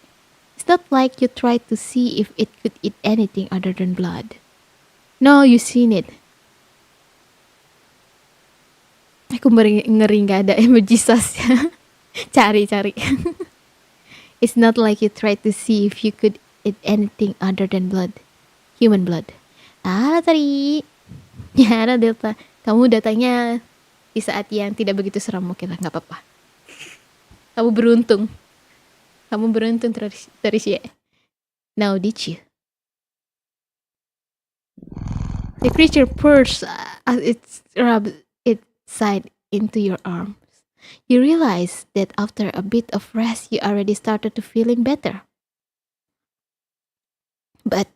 It's not like you tried to see if it could eat anything other than blood. No, you've seen it. Aku ngeri gak ada emoji sasnya. Cari. It's not like you tried to see if you could eat anything other than blood. Human blood. Tadi. Ya, ada Delta. Kamu datangnya di saat yang tidak begitu seram. Oke lah, gak apa-apa. Kamu beruntung Tricia. Now did you? The creature purrs as it rubs its side into your arms. You realize that after a bit of rest, you already started to feeling better. But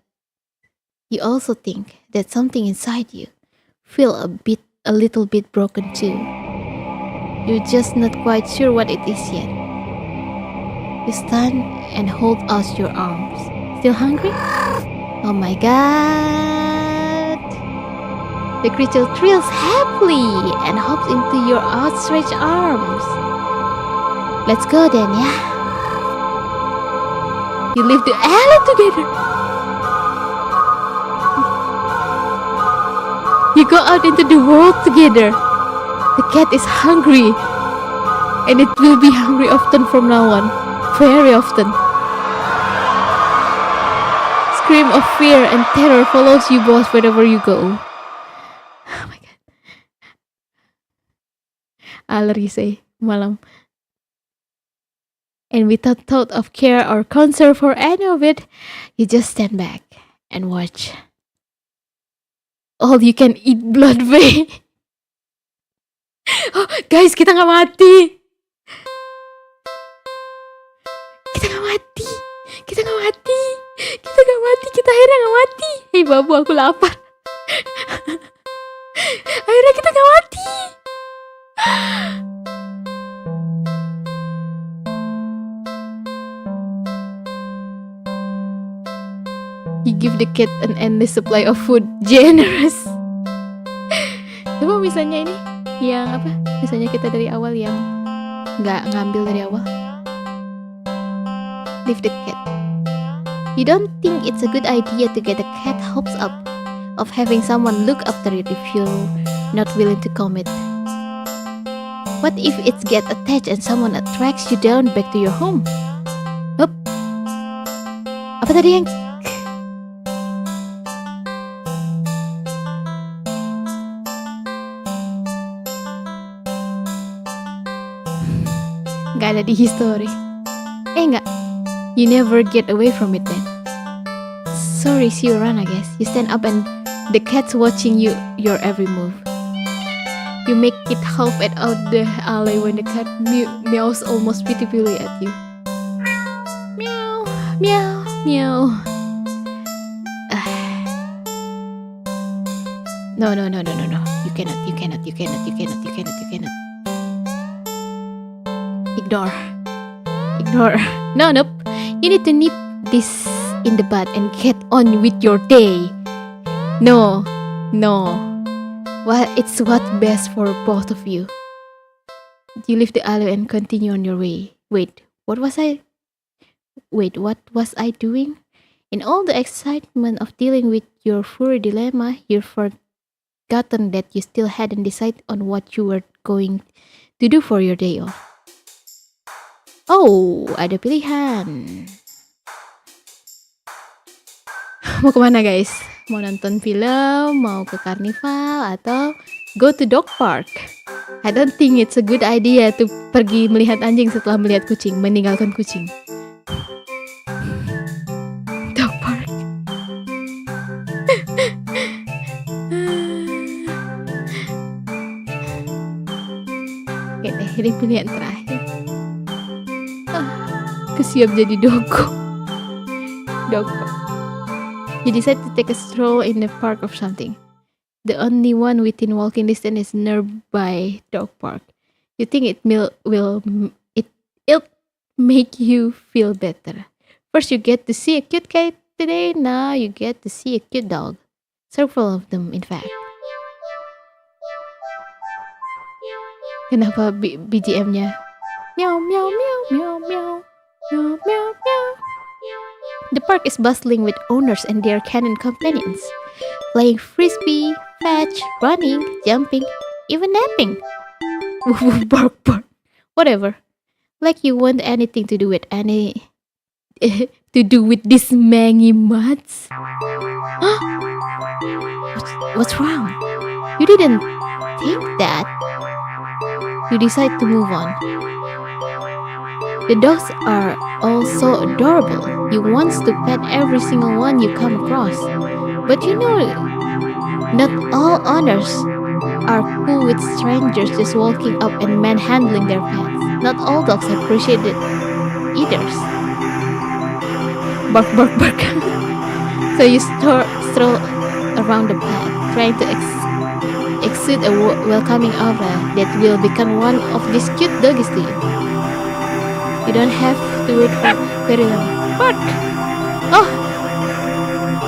you also think that something inside you feel a little bit broken too. You're just not quite sure what it is yet. You stand and hold out your arms. Still hungry? Oh my god. The creature thrills happily and hops into your outstretched arms. Let's go then, yeah? You leave the alley together. You go out into the world together. The cat is hungry. And it will be hungry often from now on. Very often. Scream of fear and terror follows you both wherever you go. Oh my god. Aloisa malam. And without thought of care or concern for any of it, you just stand back and watch. All you can eat blood bay. Oh, guys, kita nggak mati. Kita nggak mati. Kita nggak mati. Kita nggak mati. Kita akhirnya nggak mati. Hei babu, aku lapar. Akhirnya kita nggak mati. You give the cat an endless supply of food. Generous. Coba misalnya ini yang apa? Misalnya kita dari awal yang nggak ngambil dari awal. Leave the cat. You don't think it's a good idea to get the cat hopes up of having someone look after it if you're not willing to commit. What if it gets attached and someone attracts you down back to your home? Hup. Apa tadi yang nggak ada di history? Nggak. You never get away from it then. Sorry, see you run, I guess. You stand up and the cat's watching you, your every move. You make it half at out the alley when the cat meows almost pitifully at you. Meow, meow, meow. No. You cannot. Ignore. No, nope. You need to nip this in the bud and get on with your day. No. Well, it's what's best for both of you. You leave the alley and continue on your way. Wait, what was I doing? In all the excitement of dealing with your furry dilemma, you've forgotten that you still hadn't decided on what you were going to do for your day off. Oh, ada pilihan. Mau kemana guys? Mau nonton film, mau ke karnival, atau go to dog park? I don't think it's a good idea to pergi melihat anjing setelah melihat kucing, meninggalkan kucing. Dog park. Oke deh, ini pilihan terakhir. Siap jadi doggo. You decide to take a stroll in the park or something. The only one within walking distance is nearby dog park. You think it'll make you feel better. First you get to see a cute cat today, now you get to see a cute dog. Several of them in fact. Kenapa BGM-nya? Meow meow meow meow meow. Meow, meow, meow. The park is bustling with owners and their canine companions, playing frisbee, fetch, running, jumping, even napping. Bark, bark. Whatever. Like you want anything to do with these mangy mutts. Huh? What's wrong? You didn't think that. You decide to move on. The dogs are all so adorable. You want to pet every single one you come across. But you know, not all owners are cool with strangers just walking up and manhandling their pets. Not all dogs appreciate it either. Bark, bark, bark. So you stroll around the path, trying to exude a welcoming aura that will become one of these cute doggies to you. You don't have to wait for very long. What? Oh!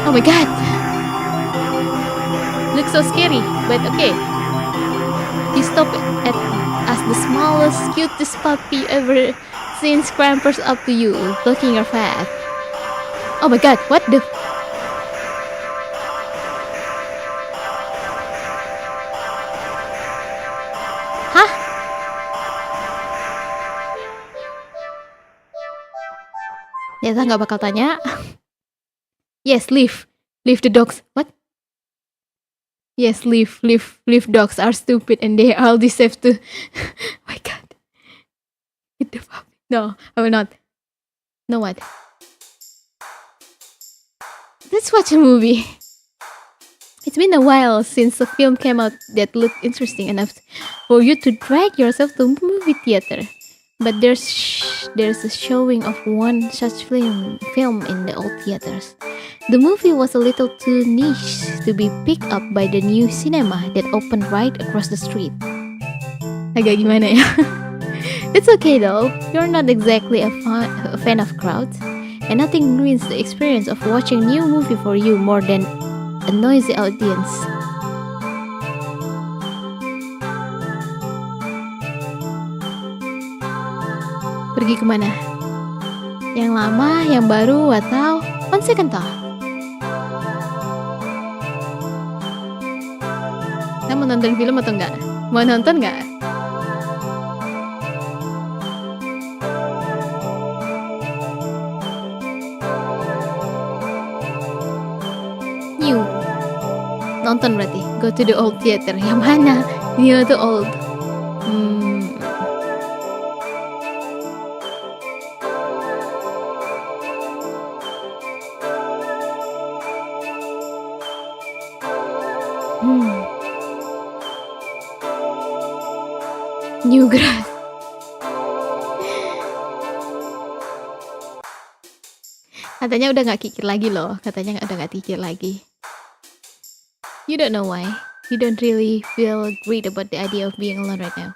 Oh my god! Looks so scary, but okay. You stop at as the smallest, cutest puppy ever seen scrampers up to you, blocking your path. Oh my god, what the... Hah? Ternyata nggak bakal tanya. Yes, leave. Leave the dogs. What? Yes, leave dogs are stupid and they all deserve to... My god. Hit the puppy. No, I will not. No what? Let's watch a movie. It's been a while since a film came out that looked interesting enough for you to drag yourself to a movie theater. But there's a showing of one such film in the old theaters. The movie was a little too niche to be picked up by the new cinema that opened right across the street. Agak gimana ya? It's okay though, you're not exactly a fan of crowds, and nothing ruins the experience of watching a new movie for you more than a noisy audience. Pergi kemana? Yang lama, yang baru, atau one second thought? Kita mau nonton film atau enggak? Mau nonton enggak? New. Nonton berarti. Go to the old theater. Yang mana? New atau old? New grass. Katanya udah gak kikir lagi loh. Katanya udah gak kikir lagi. You don't know why. You don't really feel great about the idea of being alone right now.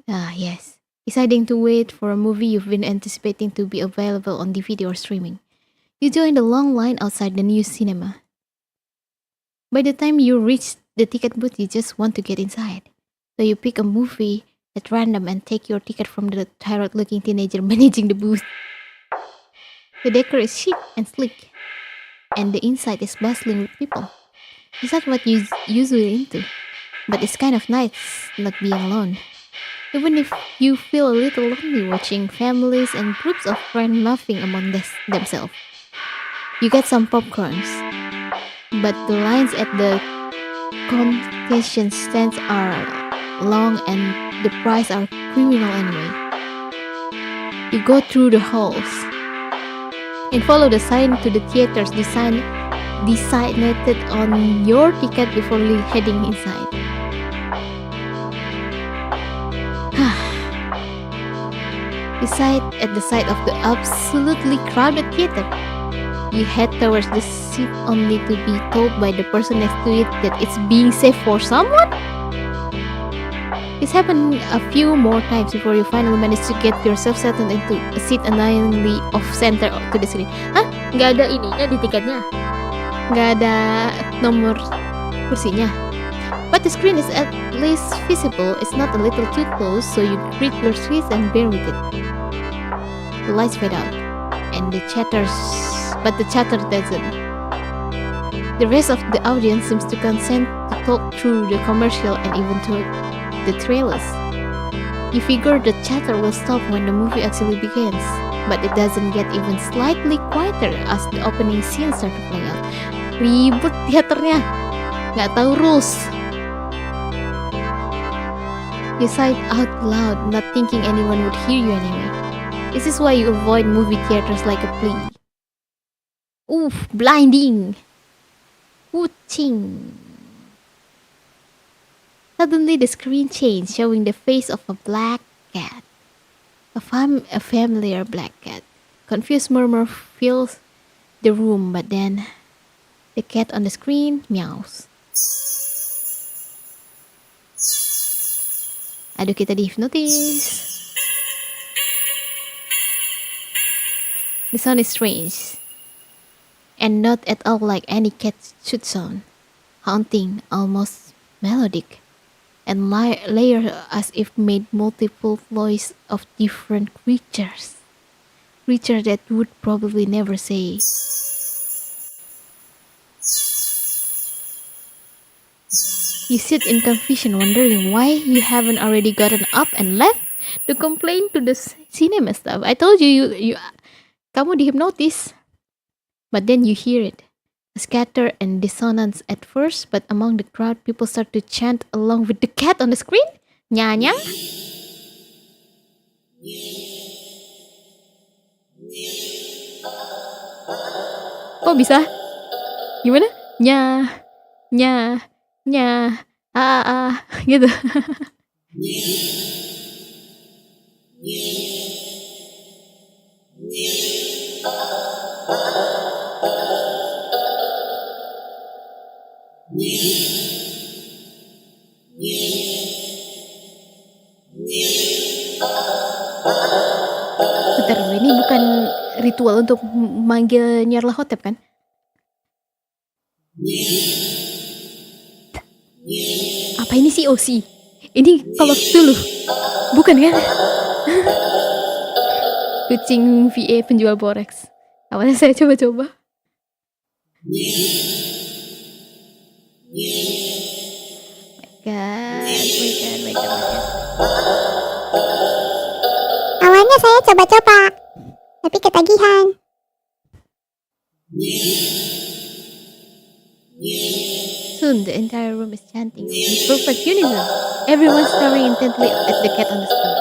Ah, yes. Deciding to wait for a movie you've been anticipating to be available on DVD or streaming. You join the long line outside the new cinema. By the time you reach the ticket booth, you just want to get inside. So you pick a movie at random and take your ticket from the tired-looking teenager managing the booth. The decor is chic and sleek, and the inside is bustling with people. It's not what you're usually into, but it's kind of nice not being alone. Even if you feel a little lonely watching families and groups of friends laughing among themselves. You get some popcorns, but the lines at the concession stands are long and the prices are criminal anyway. You go through the halls and follow the sign to the theaters designated on your ticket before heading inside. At the side of the absolutely crowded theater, you head towards the seat only to be told by the person next to it that it's being saved for someone? This happened a few more times before you finally manage to get yourself settled into a seat annoyingly off-center to the screen. Hah? Nggak ada ininya di tiketnya? Nggak ada nomor kursinya? But the screen is at least visible. It's not a little too close, so you grit your teeth and bear with it. The lights fade out, and the chatter doesn't. The rest of the audience seems to consent to talk through the commercial and even to the trailers. You figure the chatter will stop when the movie actually begins, but it doesn't get even slightly quieter as the opening scene starts to play out. Ribut teaternya, nggak tahu rules. You sigh out loud, not thinking anyone would hear you anyway. This is why you avoid movie theaters like a plague. Oof, blinding! Kucing! Suddenly the screen changed, showing the face of a black cat. A familiar black cat. Confused murmur fills the room, but then the cat on the screen meows. Aduh, kita dihipnotis. The sound is strange, and not at all like any cat should sound. Haunting, almost melodic, and layered as if made multiple voices of different creatures. Creatures that would probably never say. You sit in confusion, wondering why you haven't already gotten up and left to complain to the cinema staff. I told you, kamu dihipnotis. But then you hear it. A scatter and dissonance at first, but among the crowd, people start to chant along with the cat on the screen. Nyanyang. Kok bisa? Gimana? Nya, nya, gitu. Bentar, ini bukan ritual untuk manggil Nyarlathotep kan? Apa ini sih OC? Ini kalau dulu, bukan kan? Kucing VA penjual borax. Awalnya saya coba-coba. My God. Awalnya saya coba-coba, tapi ketagihan. Soon, the entire room is chanting in perfect unison. Everyone staring intently at the cat on the screen.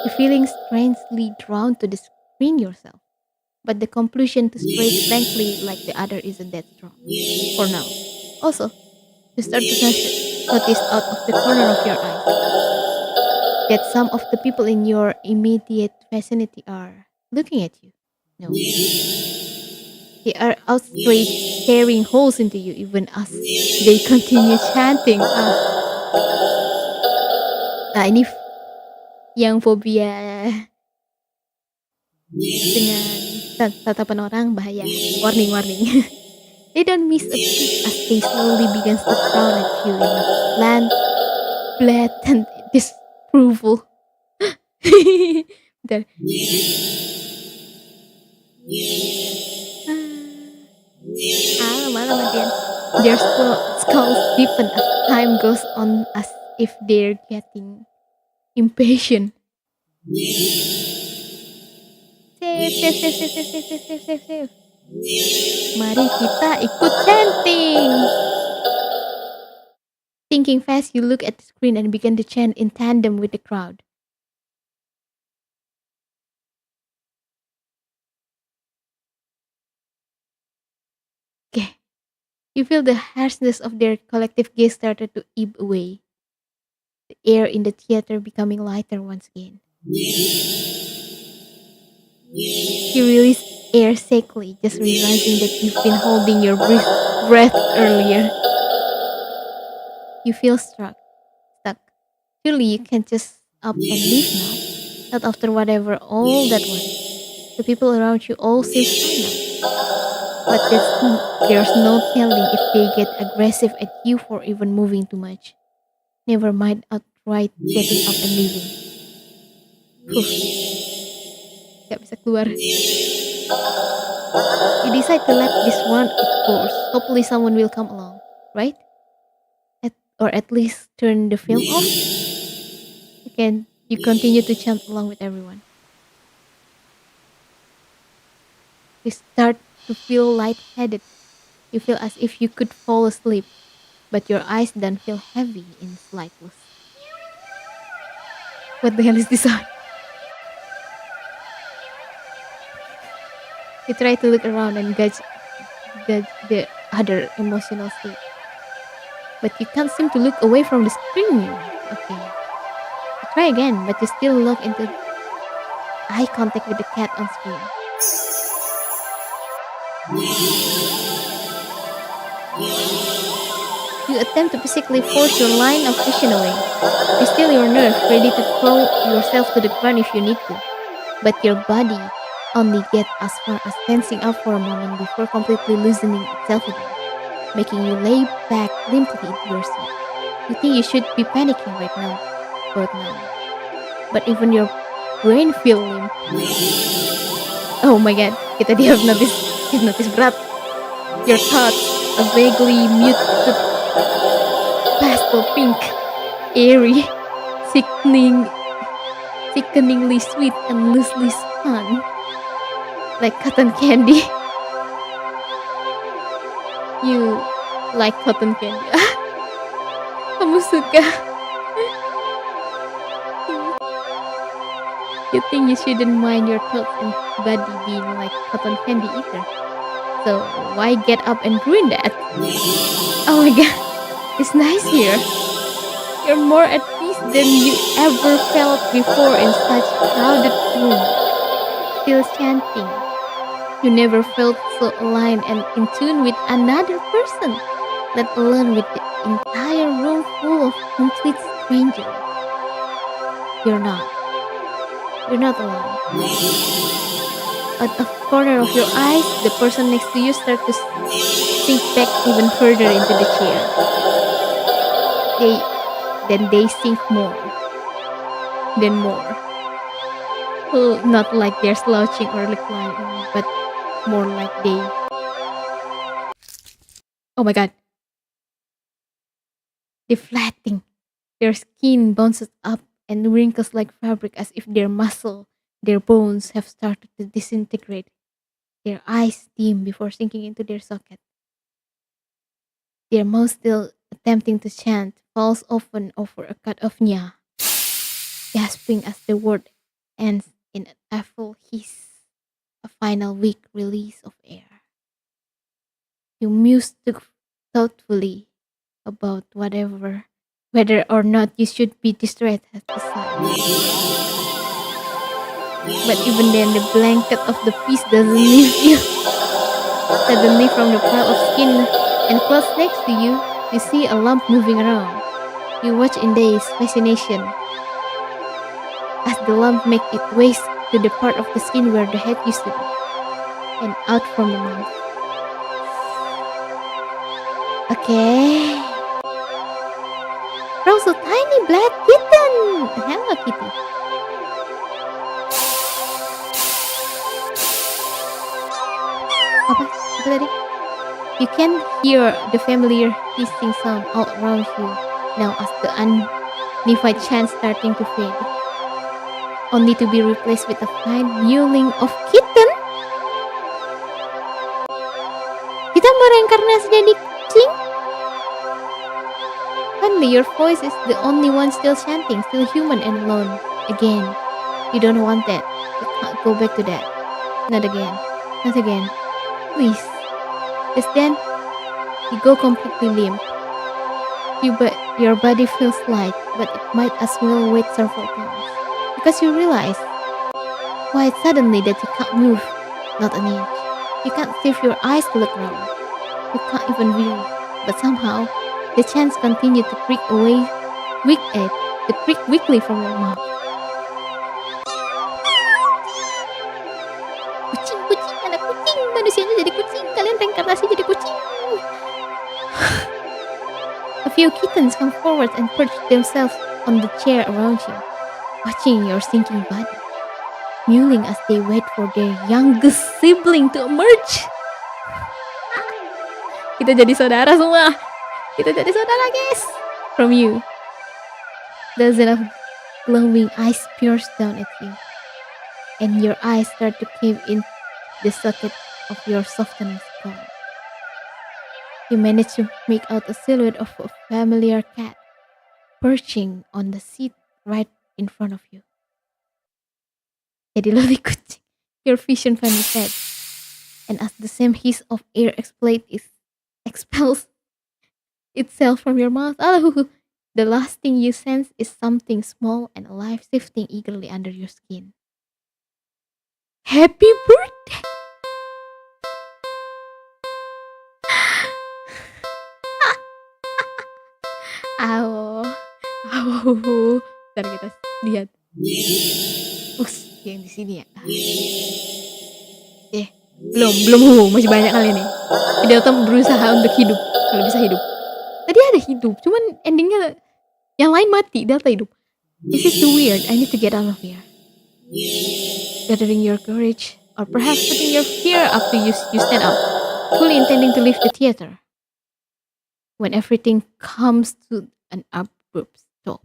You're feeling strangely drawn to the screen yourself. But the conclusion to stare blankly like the other isn't that strong. For now. Also, you start to notice out of the corner of your eye that some of the people in your immediate vicinity are looking at you. No. They are outraged, staring holes into you even as they continue chanting. Nah, ini yang fobia dengan tatapan orang bahaya. Warning. They don't miss a beat as they slowly begin to frown at you in blatant disapproval. Bentar. Malam Adian. Their skulls deepen as time goes on as if they're getting impatient. Save. Mari kita ikut chanting. Thinking fast, you look at the screen and begin to chant in tandem with the crowd. Okay. You feel the harshness of their collective gaze started to ebb away. The air in the theater becoming lighter once again. You release air sickly, just realizing that you've been holding your breath earlier. You feel stuck. Surely you can't just up and leave now. Not after whatever all that was. The people around you all seem fine now. But there's no telling if they get aggressive at you for even moving too much. Never mind outright getting up and leaving. Gak bisa keluar. You decide to let this run its course. Hopefully someone will come along, right? Or at least turn the film off. You continue to chant along with everyone. You start to feel lightheaded. You feel as if you could fall asleep, but your eyes then feel heavy and lightless. What the hell is this sound? You try to look around and gauge the other emotional state, but you can't seem to look away from the screen. Okay. You try again, but you still look into eye contact with the cat on screen. You attempt to physically force your line of vision away. You still your nerve, ready to throw yourself to the ground if you need to. But your body only get as far as tensing up for a moment before completely loosening itself again, making you lay back limply into your seat. You think you should be panicking right now, but no. But even your brain feel limp. Oh my god, kita hipnotis berat. Your thoughts, a vaguely muted pastel pink, airy, sickening, sickeningly sweet and loosely spun, like cotton candy. You like cotton candy? Kamu suka? You think you shouldn't mind your thoughts and body being like cotton candy either. So why get up and ruin that? Oh my god, it's nice here. You're more at peace than you ever felt before in such crowded room. Still chanting. You never felt so aligned and in tune with another person, let alone with the entire room full of complete strangers. You're not. You're not alone. Out of corner of your eyes, the person next to you starts to sink back even further into the chair. They sink more. Then more. Oh, not like they're slouching or reclining, but more like they... Oh my god. Deflating. Their skin bounces up and wrinkles like fabric as if their bones have started to disintegrate. Their eyes dim before sinking into their socket. Their mouth still attempting to chant falls often over a cut of nya, gasping as the word ends in an awful hiss, a final weak release of air. You muse thoughtfully about whether or not you should be distressed at the sight. But even then, the blanket of the piece doesn't leave you. Suddenly, from the pile of skin and clothes next to you, you see a lump moving around. You watch in dazed fascination as the lump makes its way to the part of the skin where the head used to be, and out from the mouth. Okay. Rose a tiny black kitten! Hello, kitty. Apa tadi? You can hear the familiar hissing sound all around you now as the unified chant starting to fade, only to be replaced with a fine mewling of kitten. Kita mereinkarnasi jadi kucing? Finally, your voice is the only one still chanting, still human and alone. Again, you don't want that. You can't go back to that. Not again. Not again. Please. Just then, you go completely limp. Your body feels light, but it might as well wait several times. Because you realize, quite suddenly, that you can't move. Not an inch. You can't lift your eyes to look around. You can't even breathe. But somehow, the chants continue to creak weakly from your mouth. Kucing, anak kucing, manusianya jadi kucing, kalian reinkarnasi jadi kucing. A few kittens come forward and perch themselves on the chair around you, watching your sinking body, mewling as they wait for their youngest sibling to emerge. Kita jadi saudara semua. Kita jadi saudara, guys. From you, dozens of glowing eyes pierce down at you, and your eyes start to cave in the socket of your softened skull. You manage to make out a silhouette of a familiar cat perching on the seat right in front of you. Jadi lebih kucing. Your vision finally fades, and as the same hiss of air expels itself from your mouth, the last thing you sense is something small and alive shifting eagerly under your skin. Happy birthday! Ntar kita lihat. Yang di sini ya. Belum, masih banyak kali nih. Delta berusaha untuk hidup, kalau bisa hidup. Tadi ada hidup, cuman endingnya yang lain mati, Delta hidup. This is too weird, I need to get out of here. Gathering your courage, or perhaps putting your fear up to you stand up, fully intending to leave the theater. When everything comes to an abrupt stop.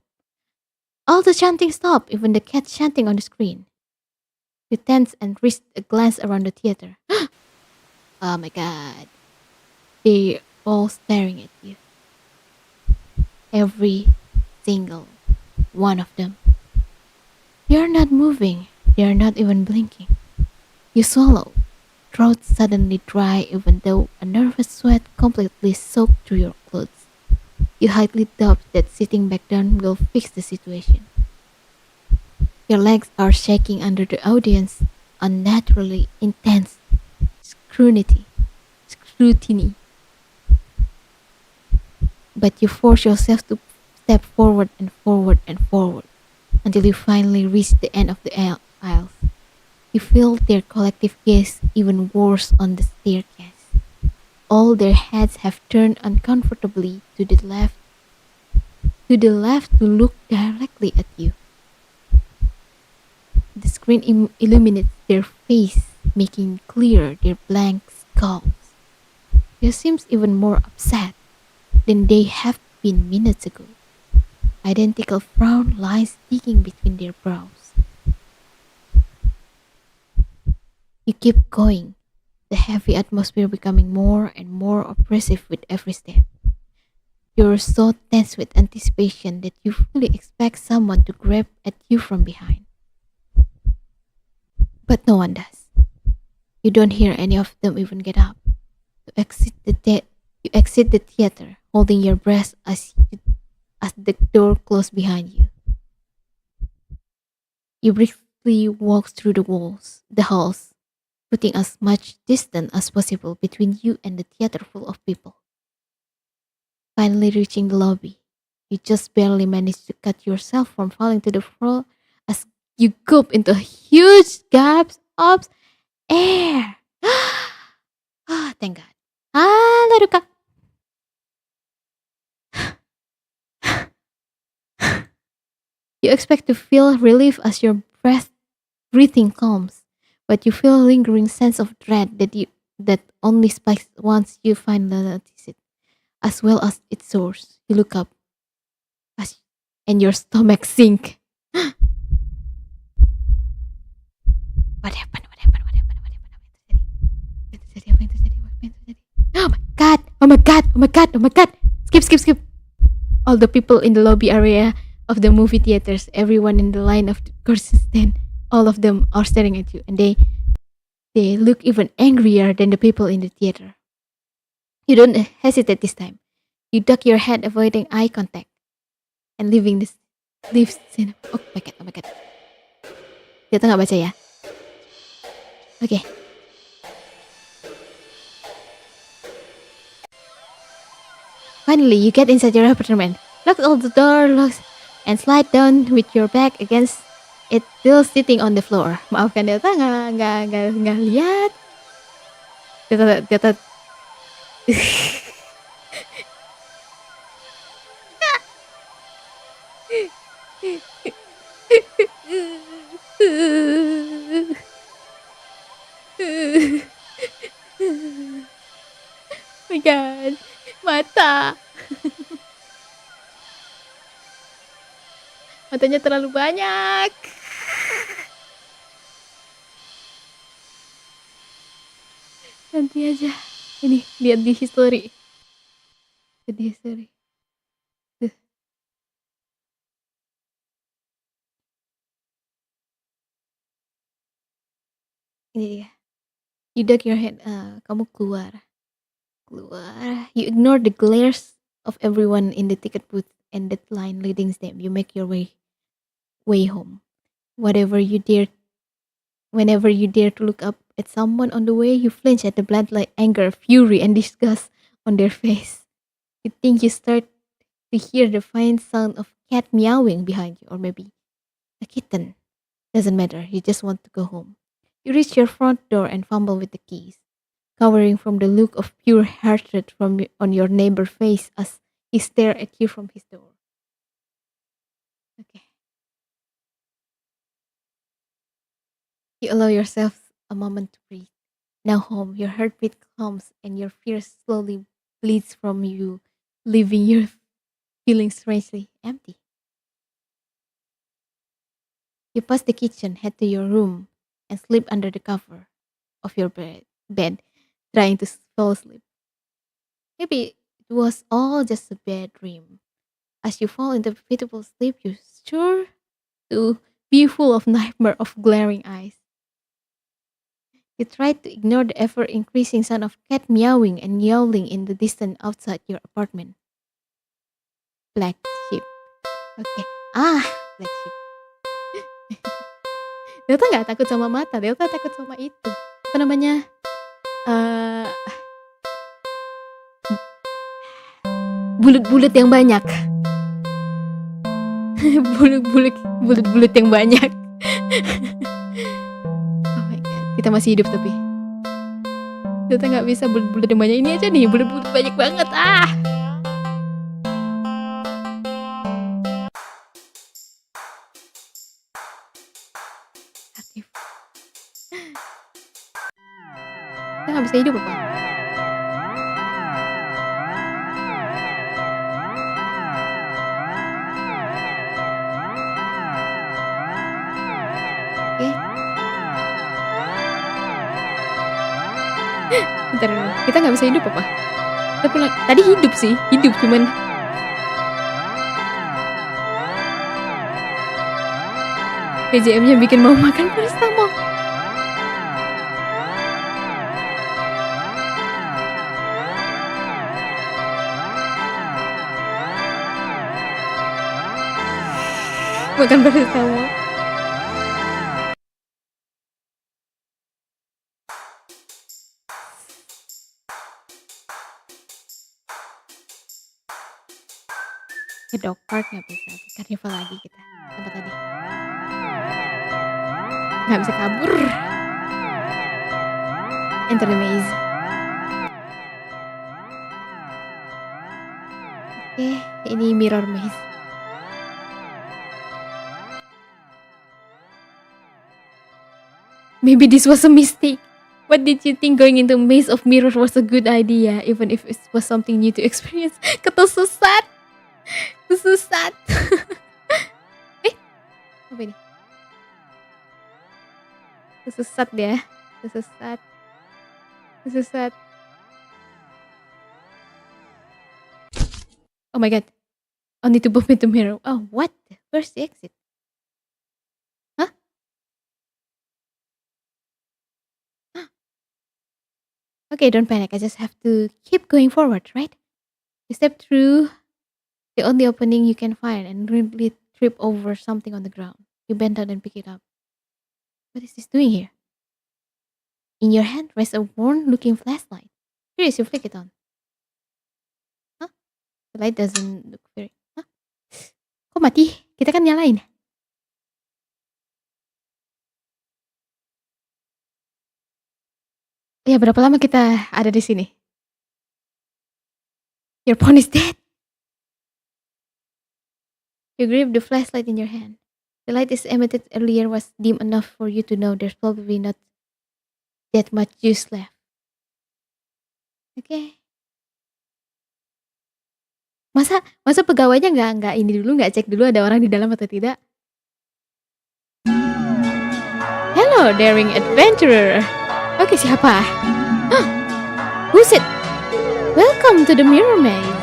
All the chanting stopped, even the cat chanting on the screen. You tense and risk a glance around the theater. Oh my god. They're all staring at you. Every single one of them. You're not moving. They're not even blinking. You swallow. Throat suddenly dry even though a nervous sweat completely soaked through your clothes. You highly doubt that sitting back down will fix the situation. Your legs are shaking under the audience unnaturally intense scrutiny. But you force yourself to step forward and forward and forward until you finally reach the end of the aisles. You feel their collective gaze even worse on the staircase. All their heads have turned uncomfortably to the left to look directly at you. The screen illuminates their face, making clear their blank skulls. They seem even more upset than they have been minutes ago. Identical frown lies digging between their brows. You keep going, the heavy atmosphere becoming more and more oppressive with every step. You're so tense with anticipation that you fully expect someone to grab at you from behind. But no one does. You don't hear any of them even get up. You exit the theater, holding your breath as the door closed behind you. You briskly walk through the halls, putting as much distance as possible between you and the theater full of people. Finally reaching the lobby, you just barely manage to cut yourself from falling to the floor as you gulp into a huge gasp of air. Ah, thank God. Halo, You expect to feel relief as your breathing calms, but you feel a lingering sense of dread that only spikes once you finally notice it. As well as its source, you look up, and your stomach sink. What happened? Apa yang terjadi? Oh my god! Skip. All the people in the lobby area of the movie theaters, everyone in the line of the curtain stand, all of them are staring at you, and they look even angrier than the people in the theater. You don't hesitate this time. You duck your head, avoiding eye contact, and leave scene. Oh my god. Kita nggak baca ya? Okay. Finally, you get inside your apartment. Lock all the doors and slide down with your back against it, still sitting on the floor. Maafkan Delta nggak lihat. Delta. Oh my god, mata. Matanya terlalu banyak. Nanti aja. Ini lihat di history. Tuh. Ini dia. You duck your head. Kamu keluar. You ignore the glares of everyone in the ticket booth and that line leading them. You make your way home. Whenever you dare to look up at someone on the way, you flinch at the bloodlight anger, fury, and disgust on their face. You think you start to hear the faint sound of cat meowing behind you, or maybe a kitten. Doesn't matter. You just want to go home. You reach your front door and fumble with the keys, cowering from the look of pure hatred on your neighbor's face as he stares at you from his door. Okay. You allow yourself a moment to breathe. Now home, your heartbeat calms and your fear slowly bleeds from you, leaving you feeling strangely empty. You pass the kitchen, head to your room, and sleep under the cover of your bed trying to fall asleep. Maybe it was all just a bad dream. As you fall into pitiful sleep, you're sure to be full of nightmare of glaring eyes. You try to ignore the ever increasing sound of cat meowing and yowling in the distance outside your apartment. Black sheep. Okay. Black sheep. Delta nggak takut sama mata, Delta takut sama itu. Apa namanya? Bulut-bulut yang banyak. Bulut-bulut yang banyak. Oh my god, kita masih hidup tapi kita nggak bisa bulut-bulut yang banyak. Ini aja nih, bulut-bulut banyak banget. Aktif. Kita nggak bisa hidup apa? Bentar, kita nggak bisa hidup apa? Kita pulang. Tadi hidup sih, hidup cuman PJM-nya bikin mau makan paracetamol. Makan paracetamol. Ke dog park nggak bisa, ke carnival lagi kita. Tempat tadi nggak bisa kabur. Enter the maze. Oke, ini mirror maze. Maybe this was a mistake. What did you think going into maze of mirrors was a good idea, even if it was something new to experience? Ketersesat. Kesesat. Apa ini? Kesesat dia. Kesesat. Oh my god. I need to bump into mirror. Oh, what? Where's the exit? Huh? Okay, don't panic. I just have to keep going forward, right? You step through the only opening you can find and rudely trip over something on the ground. You bend down and pick it up. What is this doing here? In your hand rests a worn-looking flashlight. Curious, you flick it on. Huh? The light doesn't look very... Huh? Kok mati? Kita kan nyalain. Ya, berapa lama kita ada di sini? Your pawn is dead. You grip the flashlight in your hand. The light is emitted earlier was dim enough for you to know there's probably not that much juice left. Okay. Masa pegawainya nggak ini dulu, nggak cek dulu ada orang di dalam atau tidak? Hello, daring adventurer. Oke, siapa? Who's it? Welcome to the mirror maze.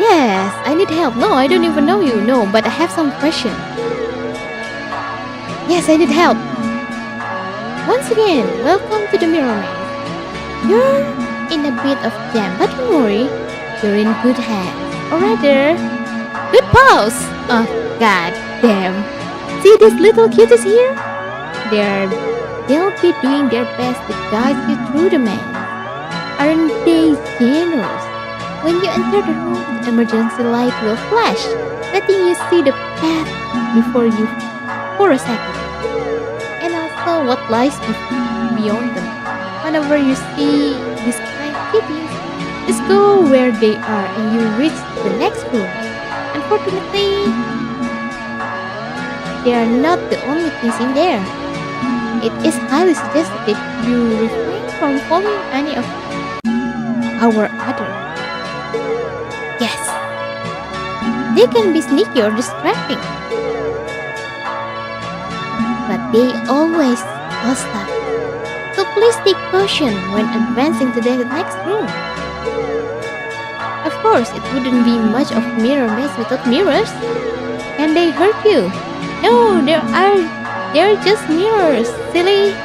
Yes, I need help. No, I don't even know you. No, but I have some question. Yes, I need help. Once again, welcome to the mirror maze. You're in a bit of jam, but don't worry. You're in good hands. Or rather, good paws. Oh, god damn. See these little cuties here? They'll be doing their best to guide you through the maze. Aren't they generous? When you enter the room, the emergency light will flash, letting you see the path before you for a second, and also what lies beyond them. Whenever you see these kind of kitties, just go where they are and you reach the next room. Unfortunately, they are not the only things in there. It is highly suggested that you refrain from following any of our other. Yes, they can be sneaky or distracting, but they always hostile. So please take caution when advancing to the next room. Of course, it wouldn't be much of mirror maze without mirrors. Can they hurt you? No, they're just mirrors, silly.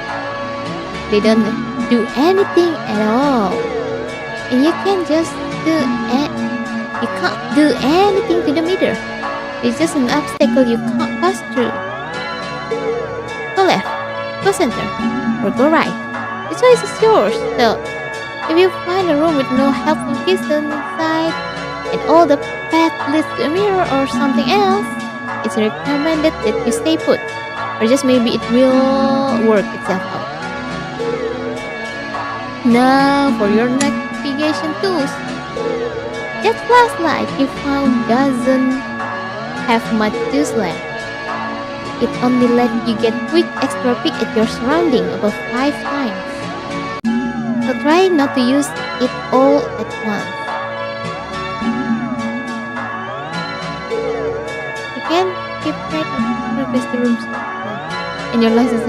They don't do anything at all, and you can't do anything to the mirror. It's just an obstacle you can't pass through. Go left, go center, or go right. The choice is yours. So, if you find a room with no helpful distance inside, and all the path leads to a mirror or something else, it's recommended that you stay put, or just maybe it will work itself out. Now for your navigation tools. That flashlight you found doesn't have much use left. It only lets you get quick extra peek at your surrounding about 5 times. So try not to use it all at once. You can keep track of progress the rooms and your license.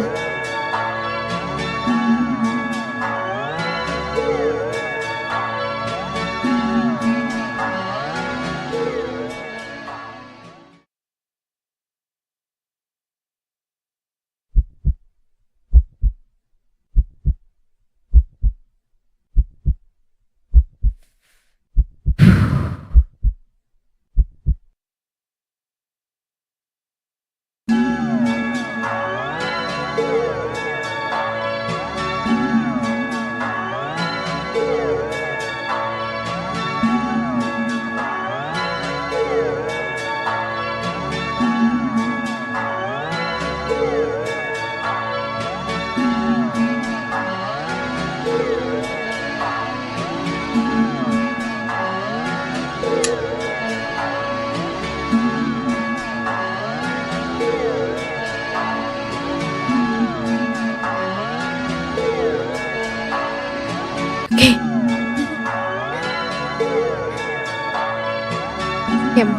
Game.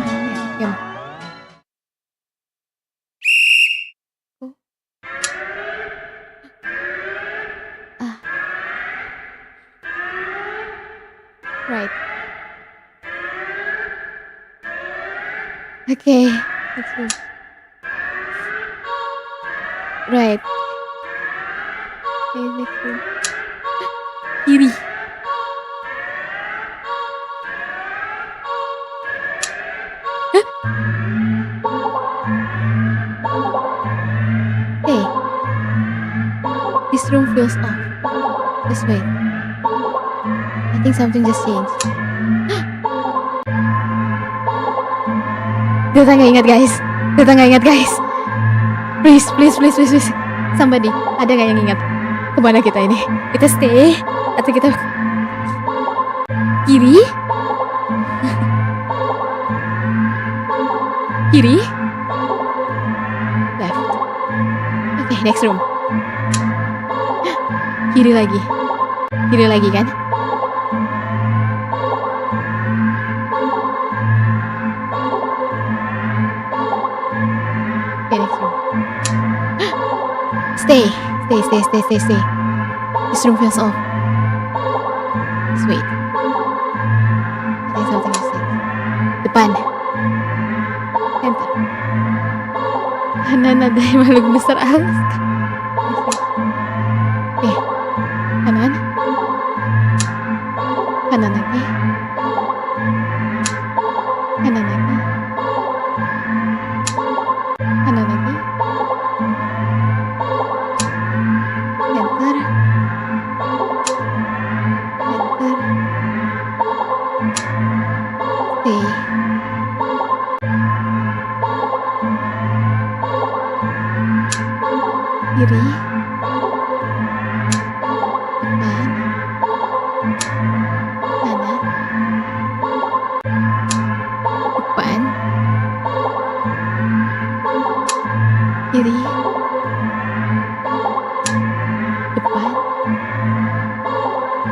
Oh. Right. Okay. Let's move. Right. Okay, next room. Kiri. Hey, this room feels off. Just wait. I think something just changed. Data nggak ingat guys. Please. Somebody, ada nggak yang ingat? Kemana kita ini? Kita stay atau kita kiri? Kiri? Left. Okay, next room. Kiri lagi kan? Okay, next room. Stay. This room feels off. Just wait. I think something is safe. Depan. Center. Kanan ada makhluk besar Alaska. Oke. Kanan lagi. Kanan lagi. Center. kiri, depan, kanan, depan, kiri, depan,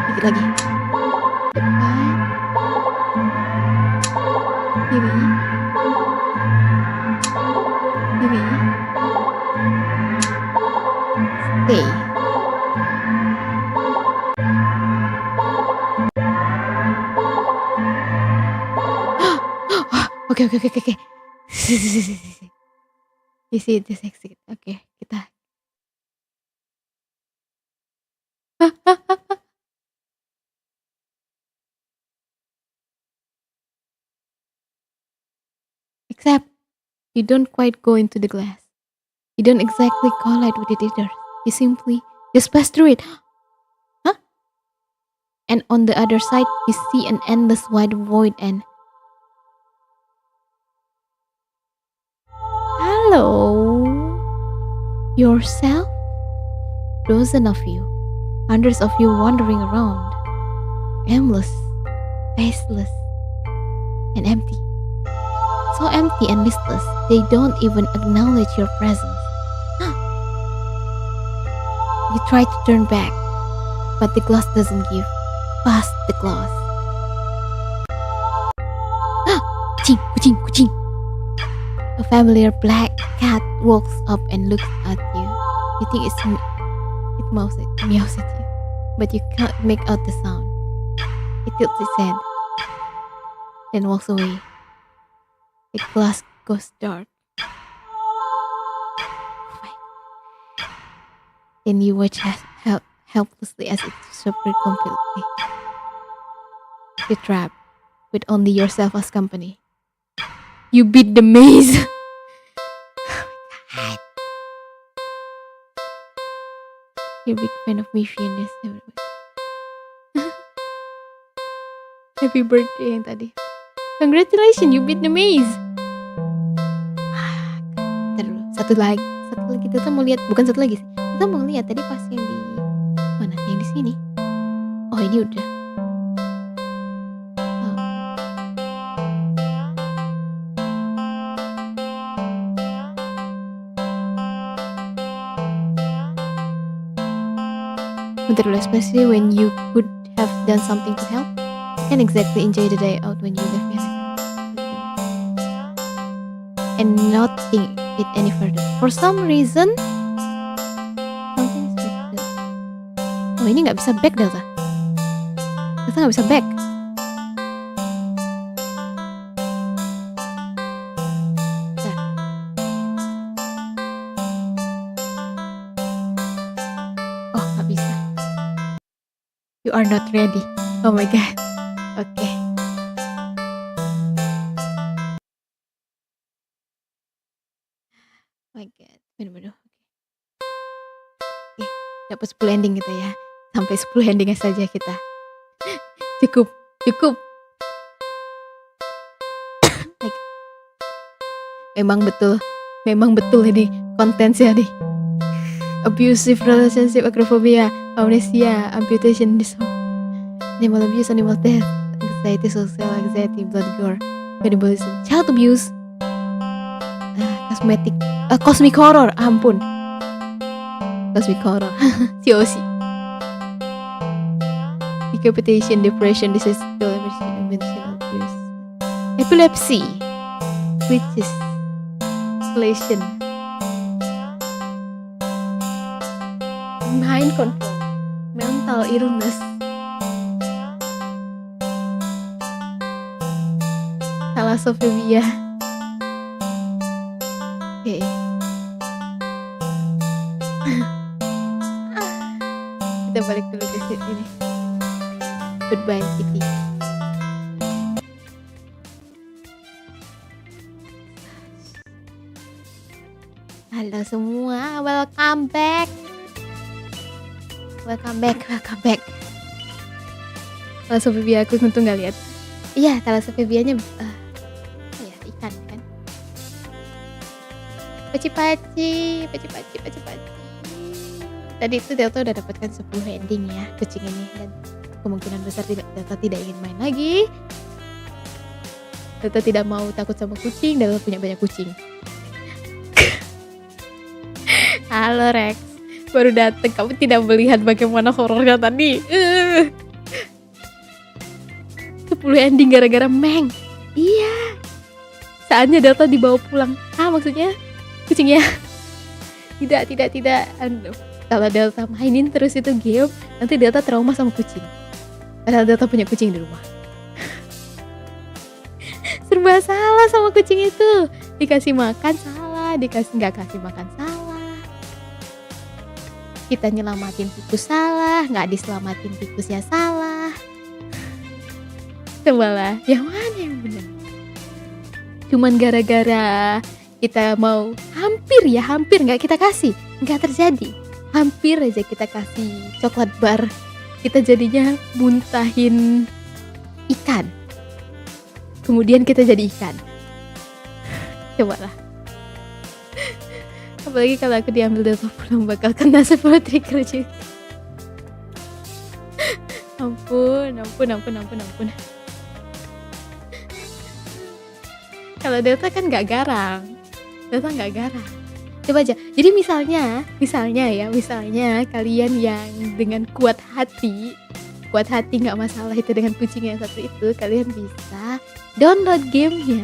dikit lagi, depan, kiri, kiri, stay. Oke. This exit. Oke, kita. Except you don't quite go into the glass. You don't exactly collide with it either. You simply just pass through it. Huh? And on the other side, you see an endless wide void and hello, yourself? Dozens of you, hundreds of you wandering around, aimless, faceless, and empty. So empty and listless, they don't even acknowledge your presence. You try to turn back, but the glass doesn't give. Past the glass. Kucing. A familiar black cat walks up and looks at you. You think it meows at you, but you can't make out the sound. It tilts its head, then walks away. The glass goes dark. Then you watch helplessly as it separates completely. You're trapped with only yourself as company. You beat the maze. Oh my god. You're a big fan of mischievous. Happy birthday yang tadi. Congratulations, you beat the maze. Ntar dulu, satu lagi kita mau lihat, bukan satu lagi sih. Kita mau lihat tadi pas yang di mana? Yang di sini. Oh, ini udah. Bentar dulu, especially when you could have done something to help. You can't exactly enjoy the day out when you leave behind. And not think it any further. For some reason, something is like that. Oh, ini nggak bisa back, Delta. Delta nggak bisa back. Bentar. Oh, nggak bisa. You are not ready. Oh my god. Oke. Oh my god. Bener-bener. Oke. Dapat 10 ending kita ya. Sampai 10 ending saja kita. Cukup. Memang betul ini kontennya nih. Abusive relationship, agoraphobia, amnesia, amputation disorder, animal abuse, animal death, anxiety, social anxiety, blood gore, cannibalism, child abuse, cosmic horror, ampun, cosmic horror, COC, decapitation, depression, disaster, mental abuse, epilepsy, witches, isolation, mind control, mental illness, thalassophobia. Oke. Kita balik dulu ke sini. Goodbye, Kitty. Halo semua, welcome back. Thalassophobia aku untung gak lihat. Iya, thalassophobia-nya ya ikan kan. Paci-paci. Tadi itu Delta udah dapatkan 10 ending ya kucing ini, dan kemungkinan besar Delta tidak ingin main lagi. Delta tidak mau takut sama kucing, Delta punya banyak kucing. Halo Rex, baru datang, kamu tidak melihat bagaimana horornya tadi. 10 ending gara-gara Meng. Iya, saatnya Delta dibawa pulang. Maksudnya kucingnya. Tidak. Kalau Delta mainin terus itu game, nanti Delta trauma sama kucing. Padahal Delta punya kucing di rumah. Serba salah sama kucing itu. Dikasih makan salah, nggak kasih makan salah. Kita nyelamatin tikus salah, nggak diselamatin tikusnya salah. Cobalah, yang mana yang benar? Cuman gara-gara kita mau hampir nggak kita kasih, nggak terjadi. Hampir aja kita kasih coklat bar, kita jadinya muntahin ikan. Kemudian kita jadi ikan. Cobalah. Apalagi kalau aku diambil Delta pulang, bakal kena 10 trigger juga. Ampun. Kalau Delta kan nggak garang. Coba aja. Jadi misalnya kalian yang dengan kuat hati nggak masalah itu dengan kucing yang satu itu, kalian bisa download gamenya,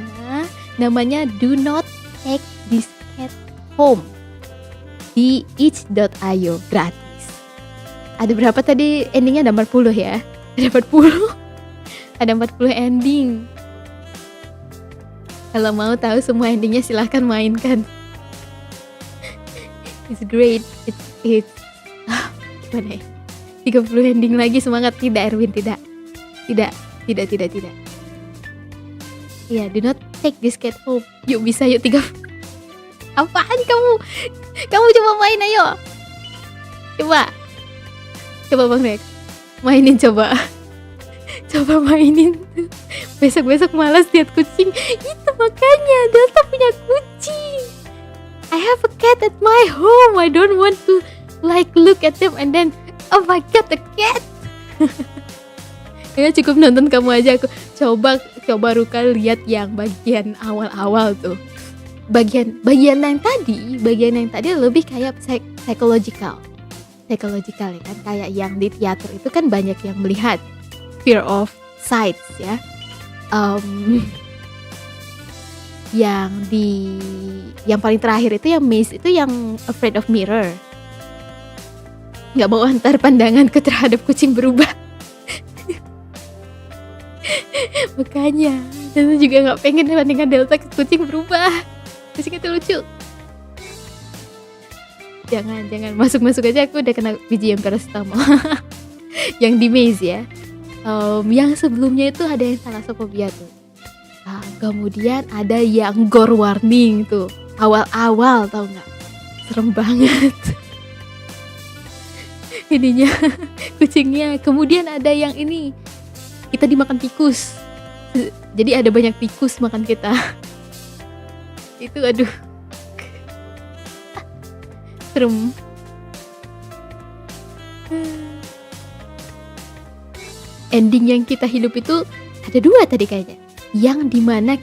namanya Do Not Take This Cat Home di itch.io, gratis. Ada berapa tadi endingnya? Ada 40 ya? Ada 40 ending. Kalau mau tahu semua endingnya silahkan mainkan. It's great. It's gimana ya? 30 ending lagi, semangat. Tidak Erwin, tidak. Iya, do not take this cat home. Yuk bisa, yuk 30. Apaan kamu coba main, ayo. Coba Bang Rex. Mainin coba mainin. Besok malas lihat kucing. Itu makanya Delta punya kucing. I have a cat at my home. I don't want to look at them and then, oh my god, the cat. Ya cukup nonton kamu aja. Aku coba Ruka lihat yang bagian awal tuh. Bagian yang tadi lebih kayak psychological ya kan, kayak yang di teater itu kan banyak yang melihat fear of sights ya. Yang paling terakhir itu yang Maze itu yang afraid of mirror. Nggak mau antar pandanganku terhadap kucing berubah. Makanya Delta juga nggak pengen pandangan Delta ke kucing berubah. Kucing itu lucu. Jangan masuk aja, aku udah kena biji yang paracetamol. Yang di Maze ya. Yang sebelumnya itu ada yang thalassophobia tuh. Kemudian ada yang gore warning tuh. Awal-awal tau nggak? Serem banget. Ininya kucingnya. Kemudian ada yang ini, kita dimakan tikus. Jadi ada banyak tikus makan kita. Itu aduh, serem. Ending yang kita hidup itu ada 2 tadi kayaknya. Yang dimana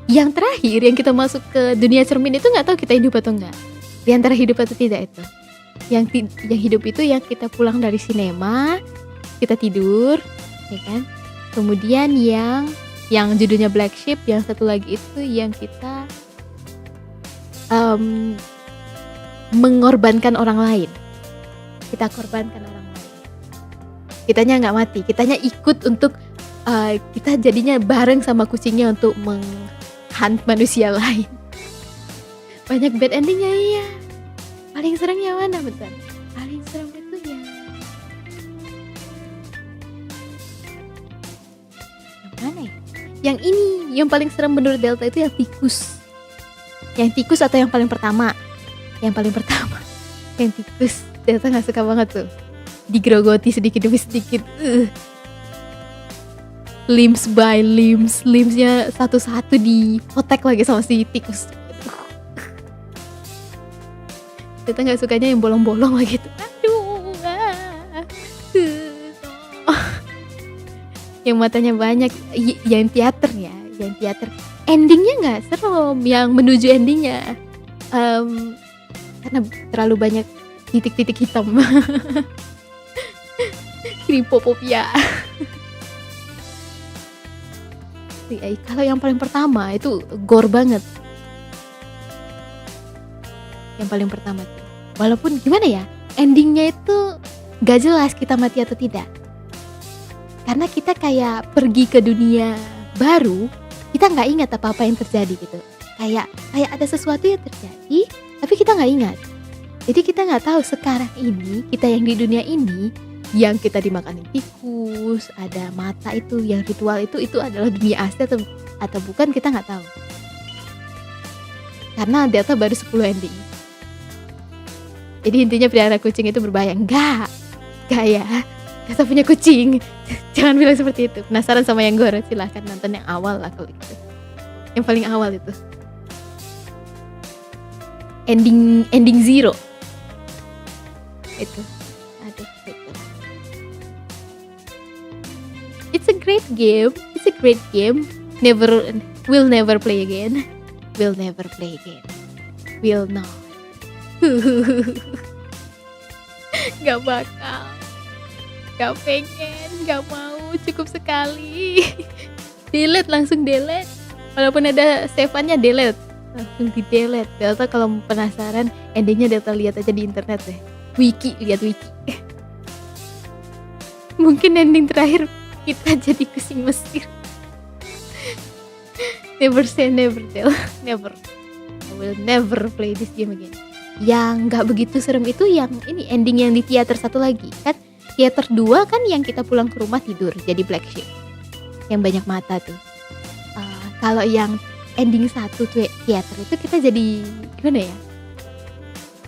yang terakhir yang kita masuk ke dunia cermin itu nggak tahu kita hidup atau enggak. Di antara hidup atau tidak itu. Yang hidup itu yang kita pulang dari sinema, kita tidur, ya kan? Kemudian yang judulnya Black Sheep, yang satu lagi itu yang kita mengorbankan orang lain. Kita korbankan orang lain. Kitanya nggak mati, kitanya ikut untuk kita jadinya bareng sama kucingnya untuk menghunt manusia lain. Banyak bad endingnya iya. Paling serem yang mana bentar? Paling serem itu yang mana ya? Yang ini, yang paling serem menurut Delta itu yang tikus. Yang tikus atau yang paling pertama? Yang paling pertama. Yang tikus. Delta gak suka banget tuh. Digerogoti sedikit demi sedikit. Limbs by limbs. Limbsnya satu-satu dipotek lagi sama si tikus. Delta gak sukanya yang bolong-bolong lagi tuh. Aduh. yang matanya banyak, yang teater ya, yang teater. Endingnya nggak serem, yang menuju endingnya, karena terlalu banyak titik-titik hitam. Kripopopia. Kalau yang paling pertama itu gore banget. Yang paling pertama tuh, walaupun gimana ya, endingnya itu gak jelas kita mati atau tidak. Karena kita kayak pergi ke dunia baru, kita nggak ingat apa-apa yang terjadi gitu. Kayak ada sesuatu yang terjadi, tapi kita nggak ingat. Jadi kita nggak tahu sekarang ini kita yang di dunia ini, yang kita dimakanin tikus, ada mata itu, yang ritual itu adalah dunia asli atau bukan, kita nggak tahu. Karena data baru 10 ending. Jadi intinya pelihara kucing itu berbahaya. Enggak ya. Kita punya kucing. Jangan bilang seperti itu. Penasaran sama yang gore? Silahkan nonton yang awal lah kalau gitu. Yang paling awal itu. Ending 0. Itu. Aduh, itu. It's a great game. We'll never play again. Will not. Gak bakal. Gak pengen. Gak mau. Cukup sekali. Langsung delete. Walaupun ada save-nya delete. Langsung di delete. Delta kalau penasaran endingnya Delta lihat aja di internet deh. Lihat wiki. Mungkin ending terakhir kita jadi kucing Mesir. Never say never, Del. Never. I will never play this game again. Yang gak begitu serem itu yang ini, ending yang di teater satu lagi. Kan teater 2 kan yang kita pulang ke rumah tidur jadi black sheep, yang banyak mata tuh. Kalau yang ending 1 tuh teater itu kita jadi gimana ya,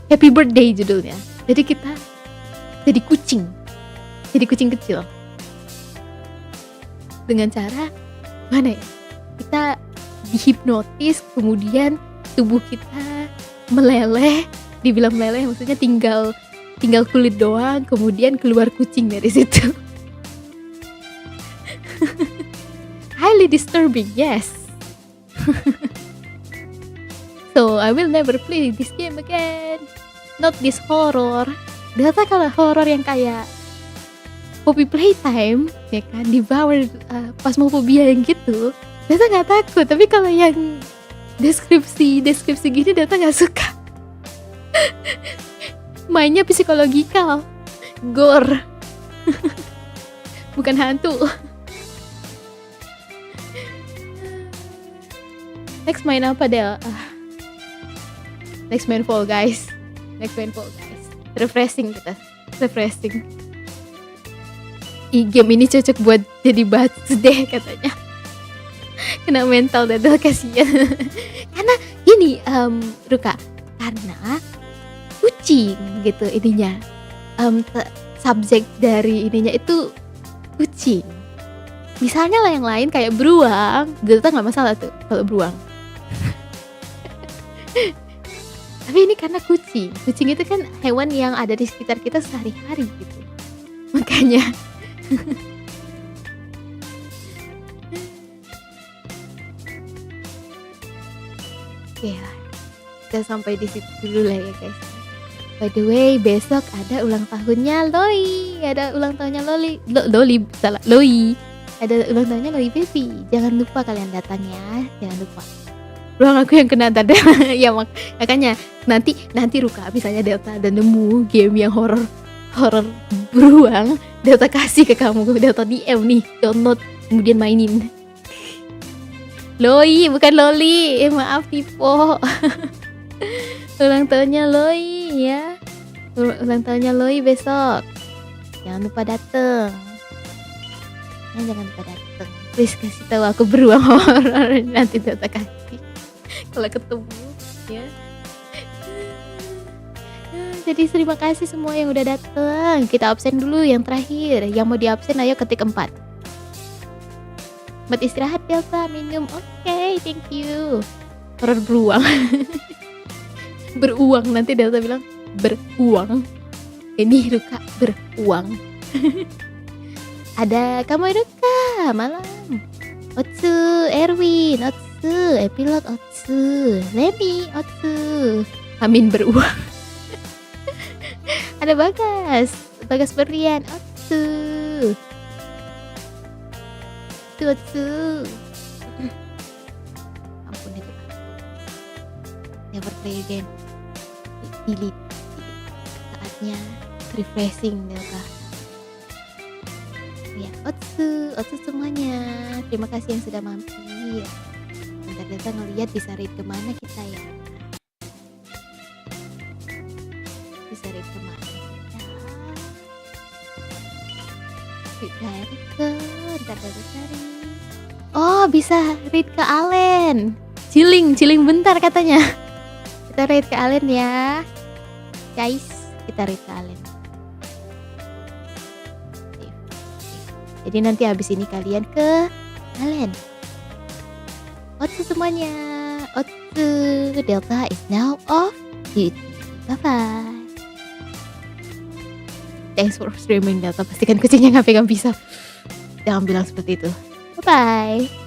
happy birthday judulnya. Jadi kita jadi kucing kecil. Dengan cara mana ya, kita dihipnotis, kemudian tubuh kita meleleh. Dibilang meleleh maksudnya tinggal kulit doang, kemudian keluar kucing dari situ. Highly disturbing, yes. So I will never play this game again. Not this horror. Data kalau horror yang kayak Poppy Playtime, ya kan, devour phasmophobia yang gitu, Data nggak takut. Tapi kalau yang deskripsi gini, Data nggak suka. Mainnya psikologikal, gore, bukan hantu. Next main apa Del? Next main Fall Guys. Refreshing kita. Game ini cocok buat jadi batu deh katanya. Kena mental Dadal, kasihan. Karena gini Ruka, karena kucing gitu ininya, subjek dari ininya itu kucing. Misalnya lah yang lain kayak beruang, Delta nggak masalah tuh kalau beruang. Tapi ini karena kucing itu kan hewan yang ada di sekitar kita sehari-hari gitu, makanya. Oke lah, kita sampai di situ dulu lah ya guys. By the way, besok ada ulang tahunnya Loi. Ada ulang tahunnya Loi. Ada ulang tahunnya Loi Baby. Jangan lupa kalian datang ya. Jangan lupa. Ruang aku yang kena tanda. Ya makanya nanti Ruka misalnya Delta dan nemu game yang horor beruang, Delta kasih ke kamu. Delta DM nih, download kemudian mainin. Loi bukan Loli. Maaf Pipo. Ulang tahunnya Loi ya. Ulang tahunnya Loi besok. Jangan lupa dateng. Jangan lupa dateng. Please kasih tahu aku beruang horor, nanti Delta kasih kalau ketemu ya. Jadi terima kasih semua yang udah dateng. Kita absen dulu yang terakhir. Yang mau di absen ayo ketik 4. Buat istirahat Delta, minum. Oke, thank you. Horor beruang. Beruang, nanti Delta bilang beruang. Ini Ruka beruang. Ada kamu Ruka, Delta malam. Otsu, Erwin, Otsu, Epilog, Otsu, Lemi, Otsu. Amin beruang. Ada Bagas Berlian, Otsu. Otsu. Ampun itu. Never play again. Delete. Saatnya refreshing Delta. Ya, Otsu semuanya. Terima kasih yang sudah mampir. Bentar Delta ngeliat bisa read kemana kita ya. Bisa read kemana kita. Read ke. Bentar Delta cari. Oh, bisa read ke Allen. Chilling bentar katanya. Kita read ke Allen ya. Guys, kita read ke Allen. Jadi nanti habis ini kalian ke Allen. Otsu semuanya. Otsu. Delta is now off duty. Bye-bye. Thanks for streaming Delta. Pastikan kucingnya nggak pegang pisau. Jangan bilang seperti itu. Bye-bye.